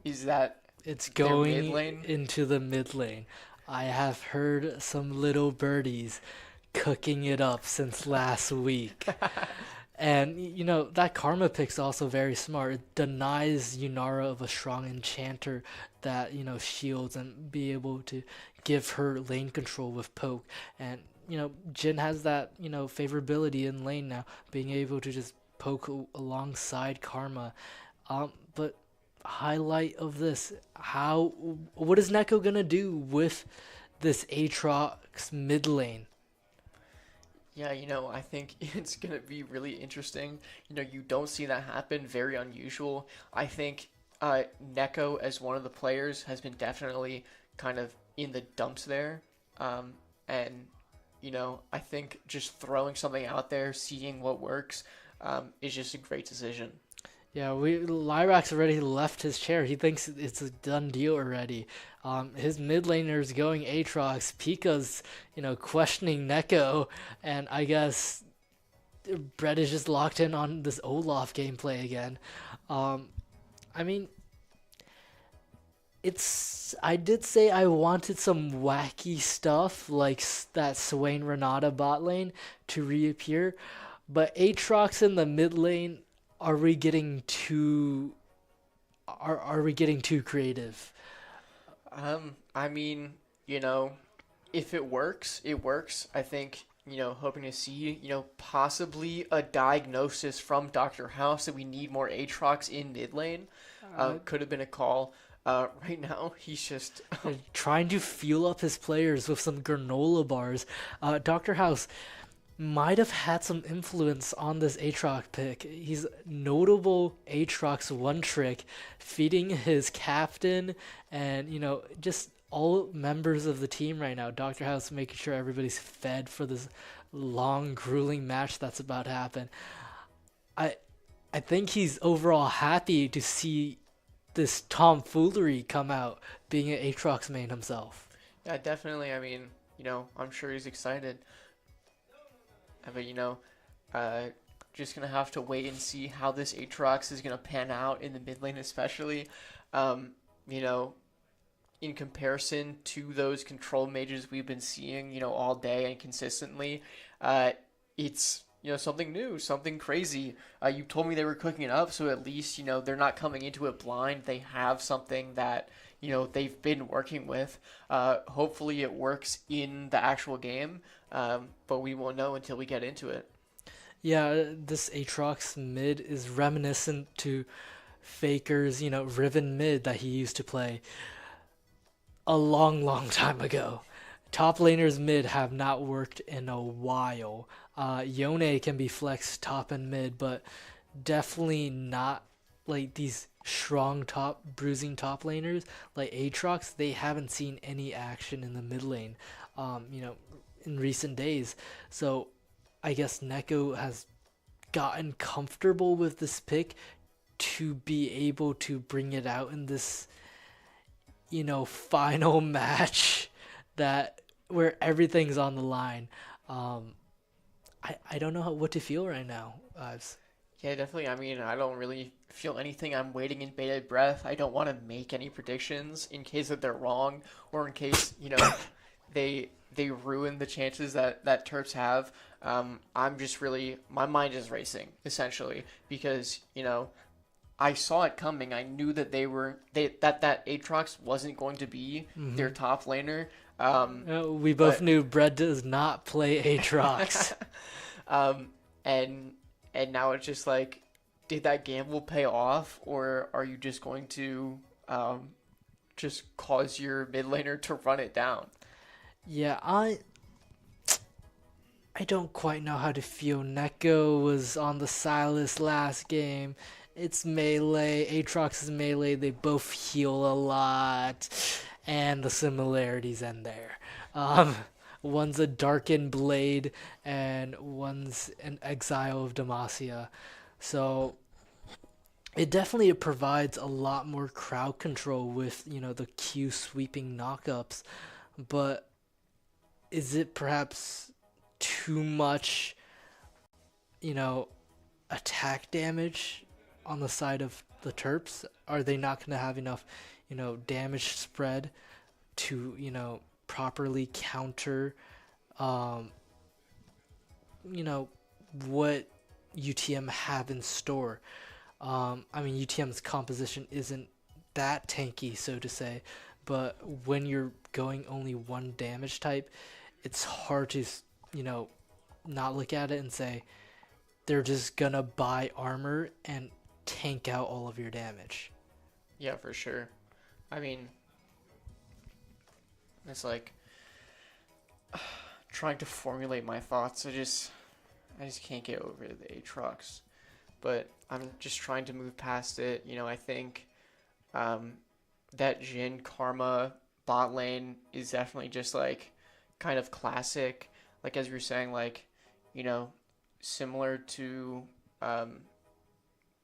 is that It's their going mid lane? into the mid lane. I have heard some little birdies cooking it up since last week. And, that Karma pick's also very smart. It denies Yunara of a strong enchanter that, shields and be able to give her lane control with poke. And, Jin has that, favorability in lane now, being able to just poke alongside Karma. But highlight of this, what is Neko going to do with this Aatrox mid lane? Yeah, I think it's going to be really interesting. You don't see that happen. Very unusual. I think Neko, as one of the players, has been definitely kind of in the dumps there. And, I think just throwing something out there, seeing what works, is just a great decision. Yeah, Lyrax already left his chair. He thinks it's a done deal already. His mid laner's going Aatrox. Pika's, questioning Neko, and I guess Brett is just locked in on this Olaf gameplay again. I mean, I did say I wanted some wacky stuff like that Swain Renata bot lane to reappear, but Aatrox in the mid lane. Are we getting too creative? I mean, if it works, it works. I think, hoping to see, possibly a diagnosis from Dr. House that we need more Aatrox in mid lane. Could have been a call. Right now, he's just trying to fuel up his players with some granola bars. Dr. House might have had some influence on this Aatrox pick. He's notable Aatrox one trick, feeding his captain and, just all members of the team right now. Dr. House making sure everybody's fed for this long, grueling match that's about to happen. I think he's overall happy to see this tomfoolery come out, being an Aatrox main himself. Yeah, definitely. I mean, I'm sure he's excited. But, just going to have to wait and see how this Aatrox is going to pan out in the mid lane especially. In comparison to those control mages we've been seeing, all day and consistently, it's, something new, something crazy. You told me they were cooking it up, so at least, they're not coming into it blind. They have something that, they've been working with. Hopefully it works in the actual game. But we won't know until we get into it. Yeah, this Aatrox mid is reminiscent to Faker's, Riven mid that he used to play a long, long time ago. Top laners mid have not worked in a while. Yone can be flexed top and mid, but definitely not like these strong bruising top laners like Aatrox. They haven't seen any action in the mid lane. In recent days. So I guess Neko has gotten comfortable with this pick to be able to bring it out in this, final match where everything's on the line. I don't know what to feel right now, Ives. Yeah, definitely. I mean, I don't really feel anything. I'm waiting in bated breath. I don't want to make any predictions in case that they're wrong or in case, they ruin the chances that Terps have. I'm just really, my mind is racing, essentially, because, I saw it coming. I knew that that Aatrox wasn't going to be their top laner. We both knew Brett does not play Aatrox. And now it's just like, did that gamble pay off, or are you just going to just cause your mid laner to run it down? Yeah, I don't quite know how to feel. Neko was on the Silas last game. It's melee. Aatrox is melee. They both heal a lot. And the similarities end there. One's a darkened blade and one's an exile of Demacia. So it definitely provides a lot more crowd control with, the Q sweeping knockups. but is it perhaps too much, attack damage on the side of the Terps? Are they not going to have enough, damage spread to, properly counter, what UTM have in store? UTM's composition isn't that tanky, so to say, but when you're going only one damage type, it's hard to, not look at it and say they're just gonna buy armor and tank out all of your damage. Yeah, for sure. I mean, it's like trying to formulate my thoughts. I just can't get over the Aatrox, but I'm just trying to move past it. I think that Jhin Karma bot lane is definitely just like kind of classic. Like as you were saying, like similar to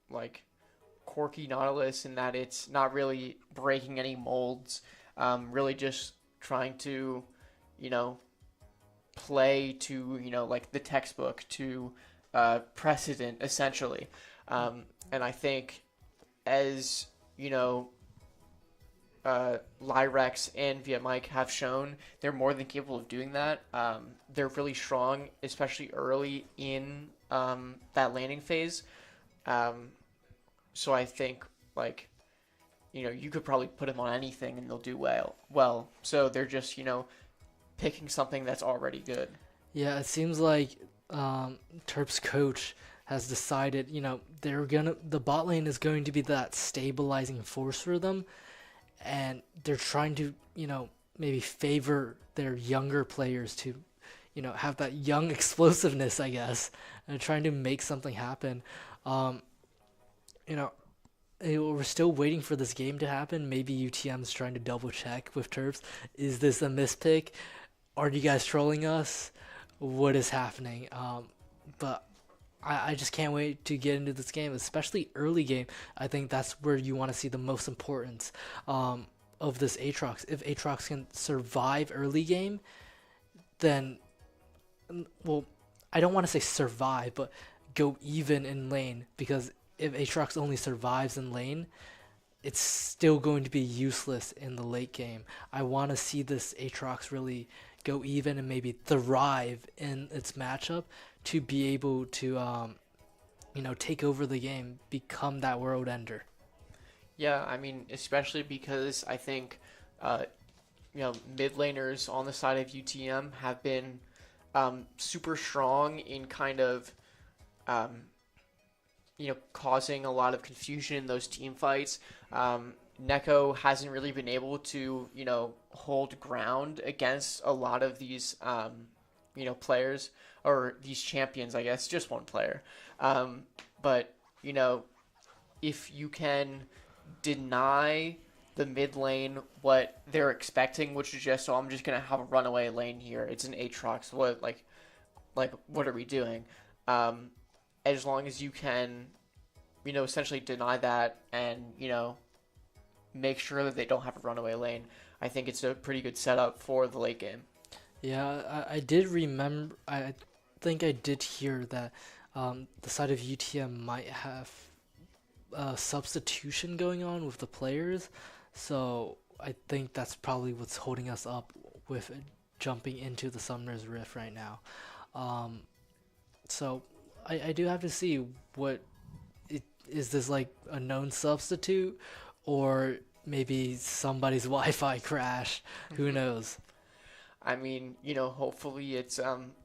like Corki Nautilus in that it's not really breaking any molds, really just trying to, play to, like the textbook to precedent essentially. And I think as, Lyrex and Vietmike have shown they're more than capable of doing that. They're really strong, especially early in that landing phase. So I think you could probably put them on anything and they'll do well. So they're just picking something that's already good. Yeah, it seems like Terps coach has decided the bot lane is going to be that stabilizing force for them. And they're trying to, maybe favor their younger players to, have that young explosiveness, I guess, and trying to make something happen. We're still waiting for this game to happen. Maybe UTM's trying to double check with Terps. Is this a mispick? Are you guys trolling us? What is happening? But I just can't wait to get into this game, especially early game. I think that's where you want to see the most importance of this Aatrox. If Aatrox can survive early game, then, well, I don't want to say survive, but go even in lane. Because if Aatrox only survives in lane, it's still going to be useless in the late game. I want to see this Aatrox really go even and maybe thrive in its matchup to be able to, take over the game, become that world ender. Yeah, especially because I think, mid laners on the side of UTM have been super strong in kind of, causing a lot of confusion in those team fights. Neko hasn't really been able to, hold ground against a lot of these, players, or these champions, I guess, just one player. But, if you can deny the mid lane what they're expecting, which is just, I'm just going to have a runaway lane here. It's an Aatrox. What are we doing? As long as you can, essentially deny that and, make sure that they don't have a runaway lane, I think it's a pretty good setup for the late game. Yeah, I did remember, I think I did hear that the side of UTM might have substitution going on with the players, so I think that's probably what's holding us up with jumping into the Summoner's Rift right now. So I do have to see is this like a known substitute, or maybe somebody's Wi-Fi crash? Who knows? Hopefully it's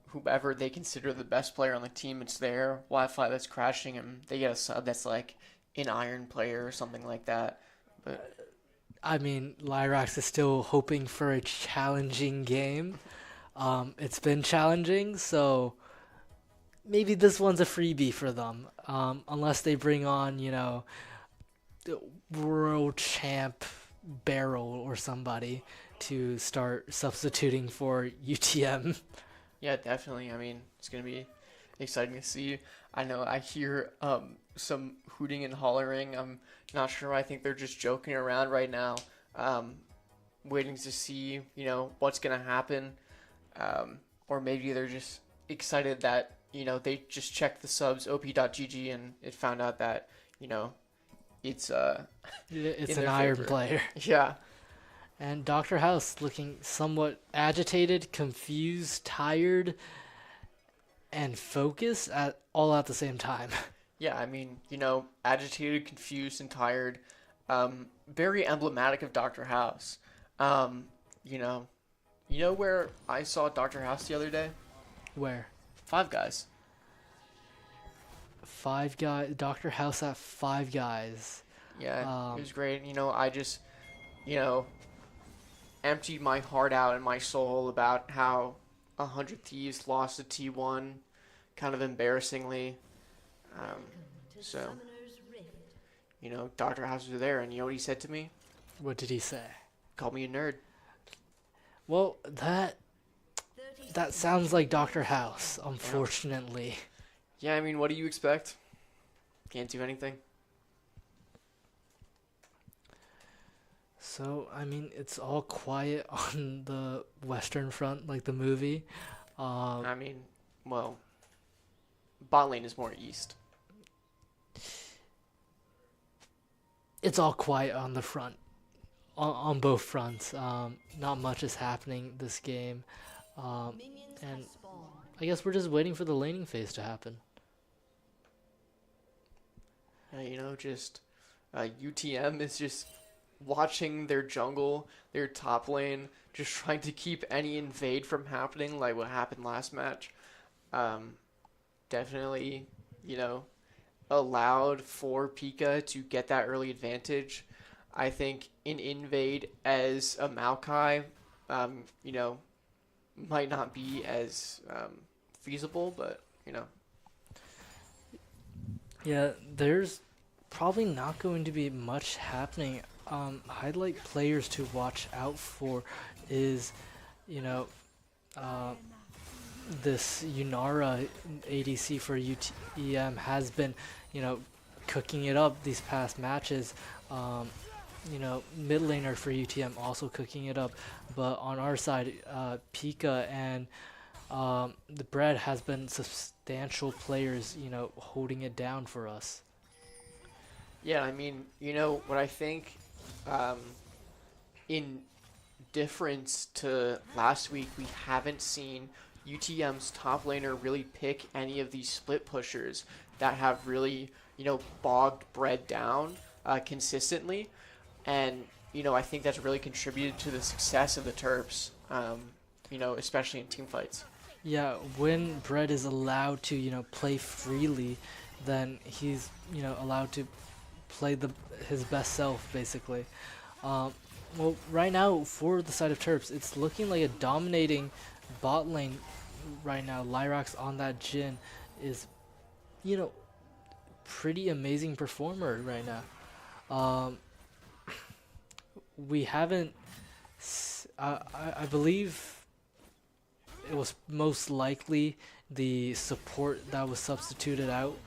whoever they consider the best player on the team. It's their Wi-Fi that's crashing, and they get a sub that's like an Iron player or something like that. But Lyrax is still hoping for a challenging game. It's been challenging, so maybe this one's a freebie for them. Unless they bring on, the world champ Barrel or somebody to start substituting for UTM. Yeah, definitely. It's going to be exciting to see. I know I hear some hooting and hollering. I'm not sure. I think they're just joking around right now. waiting to see, what's going to happen. Or maybe they're just excited that, they just checked the subs op.gg and it found out that, it's it's an Iron player. Yeah. And Dr. House looking somewhat agitated, confused, tired, and focused all at the same time. Yeah, I mean, agitated, confused, and tired. Very emblematic of Dr. House. You know where I saw Dr. House the other day? Where? Five Guys. Five Guys. Dr. House at Five Guys. Yeah, it was great. I just, emptied my heart out and my soul about how 100 Thieves lost to T1 kind of embarrassingly. So, Dr. House was there, and you know what he said to me? What did he say? Called me a nerd. Well, that sounds like Dr. House, unfortunately. Yeah, I mean, what do you expect? Can't do anything. So, I mean, it's all quiet on the Western Front, like the movie. I mean, well, bot lane is more east. It's all quiet on the front, on both fronts. Not much is happening this game. And I guess we're just waiting for the laning phase to happen. Just UTM is just watching their jungle, their top lane, just trying to keep any invade from happening like what happened last match. Definitely, allowed for Pika to get that early advantage. I think an invade as a Maokai, might not be as feasible, but, Yeah, there's probably not going to be much happening. Highlight players to watch out for is, this Yunara ADC for UTM has been, cooking it up these past matches. Mid laner for UTM also cooking it up. But on our side, Pika and the Bread has been substantial players, holding it down for us. Yeah, I mean, what I think in difference to last week, we haven't seen UTM's top laner really pick any of these split pushers that have really, bogged Bread down consistently. And, I think that's really contributed to the success of the Terps, especially in team fights. Yeah, when Bread is allowed to, play freely, then he's, allowed to play his best self, basically. Well, right now, for the side of Terps, it's looking like a dominating bot lane right now. Lyrax on that Jhin is, pretty amazing performer right now. We haven't... I believe it was most likely the support that was substituted out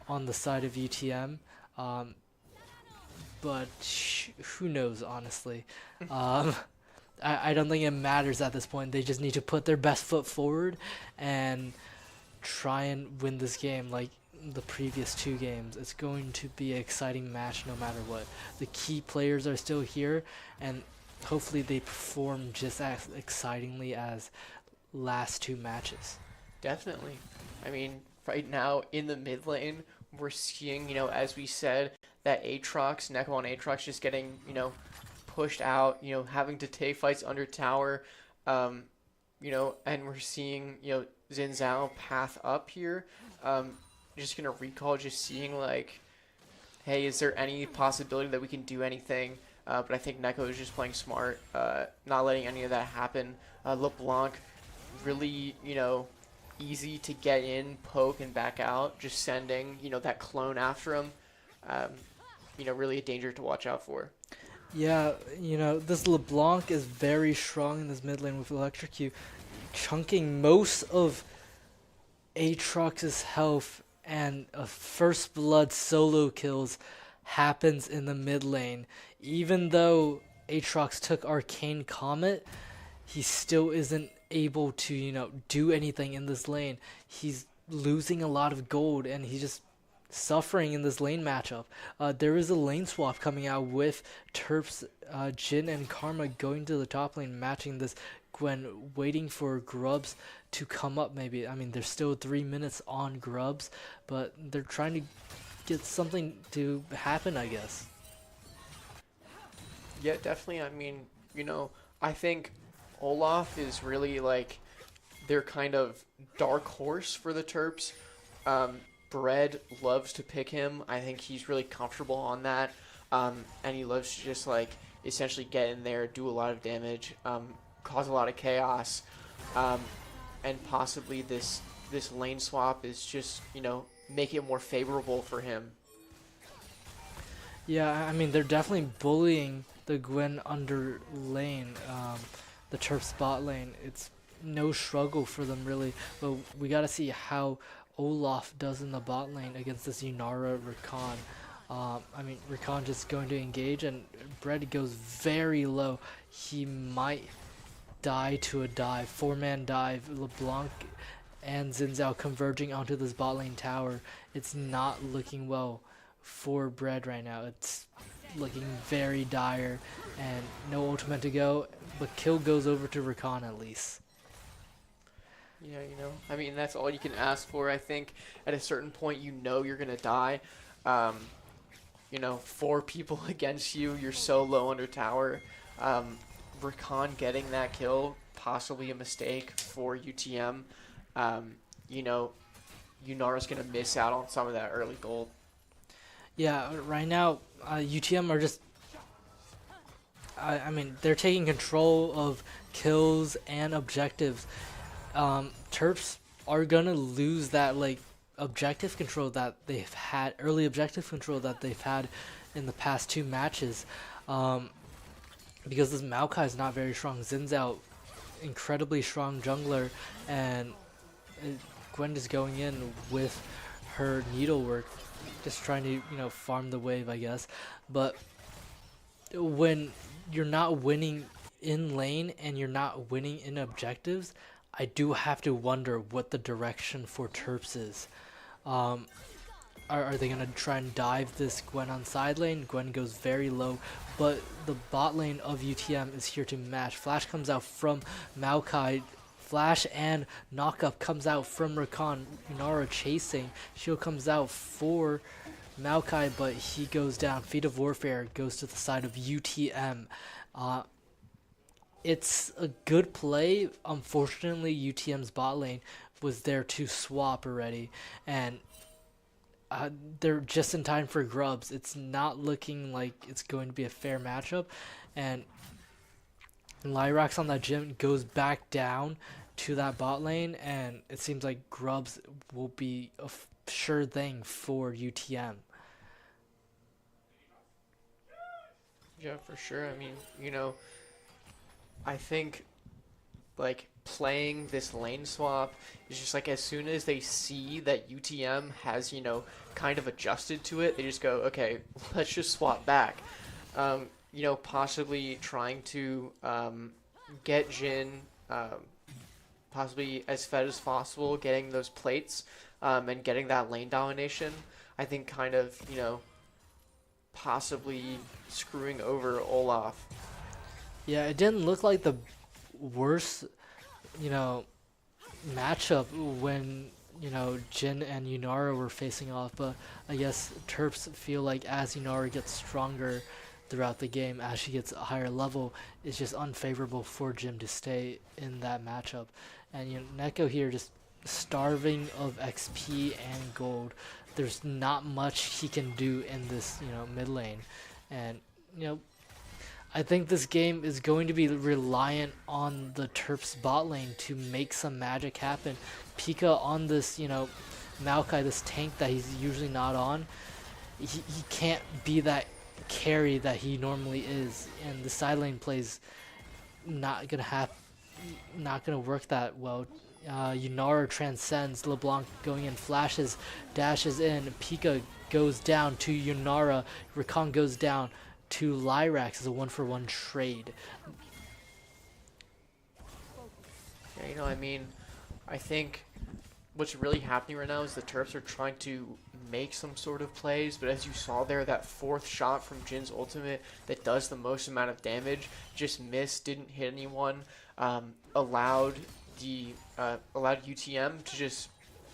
on the side of UTM. But who knows, honestly. I don't think it matters at this point. They just need to put their best foot forward and try and win this game like the previous two games. It's going to be an exciting match no matter what. The key players are still here, and hopefully they perform just as excitingly as last two matches. Definitely. I mean, right now in the mid lane, we're seeing, as we said, that Aatrox, Neko on Aatrox just getting, pushed out, having to take fights under tower, and we're seeing, Xin Zhao path up here. Just going to recall just seeing like, hey, is there any possibility that we can do anything? But I think Neko is just playing smart, not letting any of that happen. LeBlanc, really, easy to get in, poke, and back out, just sending, that clone after him. Really a danger to watch out for. Yeah, this LeBlanc is very strong in this mid lane with Electrocute, chunking most of Aatrox's health, and a first blood solo kills happens in the mid lane. Even though Aatrox took Arcane Comet, he still isn't able to, do anything in this lane. He's losing a lot of gold, and he's just suffering in this lane matchup. There is a lane swap coming out with Terps, Jin, and Karma going to the top lane, matching this Gwen, waiting for Grubs to come up maybe. I mean, there's still 3 minutes on Grubs, but they're trying to get something to happen, I guess. Yeah, definitely. I mean, I think Olaf is really like their kind of dark horse for the Terps. Bread loves to pick him. I think he's really comfortable on that. And he loves to just like essentially get in there, do a lot of damage, cause a lot of chaos. And possibly this lane swap is just, make it more favorable for him. Yeah, I mean, they're definitely bullying the Gwen under lane, the Terps bot lane. It's no struggle for them really, but we gotta see how Olaf does in the bot lane against this Yunara Rakan. I mean, Rakan just going to engage, and Bread goes very low. He might die to a dive, 4-man dive. LeBlanc and Xin Zhao converging onto this bot lane tower. It's not looking well for Bread right now. It's looking very dire, and no ultimate to go, but kill goes over to Rakan at least. Yeah, I mean, that's all you can ask for. I think at a certain point, you're going to die. 4 people against you, you're so low under tower. Rakan getting that kill, possibly a mistake for UTM. Yunara's going to miss out on some of that early gold. Yeah, right now, UTM are just... I mean, they're taking control of kills and objectives. Terps are gonna lose that objective control that they've had, early objective control that they've had in the past 2 matches, because this Maokai is not very strong. Xin Zhao, incredibly strong jungler, and Gwen is going in with her needlework, just trying to farm the wave, I guess. But when you're not winning in lane and you're not winning in objectives, I do have to wonder what the direction for Terps is. Are they going to try and dive this Gwen on side lane? Gwen goes very low, but the bot lane of UTM is here to match. Flash comes out from Maokai. Flash and Knockup comes out from Rakan. Yunara chasing. Shield comes out for Maokai, but he goes down. Feet of Warfare goes to the side of UTM. It's a good play. Unfortunately, UTM's bot lane was there to swap already, and they're just in time for Grubs. It's not looking like it's going to be a fair matchup, and Lyrax on that gym goes back down to that bot lane, and it seems like Grubs will be a sure thing for UTM. Yeah, for sure. I mean, I think playing this lane swap is just as soon as they see that UTM has, kind of adjusted to it, they just go, okay, let's just swap back. Possibly trying to get Jin possibly as fed as possible, getting those plates and getting that lane domination. I think kind of, possibly screwing over Olaf. Yeah, it didn't look like the worst, matchup when, Jin and Yunara were facing off, but I guess Terps feel like as Yunara gets stronger throughout the game, as she gets a higher level, it's just unfavorable for Jin to stay in that matchup. And Neko here just starving of XP and gold. There's not much he can do in this, mid lane. And, I think this game is going to be reliant on the Terps bot lane to make some magic happen. Pika on this, Maokai, this tank that he's usually not on, he can't be that carry that he normally is, and the side lane plays not gonna work that well. Yunara transcends, LeBlanc going in, flashes, dashes in, Pika goes down to Yunara, Rakan goes down, to Lyrax as a 1-for-1 trade. Yeah, you know, I mean, I think what's really happening right now is the Terps are trying to make some sort of plays, but as you saw there, that fourth shot from Jin's ultimate that does the most amount of damage just missed, didn't hit anyone, allowed UTM to just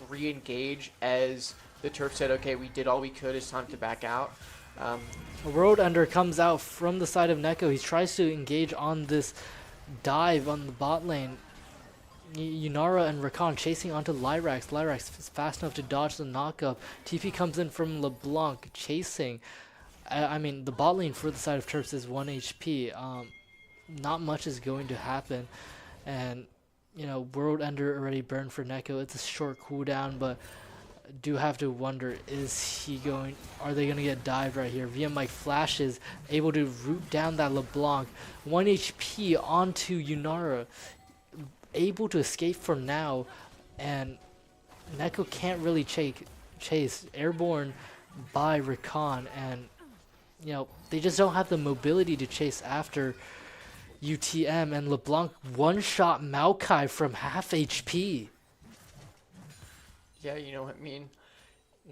re-engage as the Terps said, okay, we did all we could, it's time to back out. A World Ender comes out from the side of Neko. He tries to engage on this dive on the bot lane. Yunara and Rakan chasing onto Lyrax. Lyrax is fast enough to dodge the knockup. TP comes in from LeBlanc chasing. I mean, the bot lane for the side of Terps is 1 HP. Not much is going to happen. And, you know, World Ender already burned for Neko. It's a short cooldown, but do have to wonder, are they going to get dived right here? VM Mike flashes, able to root down that LeBlanc. 1 HP onto Yunara. Able to escape for now, and Neko can't really chase. Airborne by Rakan, and you know, they just don't have the mobility to chase after UTM, and LeBlanc one-shot Maokai from half HP. Yeah, you know, I mean,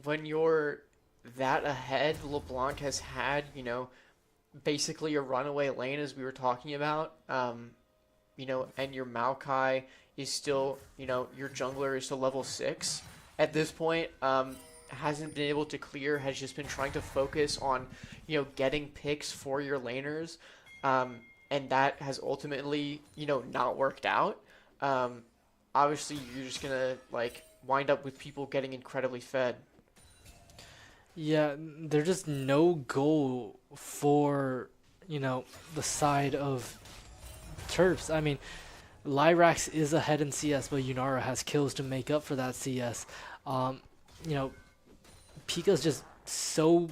when you're that ahead, LeBlanc has had, you know, basically a runaway lane, as we were talking about. You know, and your Maokai is still, you know, your jungler is still level 6 at this point. Hasn't been able to clear, has just been trying to focus on, you know, getting picks for your laners. And that has ultimately, you know, not worked out. Obviously, you're just going to, like, wind up with people getting incredibly fed. Yeah, there's just no goal for, you know, the side of Terps. I mean, Lyrax is ahead in CS, but Yunara has kills to make up for that CS. You know, Pika's just so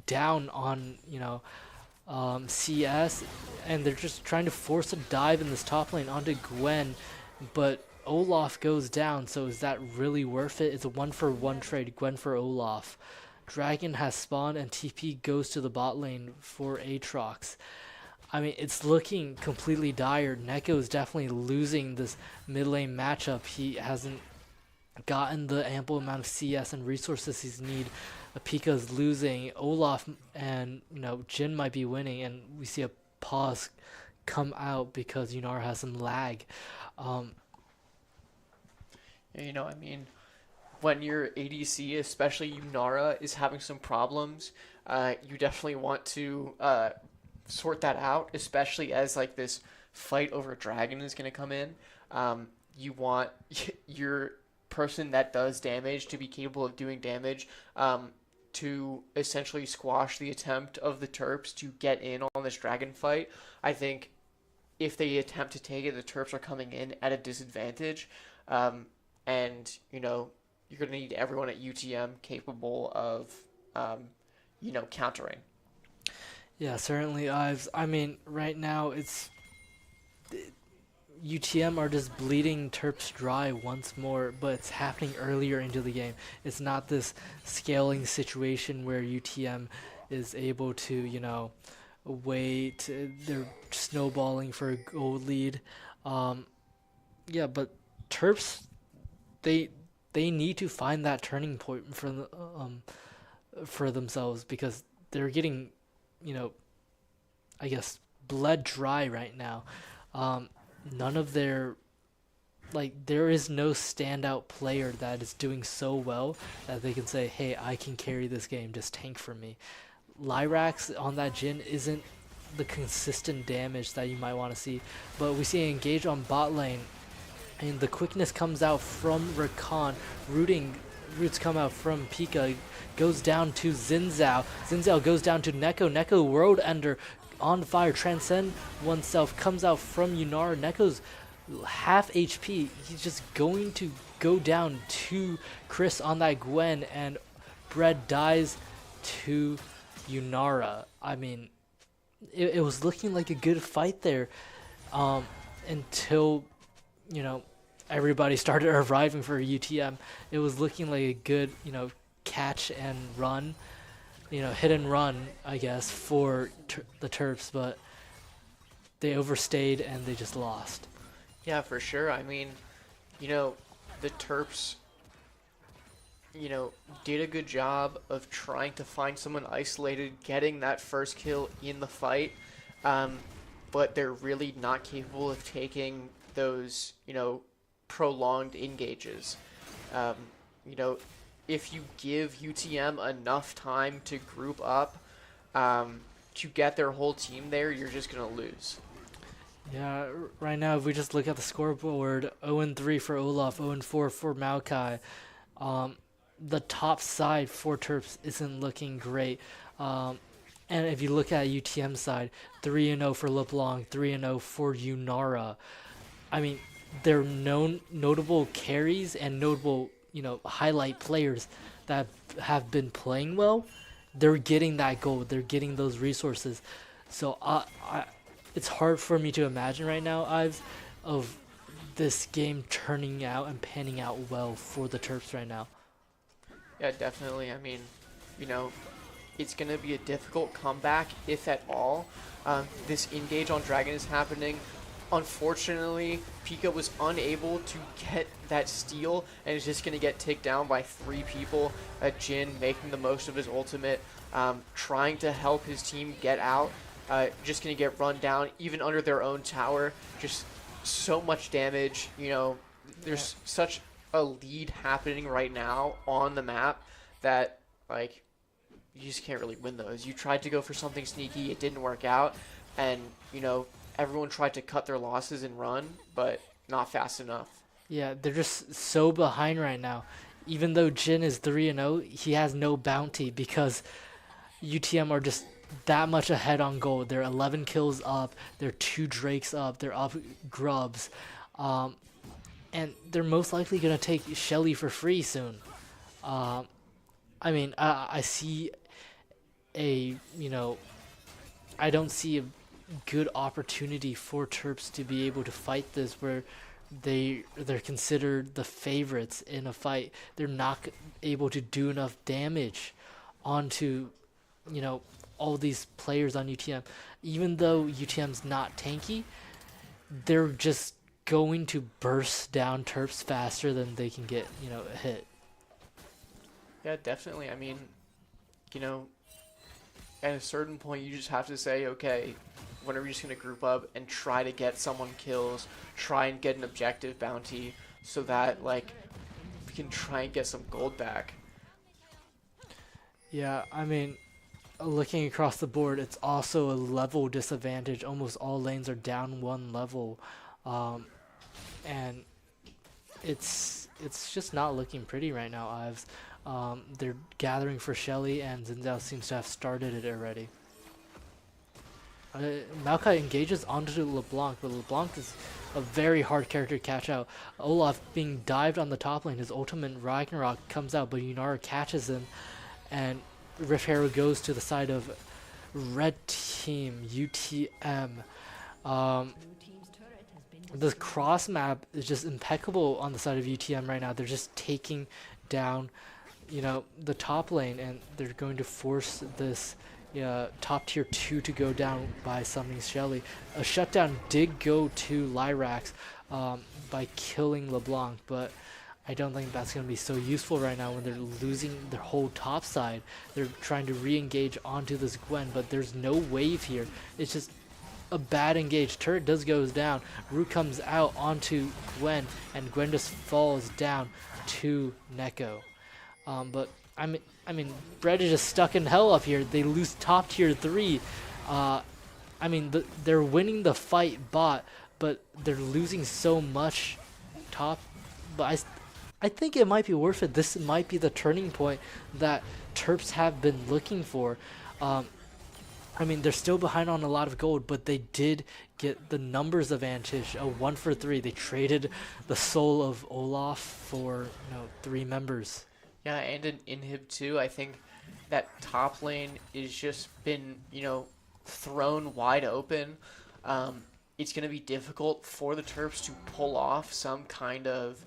down on, you know, CS, and they're just trying to force a dive in this top lane onto Gwen, but Olaf goes down, so is that really worth it? It's a 1-for-1 trade, Gwen for Olaf. Dragon has spawned, and TP goes to the bot lane for Aatrox. I mean, it's looking completely dire. Neko is definitely losing this mid lane matchup. He hasn't gotten the ample amount of CS and resources he's need. Pika's losing. Olaf and, you know, Jin might be winning, and we see a pause come out because Yunara has some lag. You know, I mean, when your ADC, especially Yunara, is having some problems, you definitely want to sort that out, especially as like this fight over dragon is going to come in. You want your person that does damage to be capable of doing damage, to essentially squash the attempt of the Terps to get in on this dragon fight. I think if they attempt to take it, the Terps are coming in at a disadvantage, and you know, you're going to need everyone at UTM capable of you know, countering. Yeah, certainly, Ives. I mean, right now, UTM are just bleeding Terps dry once more, but it's happening earlier into the game. It's not this scaling situation where UTM is able to, you know, wait. They're snowballing for a gold lead. Yeah, but Terps, they need to find that turning point for themselves, because they're getting, you know, I guess, bled dry right now. None of their, like, there is no standout player that is doing so well that they can say, hey, I can carry this game, just tank for me. Lyrax on that Jhin isn't the consistent damage that you might want to see, but we see engage on bot lane, and the quickness comes out from Rakan, roots come out from Pika, goes down to Xin Zhao goes down to Neko World Ender on fire, transcend oneself, comes out from Yunara. Neko's half HP, he's just going to go down to Chris on that Gwen, and Bread dies to Yunara. I mean, it was looking like a good fight there, until, you know, everybody started arriving for UTM. It was looking like a good, you know, catch and run, hit and run, I guess, for the Terps, but they overstayed and they just lost. Yeah, for sure. I mean, the Terps, did a good job of trying to find someone isolated, getting that first kill in the fight, but they're really not capable of taking those, prolonged engages. If you give UTM enough time to group up, to get their whole team there, you're just going to lose. Yeah, right now, if we just look at the scoreboard, 0-3 for Olaf, 0-4 for Maokai. The top side for Terps isn't looking great. And if you look at UTM side, 3-0 for LeBlanc, 3-0 for Unara. I mean, they're notable carries and notable, highlight players that have been playing well. They're getting that gold. They're getting those resources. So it's hard for me to imagine right now, Ives, of this game turning out and panning out well for the Terps right now. Yeah, definitely. I mean, it's going to be a difficult comeback, if at all. This engage on Dragon is happening. Unfortunately, Pika was unable to get that steal and is just going to get ticked down by 3 people. Jin making the most of his ultimate, trying to help his team get out. Just going to get run down, even under their own tower. Just so much damage. There's such a lead happening right now on the map that, you just can't really win those. You tried to go for something sneaky, it didn't work out, and, everyone tried to cut their losses and run, but not fast enough. Yeah, they're just so behind right now. Even though Jin is 3-0, he has no bounty because UTM are just that much ahead on gold. They're 11 kills up, they're 2 Drakes up, they're up grubs. And they're most likely going to take Shelly for free soon. I see I don't see a good opportunity for Terps to be able to fight this where they're considered the favorites in a fight. They're not able to do enough damage onto, all these players on UTM. Even though UTM's not tanky, they're just going to burst down Terps faster than they can get, hit. Yeah, definitely. I mean, at a certain point, you just have to say, okay, when are we just going to group up and try to get someone kills, try and get an objective bounty so that, we can try and get some gold back. Yeah, I mean, looking across the board, it's also a level disadvantage. Almost all lanes are down 1 level. And it's just not looking pretty right now, Ives. They're gathering for Shelly, and Zinzao seems to have started it already. Maokai engages onto LeBlanc, but LeBlanc is a very hard character to catch out. Olaf being dived on the top lane, his ultimate Ragnarok comes out, but Unara catches him, and Rift Hero goes to the side of Red Team, UTM. The cross map is just impeccable on the side of UTM right now. They're just taking down, the top lane, and they're going to force this top tier 2 to go down by summoning Shelly. A shutdown did go to Lyrax by killing LeBlanc, but I don't think that's going to be so useful right now when they're losing their whole top side. They're trying to re-engage onto this Gwen, but there's no wave here. It's just a bad engage. Turret goes down. Root comes out onto Gwen, and Gwen just falls down to Neko. But I mean, Bread is just stuck in hell up here. They lose top tier 3. They're winning the fight bot, but they're losing so much top. But I think it might be worth it. This might be the turning point that Terps have been looking for. They're still behind on a lot of gold, but they did get the numbers advantage. A 1 for 3. They traded the soul of Olaf for 3 members. Yeah, and an inhib too. I think that top lane is just been, thrown wide open. It's going to be difficult for the Terps to pull off some kind of,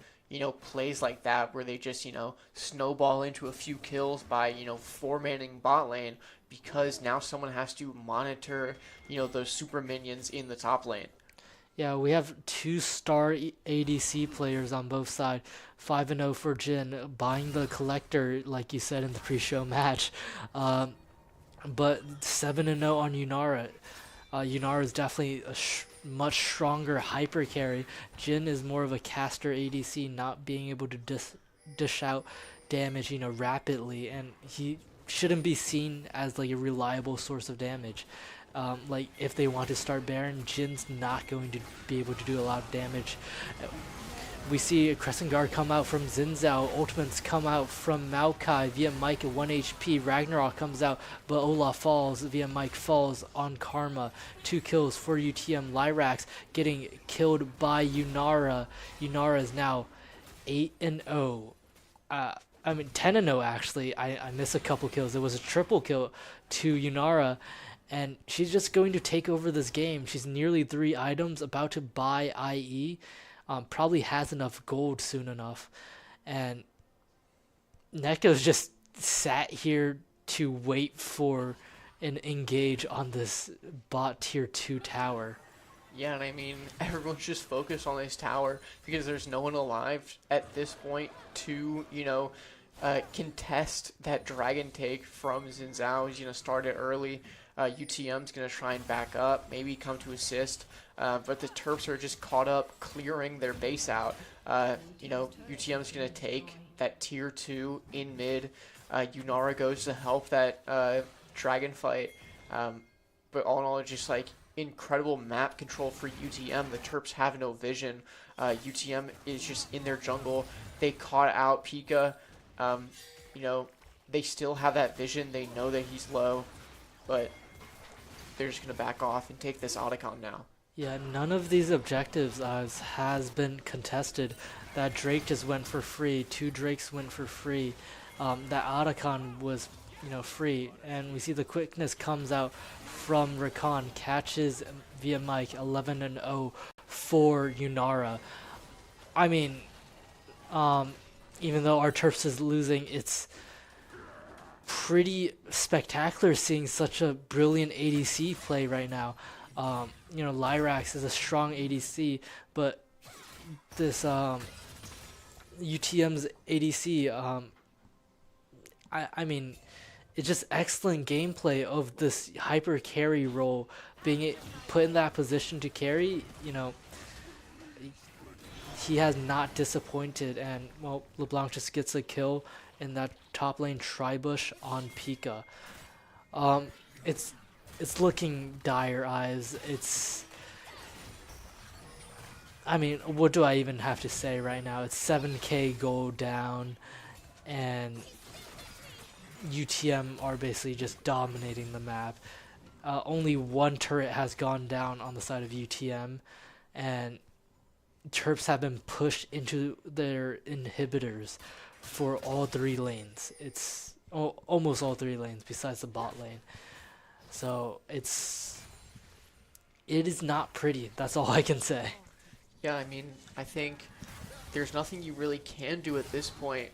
plays like that where they just, snowball into a few kills by, 4-manning bot lane because now someone has to monitor, those super minions in the top lane. Yeah, we have 2-star ADC players on both sides. 5-0 for Jin, buying the collector, like you said in the pre-show match. But 7-0 on Yunara. Yunara is definitely a much stronger hyper carry. Jin is more of a caster ADC, not being able to dish out damage, rapidly, and he shouldn't be seen as like a reliable source of damage. Like if they want to start Baron, Jin's not going to be able to do a lot of damage. We see a Crescent Guard come out from Xin Zhao, ultimates come out from Maokai via Mike at 1 HP, Ragnarok comes out, but Olaf falls via Mike falls on Karma. 2 kills for UTM, Lyrax getting killed by Yunara. Yunara is now 8-0. 10-0 actually. I missed a couple kills. It was a triple kill to Yunara, and she's just going to take over this game. She's nearly 3 items, about to buy IE. Probably has enough gold soon enough, and Neko's just sat here to wait for an engage on this bot tier 2 tower. Yeah, and I mean, everyone's just focused on this tower because there's no one alive at this point to, contest that dragon take from Xin Zhao. He's going to start it early. UTM's going to try and back up, maybe come to assist. But the Terps are just caught up clearing their base out. UTM's going to take that tier 2 in mid. Yunara goes to help that dragon fight. But all in all, just like incredible map control for UTM. The Terps have no vision. UTM is just in their jungle. They caught out Pika. They still have that vision. They know that he's low, but they're just going to back off and take this Otacon now. Yeah, none of these objectives has been contested. That Drake just went for free. 2 Drakes went for free. That Otacon was, free. And we see the quickness comes out from Rakan, catches via Mike, 11-0 for Yunara. I mean, even though our Terps is losing, it's pretty spectacular seeing such a brilliant ADC play right now. Lyrax is a strong ADC, but this UTM's ADC, I mean, it's just excellent gameplay of this hyper carry role, being put in that position to carry. He has not disappointed, and well, LeBlanc just gets a kill in that top lane Tribush on Pika. It's looking dire, eyes. I mean, what do I even have to say right now? It's 7k gold down, and UTM are basically just dominating the map. Only 1 turret has gone down on the side of UTM, and Terps have been pushed into their inhibitors for all 3 lanes. It's almost all 3 lanes besides the bot lane. So it is not pretty. That's all I can say. Yeah, I mean, I think there's nothing you really can do at this point.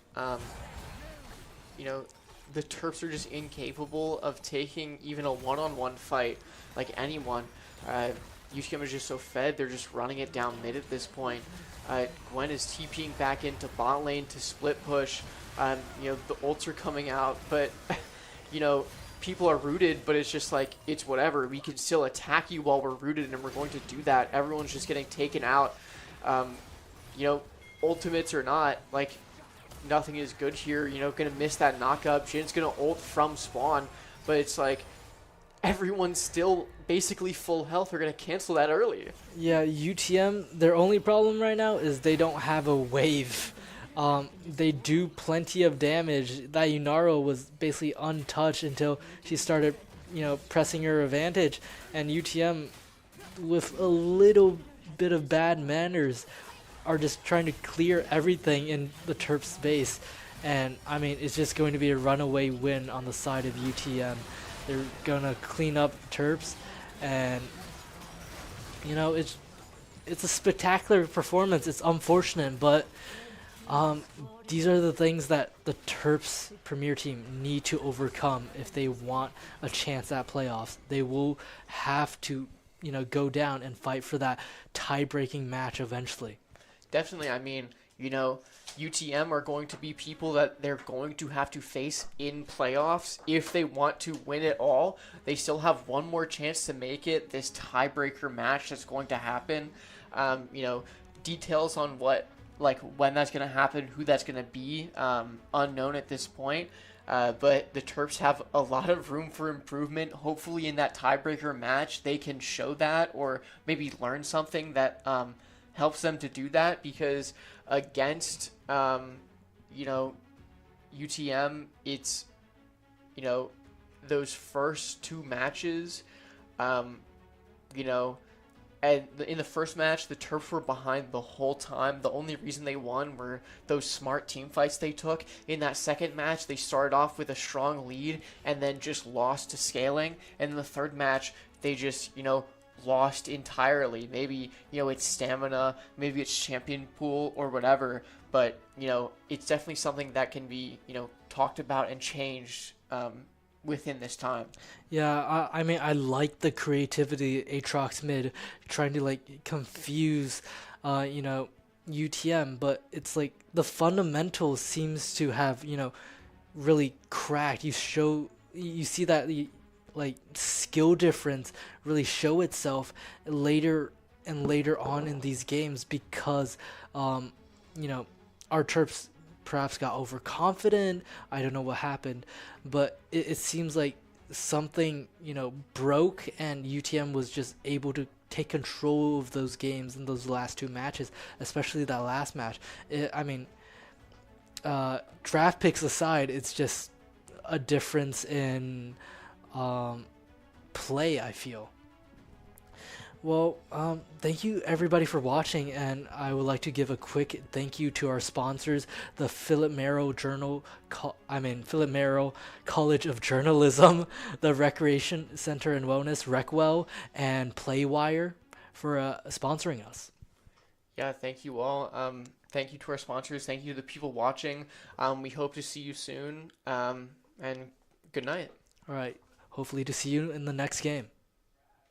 The Terps are just incapable of taking even a one-on-one fight like anyone. UTM is just so fed, they're just running it down mid at this point. Gwen is TPing back into bot lane to split push. The ults are coming out, but, people are rooted, but it's just like, it's whatever. We can still attack you while we're rooted, and we're going to do that. Everyone's just getting taken out. Ultimates or not, like, nothing is good here. Gonna miss that knockup. Jin's gonna ult from spawn, but it's like, everyone's still basically full health. We're gonna cancel that early. Yeah, UTM, their only problem right now is they don't have a wave. They do plenty of damage. That Yunara was basically untouched until she started, pressing her advantage. And UTM, with a little bit of bad manners, are just trying to clear everything in the Terps space. And, I mean, it's just going to be a runaway win on the side of UTM. They're going to clean up Terps, and, it's a spectacular performance. It's unfortunate, but These are the things that the Terps Premier Team need to overcome if they want a chance at playoffs. They will have to, go down and fight for that tie-breaking match eventually. Definitely. I mean, UTM are going to be people that they're going to have to face in playoffs if they want to win it all. They still have one more chance to make it. This tiebreaker match that's going to happen. Details on when that's going to happen, who that's going to be, unknown at this point. But the Terps have a lot of room for improvement. Hopefully in that tiebreaker match, they can show that or maybe learn something that helps them to do that, because against, UTM, it's, those first two matches, and in the first match, the Terps were behind the whole time. The only reason they won were those smart team fights they took. In that second match, they started off with a strong lead and then just lost to scaling. And in the third match, they just, lost entirely. Maybe, it's stamina, maybe it's champion pool or whatever. But, it's definitely something that can be, talked about and changed within this time. Yeah, I mean, I like the creativity Aatrox mid trying to confuse, UTM, but it's the fundamentals seems to have really cracked. You see that skill difference really show itself later and later on in these games because our Terps perhaps got overconfident. I don't know what happened, but it seems like something broke, and UTM was just able to take control of those games in those last two matches, especially that last match. Draft picks aside, it's just a difference in play, I feel. Well, thank you everybody for watching, and I would like to give a quick thank you to our sponsors, the Philip Merrill College of Journalism, the Recreation Center and Wellness, Recwell, and Playwire for sponsoring us. Yeah, thank you all. Thank you to our sponsors. Thank you to the people watching. We hope to see you soon, and good night. All right. Hopefully to see you in the next game.